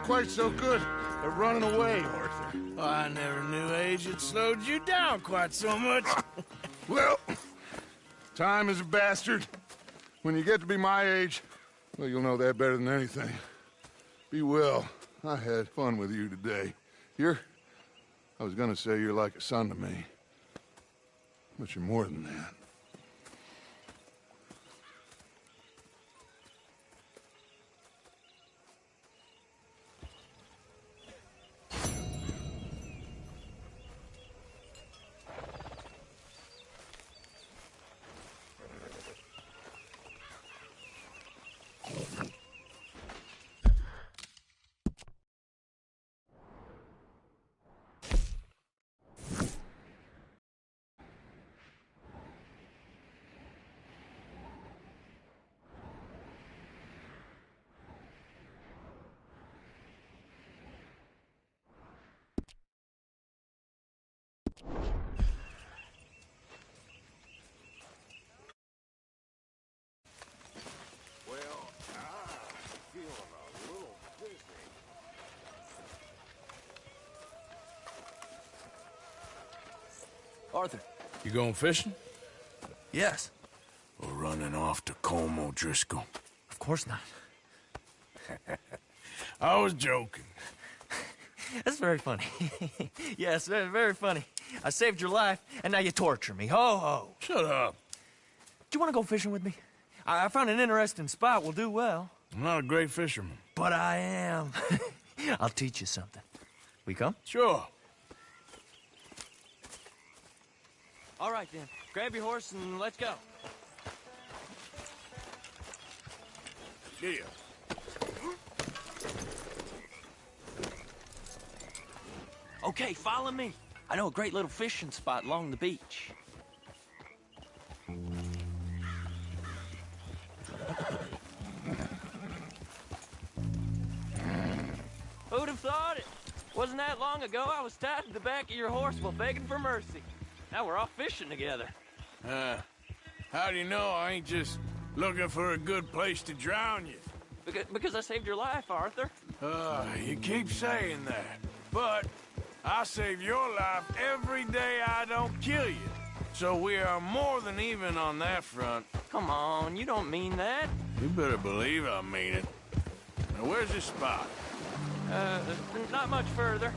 Quite so good at running away, Arthur. I never knew age had slowed you down quite so much. Well, time is a bastard. When you get to be my age, well, you'll know that better than anything. Be well. I had fun with you today. I was gonna say you're like a son to me, but you're more than that. Arthur. You going fishing? Yes. Or running off to Colm O'Driscoll? Of course not. I was joking. That's very funny. Yes, very, very funny. I saved your life, and now you torture me. Ho, ho. Shut up. Do you want to go fishing with me? I found an interesting spot. We'll do well. I'm not a great fisherman. But I am. I'll teach you something. We come? Sure. All right, then. Grab your horse and let's go. Yeah. Okay, follow me. I know a great little fishing spot along the beach. Who'd have thought it? Wasn't that long ago I was tied to the back of your horse while begging for mercy. Now we're off fishing together. How do you know I ain't just looking for a good place to drown you? Because I saved your life, Arthur. You keep saying that, but I save your life every day I don't kill you. So we are more than even on that front. Come on, you don't mean that. You better believe I mean it. Now, where's this spot? Not much further.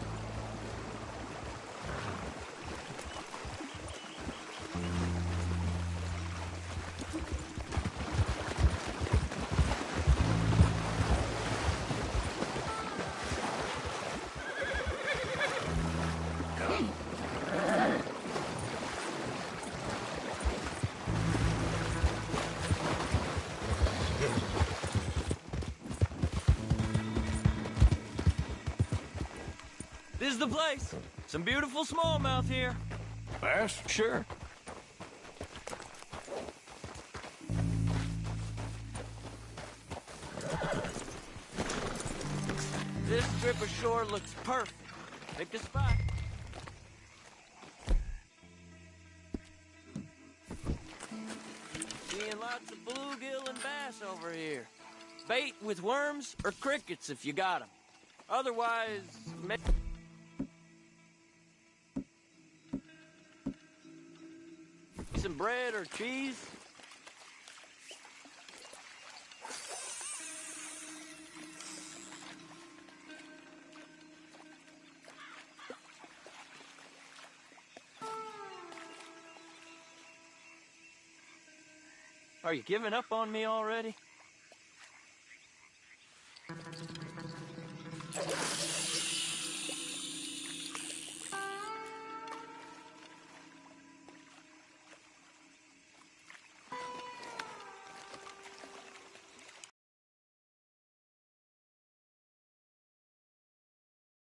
This is the place. Some beautiful smallmouth here. Bass? Sure. This strip of shore looks perfect. Pick a spot. Seeing lots of bluegill and bass over here. Bait with worms or crickets if you got them. Otherwise, some bread or cheese? Are you giving up on me already?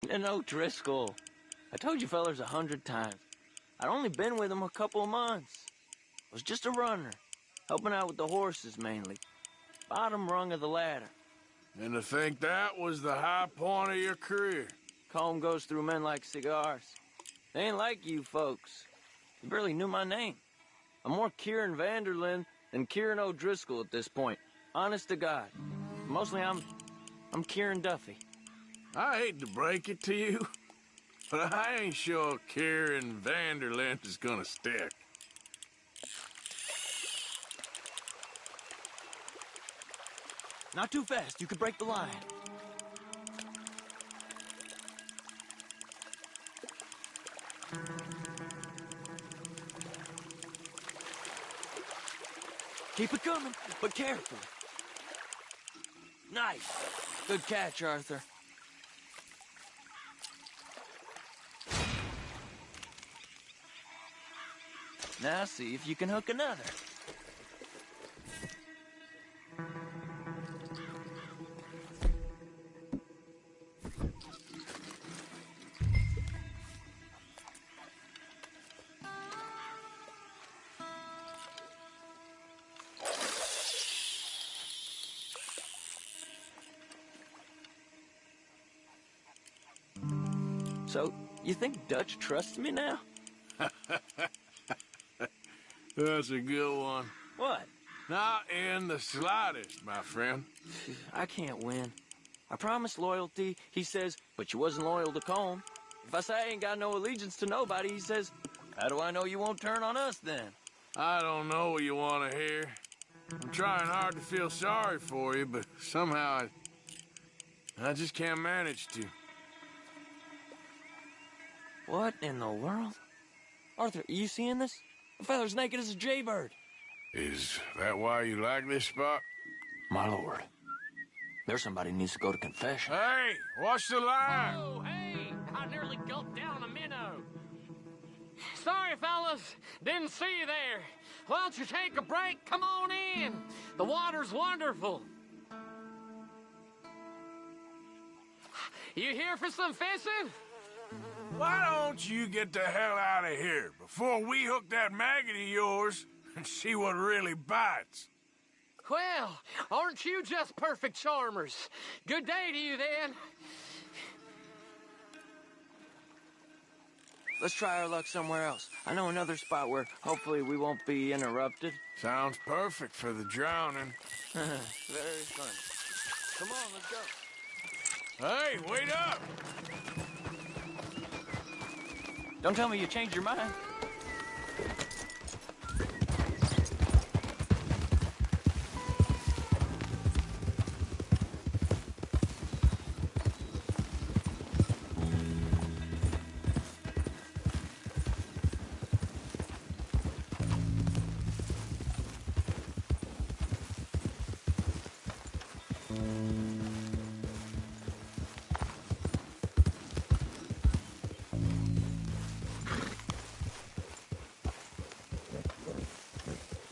And O'Driscoll. I told you fellers 100 times. I'd only been with him a couple of months. I was just a runner, helping out with the horses mainly. Bottom rung of the ladder. And to think that was the high point of your career. Colm goes through men like cigars. They ain't like you folks. You barely knew my name. I'm more Kieran Vanderlyn than Kieran O'Driscoll at this point. Honest to God. Mostly I'm Kieran Duffy. I hate to break it to you, but I ain't sure Kieran Vanderlyn is gonna stick. Not too fast, you could break the line. Keep it coming, but careful. Nice. Good catch, Arthur. Now see if you can hook another. So, you think Dutch trusts me now? That's a good one. What? Not in the slightest, my friend. I can't win. I promised loyalty, he says, but you wasn't loyal to Colm. If I say I ain't got no allegiance to nobody, he says, How do I know you won't turn on us, then? I don't know what you want to hear. I'm trying hard to feel sorry for you, but somehow I just can't manage to. What in the world? Arthur, are you seeing this? The feather's naked as a jaybird. Is that why you like this spot? My lord. There's somebody who needs to go to confession. Hey, watch the line! Oh, hey! I nearly gulped down a minnow. Sorry, fellas. Didn't see you there. Why don't you take a break? Come on in. The water's wonderful. You here for some fishing? Why don't you get the hell out of here before we hook that maggot of yours and see what really bites? Well, aren't you just perfect charmers? Good day to you, then. Let's try our luck somewhere else. I know another spot where hopefully we won't be interrupted. Sounds perfect for the drowning. Very fun. Come on, let's go. Hey, wait up! Don't tell me you changed your mind.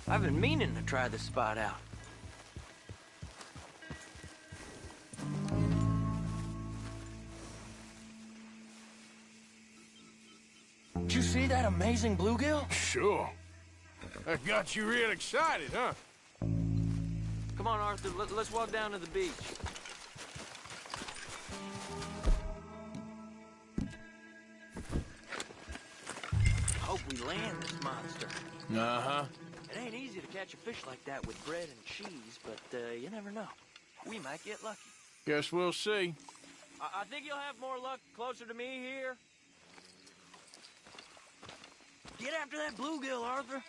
I've been meaning to try this spot out. Did you see that amazing bluegill? Sure. That got you real excited, huh? Come on, Arthur, let's walk down to the beach. Hope we land this monster. Uh-huh. It ain't easy to catch a fish like that with bread and cheese, but you never know. We might get lucky. Guess we'll see. I think you'll have more luck closer to me here. Get after that bluegill, Arthur.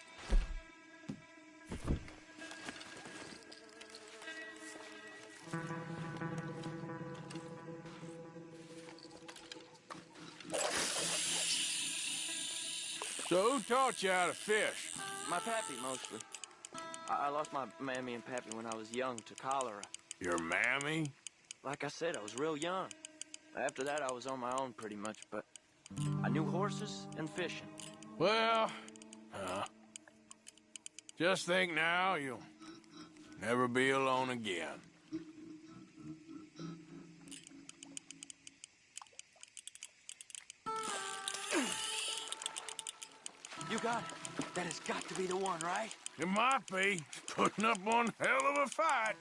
So who taught you how to fish? My pappy, mostly. I lost my mammy and pappy when I was young to cholera. Your mammy? Like I said, I was real young. After that, I was on my own pretty much, but I knew horses and fishing. Well, just think now you'll never be alone again. You got it. That has got to be the one, right? It might be. Putting up one hell of a fight.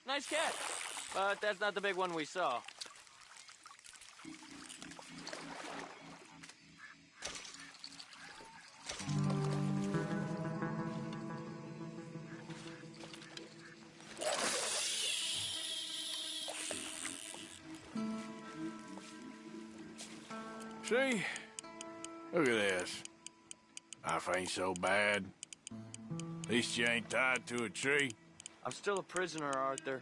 Nice catch. But that's not the big one we saw. See? Look at this. Life ain't so bad. At least you ain't tied to a tree. I'm still a prisoner, Arthur.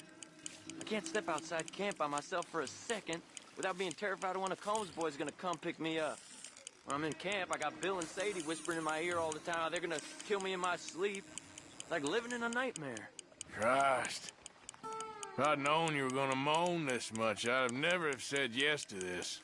I can't step outside camp by myself for a second without being terrified one of Combs' boys is gonna come pick me up. When I'm in camp, I got Bill and Sadie whispering in my ear all the time. They're gonna kill me in my sleep. Like living in a nightmare. Christ. If I'd known you were gonna moan this much, I'd have never have said yes to this.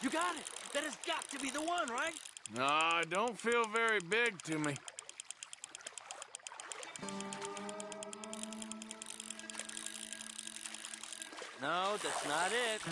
You got it. That has got to be the one, right? No, it don't feel very big to me. No, that's not it.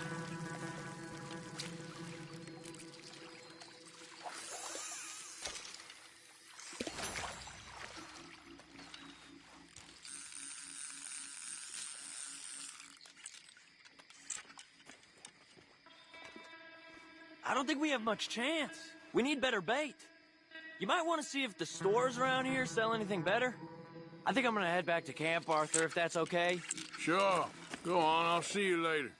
I don't think we have much chance. We need better bait. You might want to see if the stores around here sell anything better. I think I'm gonna head back to camp, Arthur, if that's okay. Sure. Go on, I'll see you later.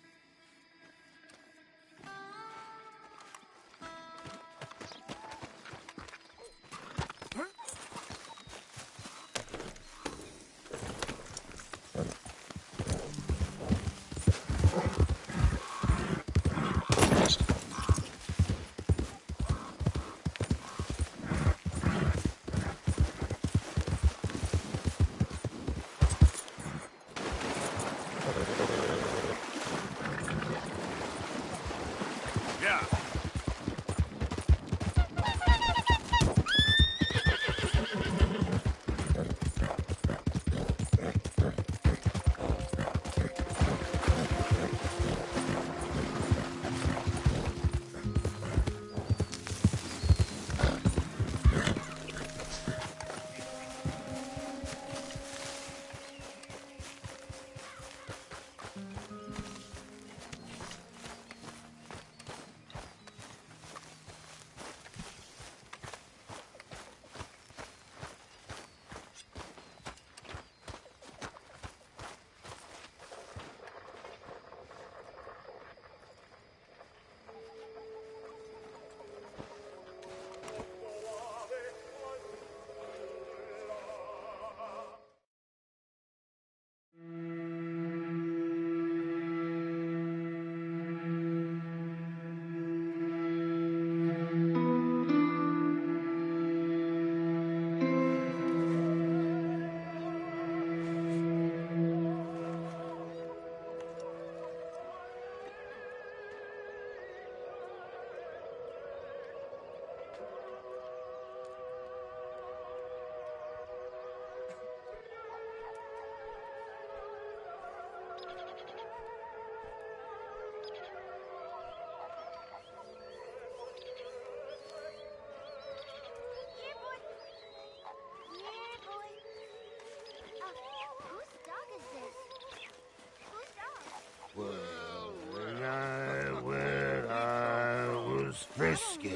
When I was frisky,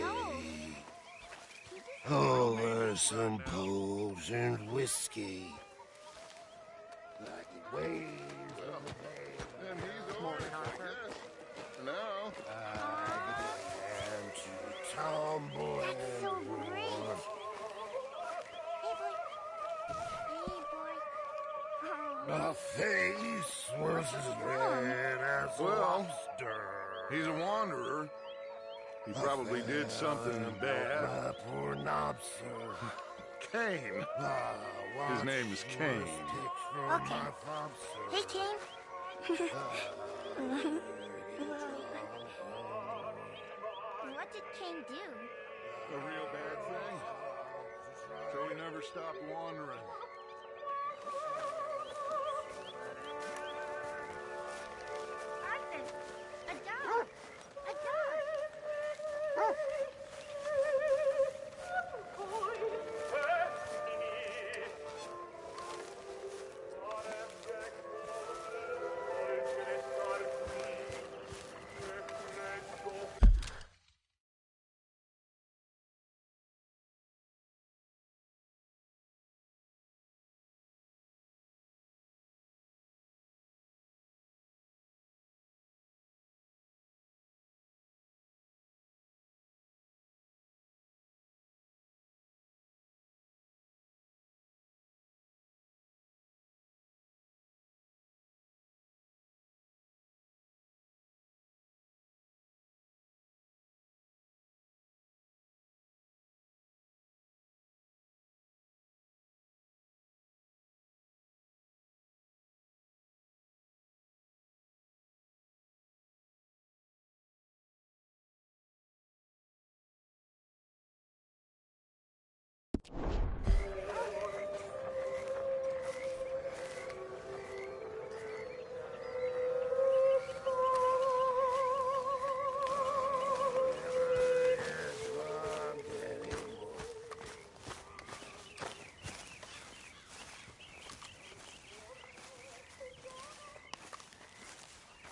over some pools and whiskey, like waves of the day. Morning, Arthur. No. I began to tumble That's so and great. roar. My face was as red as a Well, lobster. he's a wanderer. He probably did something bad. My poor lobster. Cain. His name is Cain. Okay. Hey, King. What did Cain do? A real bad thing. So he never stopped wandering.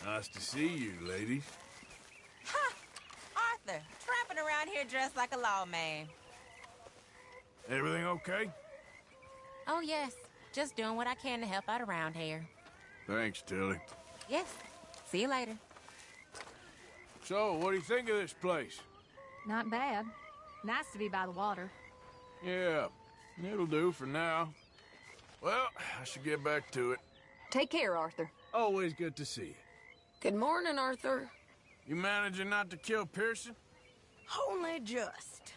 Nice to see you, ladies. Ha! Arthur, tramping around here dressed like a lawman. Everything okay? Oh, yes. Just doing what I can to help out around here. Thanks, Tilly. Yes. See you later. So, what do you think of this place? Not bad. Nice to be by the water. Yeah, it'll do for now. Well, I should get back to it. Take care, Arthur. Always good to see you. Good morning, Arthur. You managing not to kill Pearson? Only just.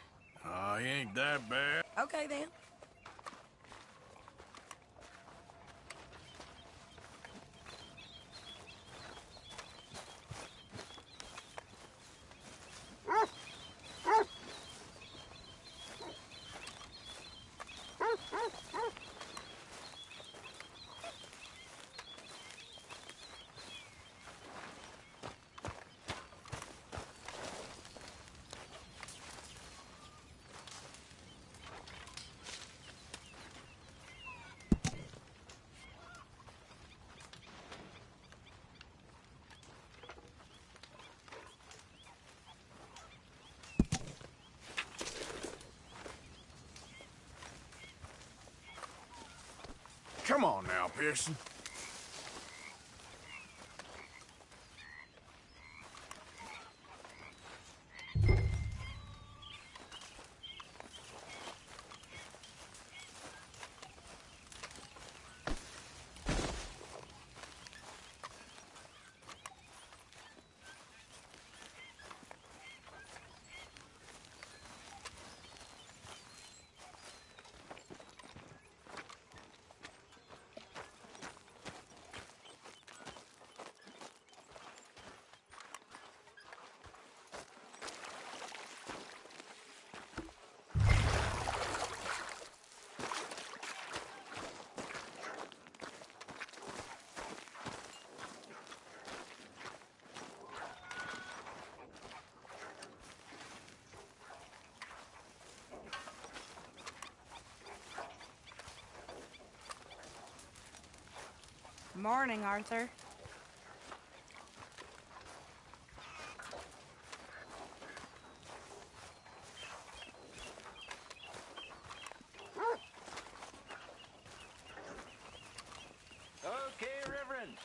Oh, he ain't that bad. Okay, then. Come on now, Pearson. Morning, Arthur. Okay, Reverend.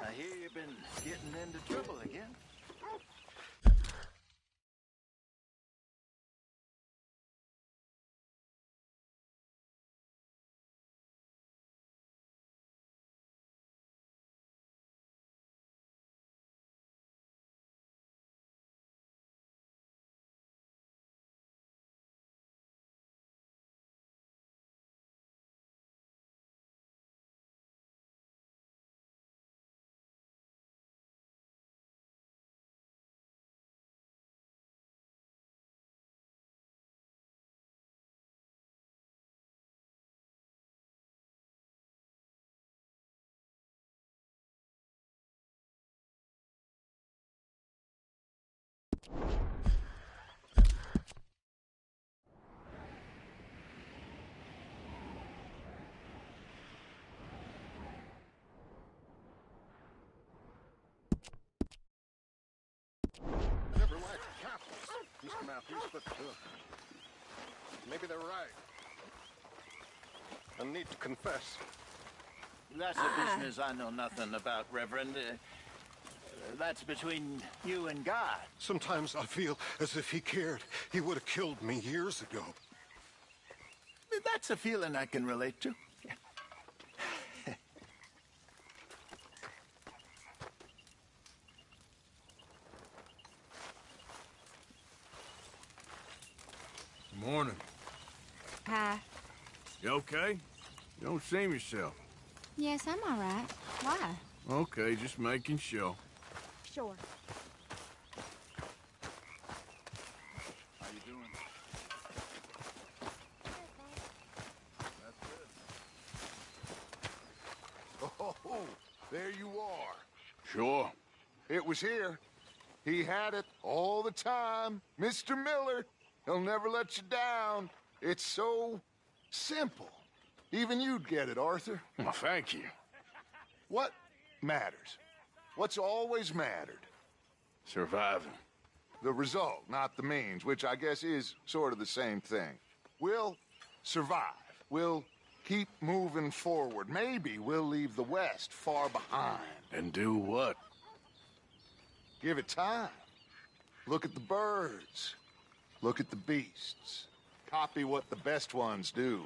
I hear you've been getting into trouble again. I never liked Catholics. Mr. Matthews, but maybe they're right. I need to confess. That's a business I know nothing about, Reverend. That's between you and God. Sometimes I feel as if he cared. He would have killed me years ago. That's a feeling I can relate to. Morning. Hi. You okay? You don't seem yourself. Yes, I'm all right. Why? Okay, just making sure. Sure. How you doing? That's good. Oh, there you are. Sure. It was here. He had it all the time. Mr. Miller. He'll never let you down. It's so simple. Even you'd get it, Arthur. Well, thank you. What matters? What's always mattered? Surviving. The result, not the means, which I guess is sort of the same thing. We'll survive. We'll keep moving forward. Maybe we'll leave the West far behind. And do what? Give it time. Look at the birds. Look at the beasts. Copy what the best ones do.